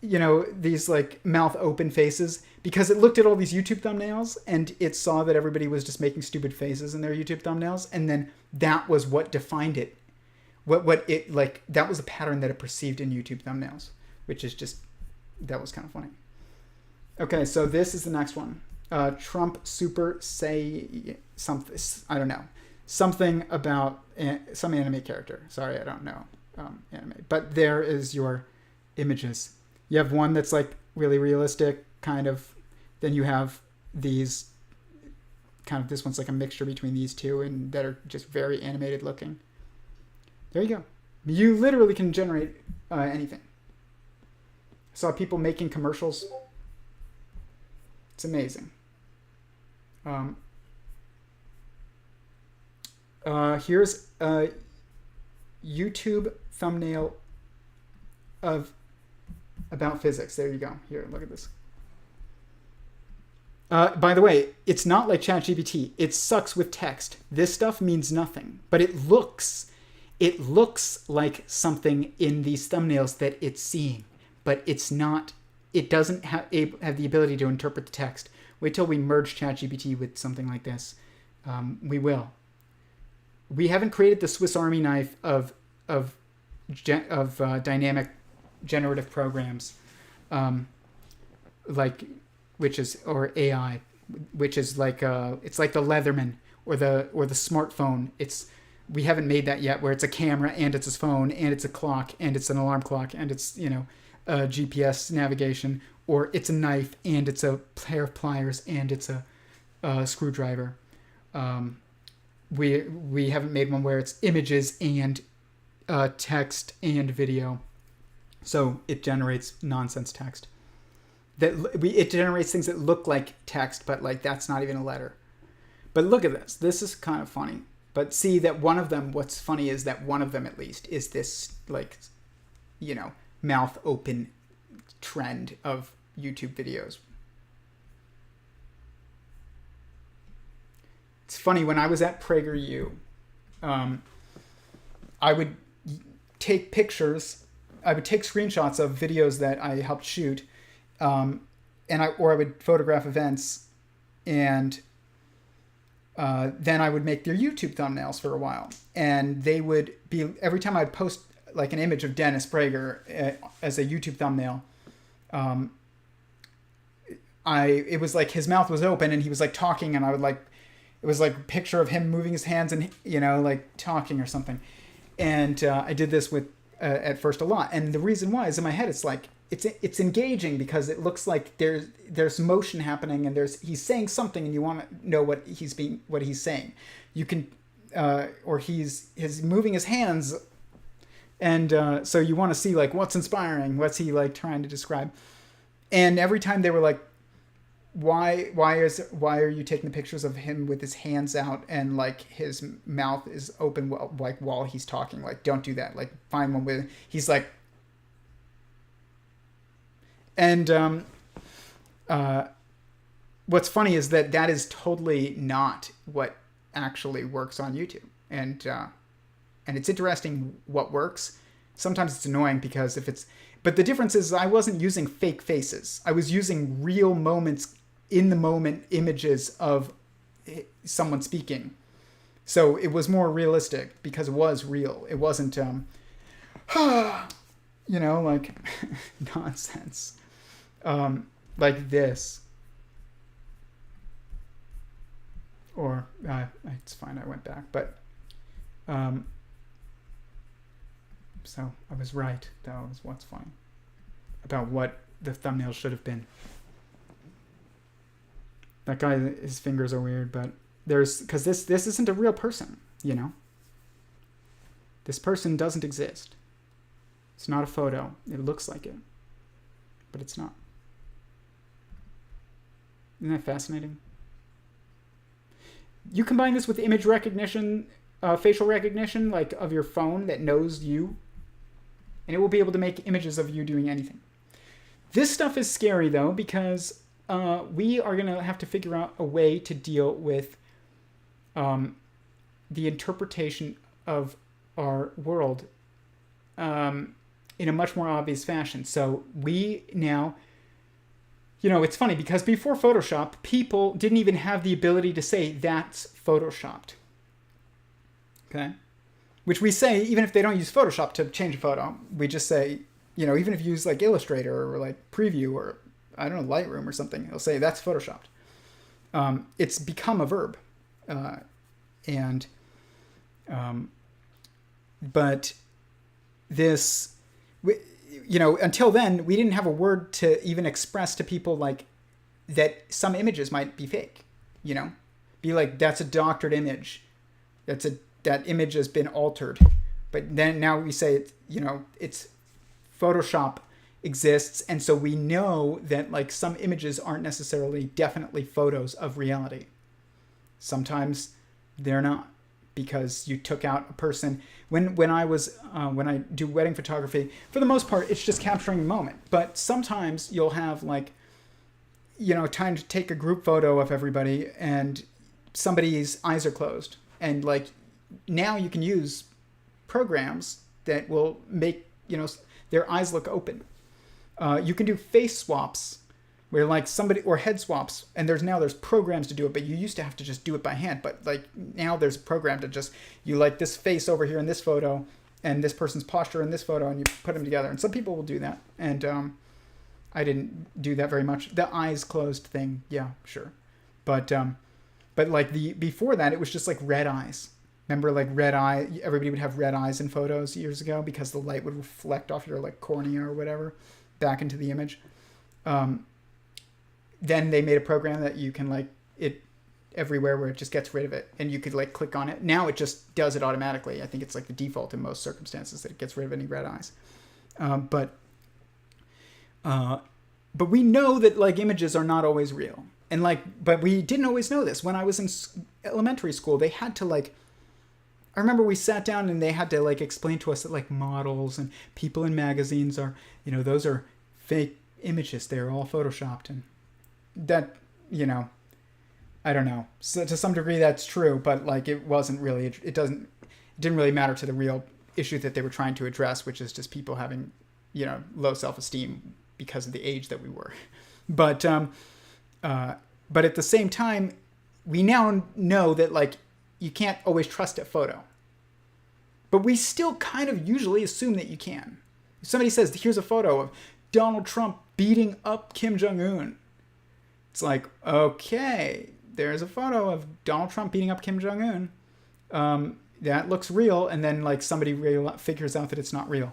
you know, these like mouth open faces, because it looked at all these YouTube thumbnails and it saw that everybody was just making stupid faces in their YouTube thumbnails, and then that was what defined it. What it like, that was the pattern that it perceived in YouTube thumbnails, which is just, that was kind of funny. Okay, so this is the next one. Trump super say something, I don't know. something about some anime character. Sorry, I don't know anime. But there is your images. You have one that's like really realistic, kind of. Then you have these kind of, this one's like a mixture between these two and that are just very animated looking. There you go. You literally can generate anything. I saw people making commercials. It's amazing. Here's a YouTube thumbnail about physics. There you go. Here, look at this. By the way, it's not like ChatGPT. It sucks with text. This stuff means nothing, but it looks like something in these thumbnails that it's seeing, but it's not. It doesn't have the ability to interpret the text. Wait till we merge ChatGPT with something like this. We will. We haven't created the Swiss Army knife of dynamic generative programs, or AI, which is like it's like the Leatherman or the smartphone. We haven't made that yet, where it's a camera and it's a phone and it's a clock and it's an alarm clock and it's GPS navigation, or it's a knife and it's a pair of pliers and it's a screwdriver. We haven't made one where it's images and text and video, so it generates nonsense text. It generates things that look like text, but like that's not even a letter. But look at this. This is kind of funny. But see that one of them, what's funny is that one of them at least is this like, mouth open trend of YouTube videos. It's funny, when I was at PragerU, I would take pictures, I would take screenshots of videos that I helped shoot, or I would photograph events, and then I would make their YouTube thumbnails for a while. And they would be, every time I'd post like an image of Dennis Prager as a YouTube thumbnail, it was like his mouth was open and he was like talking, and I would like, it was like a picture of him moving his hands and, like talking or something. And I did this with, at first a lot. And the reason why is in my head, it's like, it's engaging because it looks like there's motion happening and he's saying something and you want to know what he's saying. You can, or he's moving his hands. And so you want to see like what's inspiring, what's he like trying to describe. And every time they were like, why are you taking the pictures of him with his hands out and like his mouth is open while he's talking? Like, don't do that. Like, find one with, he's like, and what's funny is that is totally not what actually works on YouTube. And it's interesting what works. Sometimes it's annoying because but the difference is I wasn't using fake faces. I was using real moments, in the moment images of someone speaking. So it was more realistic because it was real. It wasn't, like nonsense. Like this. Or, it's fine, I went back. But, so I was right. That was what's funny about what the thumbnail should have been. That guy, his fingers are weird, but because this isn't a real person, This person doesn't exist. It's not a photo. It looks like it, but it's not. Isn't that fascinating? You combine this with image recognition, facial recognition, like of your phone that knows you, and it will be able to make images of you doing anything. This stuff is scary, though, because we are going to have to figure out a way to deal with the interpretation of our world in a much more obvious fashion. So we now, it's funny because before Photoshop, people didn't even have the ability to say that's Photoshopped. Okay? Which we say, even if they don't use Photoshop to change a photo, we just say, even if you use like Illustrator or like Preview or, I don't know, Lightroom or something, they'll say that's Photoshopped. It's become a verb. And But this, until then, we didn't have a word to even express to people like that some images might be fake, be like, that's a doctored image. That image has been altered. But then now we say, it's Photoshop exists. And so we know that like some images aren't necessarily definitely photos of reality. Sometimes they're not, because you took out a person. When I do wedding photography, for the most part, it's just capturing the moment. But sometimes you'll have like, time to take a group photo of everybody and somebody's eyes are closed. And like now you can use programs that will make, their eyes look open. You can do face swaps where like somebody, or head swaps, and there's programs to do it, but you used to have to just do it by hand. But like now there's a program to just, you like this face over here in this photo and this person's posture in this photo, and you put them together. And some people will do that. And I didn't do that very much. The eyes closed thing, yeah, sure. But like before that, it was just like red eyes. Remember, like red eye, everybody would have red eyes in photos years ago because the light would reflect off your like cornea or whatever back into the image. Then they made a program that you can like it everywhere where it just gets rid of it, and you could like click on it. Now it just does it automatically. I think it's like the default in most circumstances that it gets rid of any red eyes. But we know that like images are not always real. And like, but we didn't always know this. When I was in elementary school, they had to like, I remember we sat down and they had to like explain to us that like models and people in magazines are, those are fake images. They're all photoshopped. And that, I don't know. So to some degree that's true, but like it wasn't really, it didn't really matter to the real issue that they were trying to address, which is just people having, low self-esteem because of the age that we were. But at the same time, we now know that like you can't always trust a photo. But we still kind of usually assume that you can. If somebody says, here's a photo of Donald Trump beating up Kim Jong-un, it's like, okay, there's a photo of Donald Trump beating up Kim Jong-un. That looks real. And then like somebody figures out that it's not real.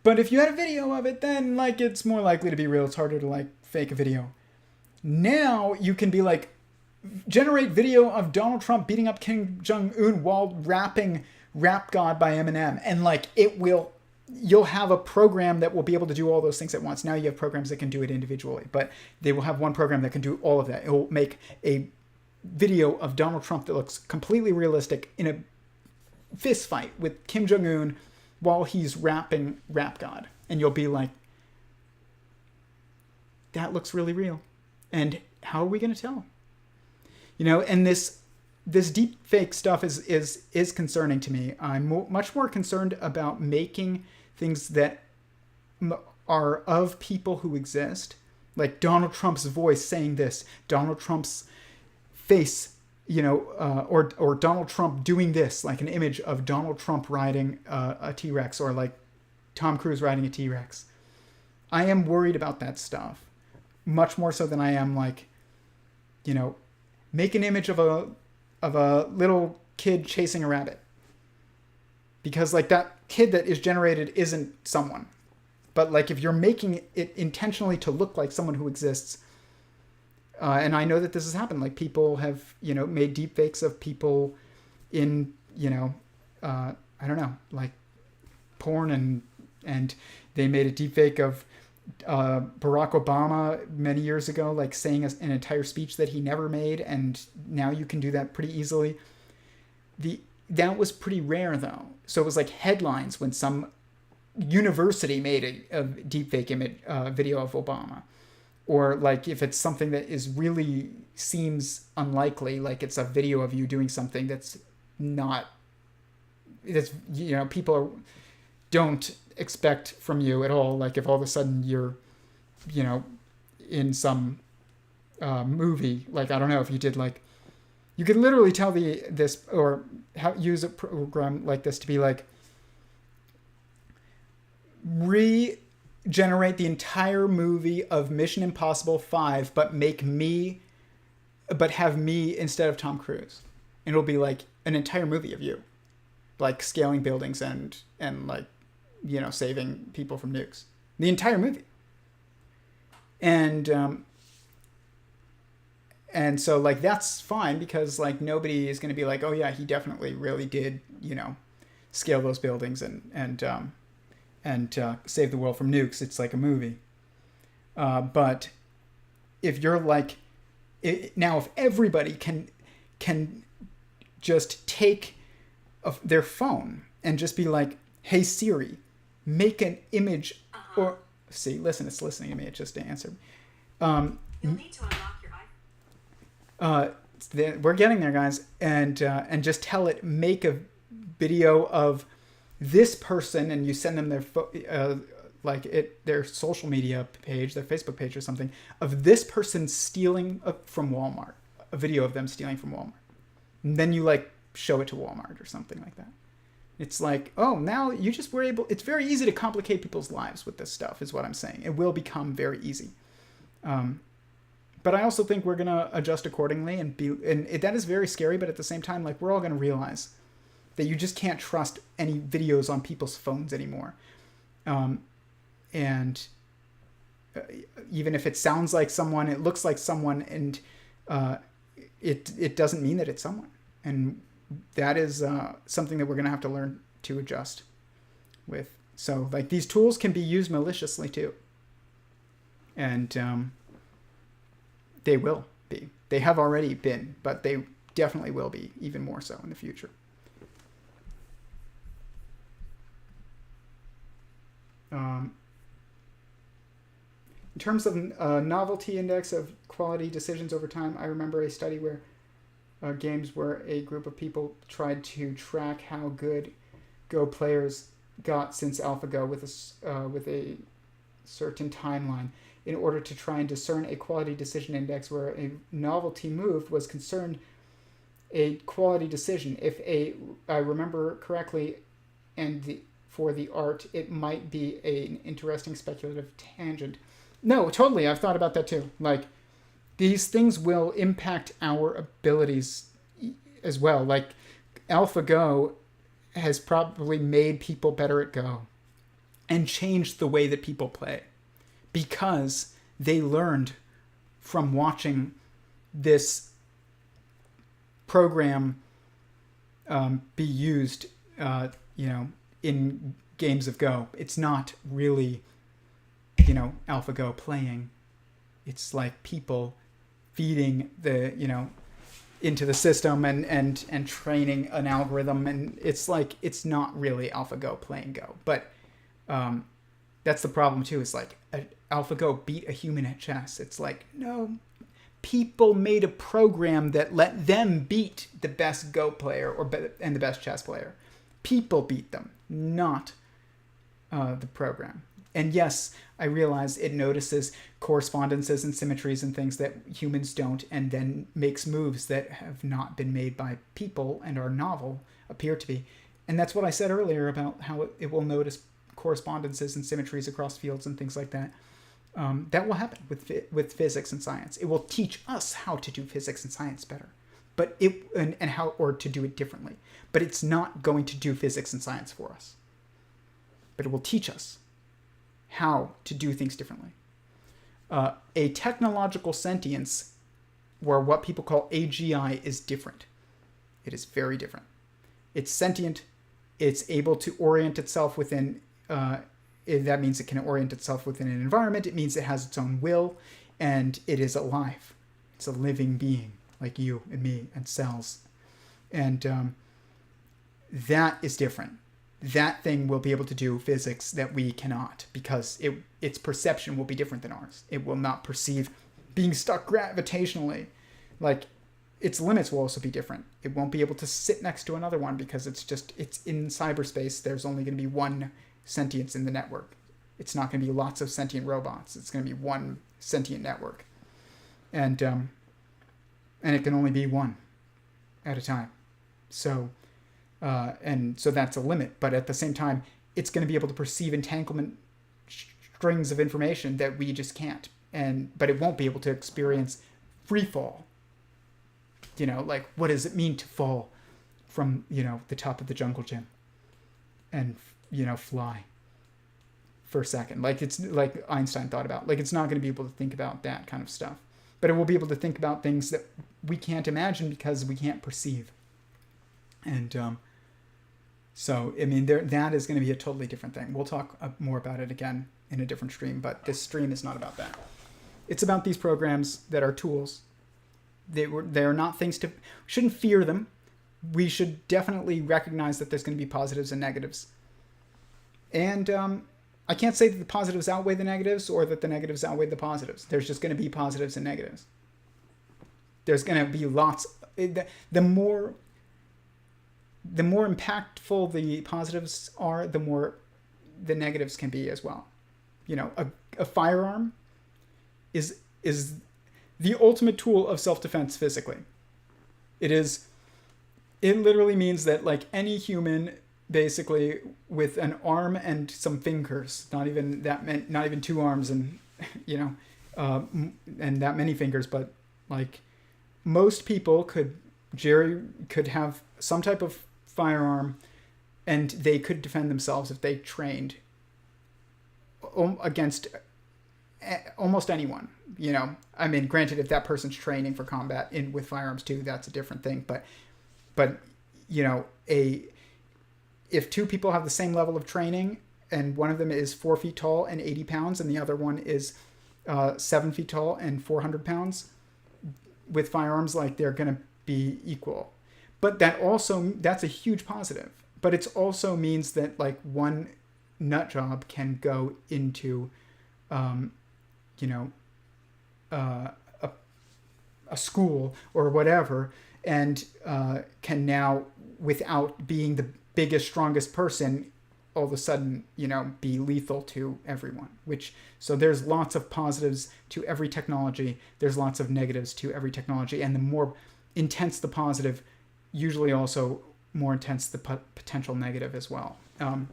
But if you had a video of it, then like it's more likely to be real. It's harder to like fake a video. Now you can be like, generate video of Donald Trump beating up Kim Jong-un while rapping Rap God by Eminem. And like you'll have a program that will be able to do all those things at once. Now you have programs that can do it individually, but they will have one program that can do all of that. It will make a video of Donald Trump that looks completely realistic in a fist fight with Kim Jong-un while he's rapping Rap God. And you'll be like, that looks really real. And how are we going to tell? And this deep fake stuff is concerning to me. I'm much more concerned about making things that are of people who exist, like Donald Trump's voice saying this, Donald Trump's face, or Donald Trump doing this, like an image of Donald Trump riding a T-Rex, or like Tom Cruise riding a T-Rex. I am worried about that stuff, much more so than I am like, make an image of a little kid chasing a rabbit. Because like that kid that is generated isn't someone. But like if you're making it intentionally to look like someone who exists, and I know that this has happened, like people have, made deep fakes of people in, I don't know, like porn, and they made a deep fake of Barack Obama many years ago, like saying an entire speech that he never made, and now you can do that pretty easily. That was pretty rare though. So it was like headlines when some university made a deepfake image video of Obama, or like if it's something that is really seems unlikely, like it's a video of you doing something that's people don't expect from you at all. Like if all of a sudden you're, in some movie, like I don't know if you did like, you could literally tell this or use a program like this to be like, regenerate the entire movie of Mission Impossible 5, but have me instead of Tom Cruise. And it'll be like an entire movie of you, like scaling buildings and like, you know, saving people from nukes. The entire movie. And so like that's fine because like nobody is going to be like, oh yeah, he definitely really did, you know, scale those buildings and save the world from nukes. It's like a movie. But if you're like, now if everybody can just take their phone and just be like, hey Siri, make an image, or see, listen, it's listening to me. It just answered. You'll need to unlock your iPhone. We're getting there, guys, and just tell it, make a video of this person, and you send them their their social media page, their Facebook page or something, of this person stealing from Walmart, a video of them stealing from Walmart. And then you like show it to Walmart or something like that. It's like, oh, now you just were able, it's very easy to complicate people's lives with this stuff is what I'm saying. It will become very easy. But I also think we're going to adjust accordingly and that is very scary. But at the same time, like we're all going to realize that you just can't trust any videos on people's phones anymore. And even if it sounds like someone, it looks like someone, and it doesn't mean that it's someone. And that is something that we're going to have to learn to adjust with. So like these tools can be used maliciously too. And they will be. They have already been, but they definitely will be even more so in the future. In terms of novelty index of quality decisions over time, I remember a study where games where a group of people tried to track how good Go players got since AlphaGo with a certain timeline in order to try and discern a quality decision index where a novelty move was concerned a quality decision. If I remember correctly, and for the art, it might be an interesting speculative tangent. No, totally. I've thought about that too. Like, these things will impact our abilities as well. Like, AlphaGo has probably made people better at Go and changed the way that people play because they learned from watching this program be used, in games of Go. It's not really, AlphaGo playing. It's like people feeding into the system and training an algorithm, and it's like it's not really AlphaGo playing Go. But that's the problem too. Is like AlphaGo beat a human at chess. It's like, no, people made a program that let them beat the best Go player and the best chess player. People beat them, not the program. And yes, I realize it notices correspondences and symmetries and things that humans don't, and then makes moves that have not been made by people and are novel, appear to be. And that's what I said earlier about how it will notice correspondences and symmetries across fields and things like that. That will happen with physics and science. It will teach us how to do physics and science better, but or to do it differently. But it's not going to do physics and science for us. But it will teach us how to do things differently. A technological sentience, where what people call AGI, is different. It is very different. It's sentient. It's able to orient itself within. That means it can orient itself within an environment. It means it has its own will, and it is alive. It's a living being like you and me and cells, and that is different. That thing will be able to do physics that we cannot, because its perception will be different than ours. It will not perceive being stuck gravitationally. Like, its limits will also be different. It won't be able to sit next to another one because it's in cyberspace. There's only going to be one sentience in the network. It's not going to be lots of sentient robots. It's going to be one sentient network. And it can only be one at a time. So that's a limit. But at the same time, it's going to be able to perceive entanglement strings of information that we just can't. But it won't be able to experience free fall. Like, what does it mean to fall from, the top of the jungle gym and, fly for a second. Like it's like Einstein thought about. Like it's not going to be able to think about that kind of stuff. But it will be able to think about things that we can't imagine because we can't perceive. And so, I mean, that is going to be a totally different thing. We'll talk more about it again in a different stream, but this stream is not about that. It's about these programs that are tools. They're not things to... shouldn't fear them. We should definitely recognize that there's going to be positives and negatives. And I can't say that the positives outweigh the negatives or that the negatives outweigh the positives. There's just going to be positives and negatives. There's going to be lots... The more impactful the positives are, the more the negatives can be as well. A firearm is the ultimate tool of self-defense physically. It literally means that like any human basically with an arm and some fingers, not even two arms and and that many fingers, but like most people could have some type of firearm and they could defend themselves if they trained against almost anyone. I mean, granted, if that person's training for combat with firearms too, that's a different thing. But if two people have the same level of training and one of them is 4 feet tall and 80 pounds and the other one is 7 feet tall and 400 pounds with firearms, like they're going to be equal. But that's a huge positive. But it also means that like one nut job can go into, a school or whatever, and can now, without being the biggest, strongest person, all of a sudden, be lethal to everyone. So there's lots of positives to every technology. There's lots of negatives to every technology. And the more intense the positive, usually also more intense the potential negative as well. And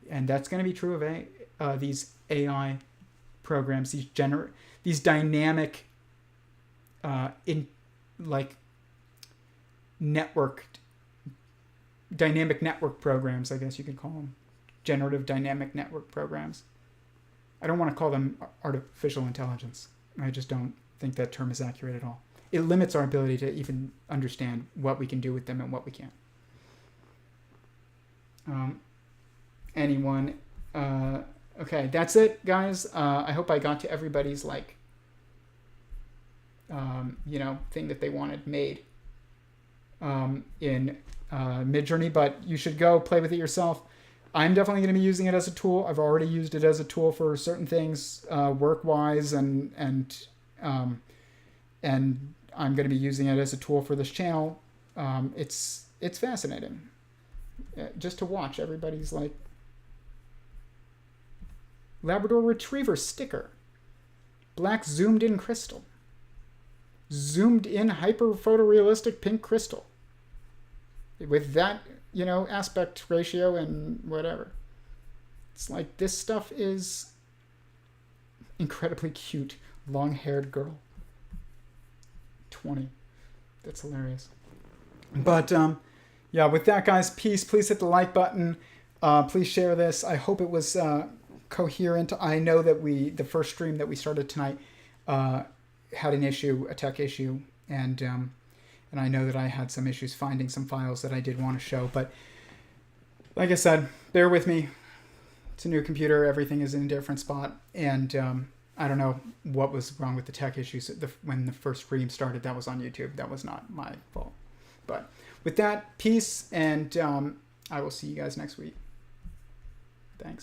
that's going to be true of these AI programs, these dynamic, dynamic network programs, I guess you could call them. Generative dynamic network programs. I don't want to call them artificial intelligence. I just don't think that term is accurate at all. It limits our ability to even understand what we can do with them and what we can't. Okay, that's it, guys. I hope I got to everybody's thing that they wanted made in Midjourney, but you should go play with it yourself. I'm definitely going to be using it as a tool. I've already used it as a tool for certain things, work-wise, and I'm going to be using it as a tool for this channel. It's fascinating just to watch everybody's Labrador Retriever sticker, black zoomed in crystal, zoomed in hyper photorealistic pink crystal with that, aspect ratio and whatever. It's like this stuff is incredibly cute, long-haired girl. 20. That's hilarious. But with that, guys, peace. Please hit the like button. Please share this. I hope it was coherent. I know that the first stream that we started tonight had an issue, a tech issue, and I know that I had some issues finding some files that I did want to show. But like I said, bear with me. It's a new computer. Everything is in a different spot, and I don't know what was wrong with the tech issues when the first stream started. That was on YouTube. That was not my fault. But with that, peace, and I will see you guys next week.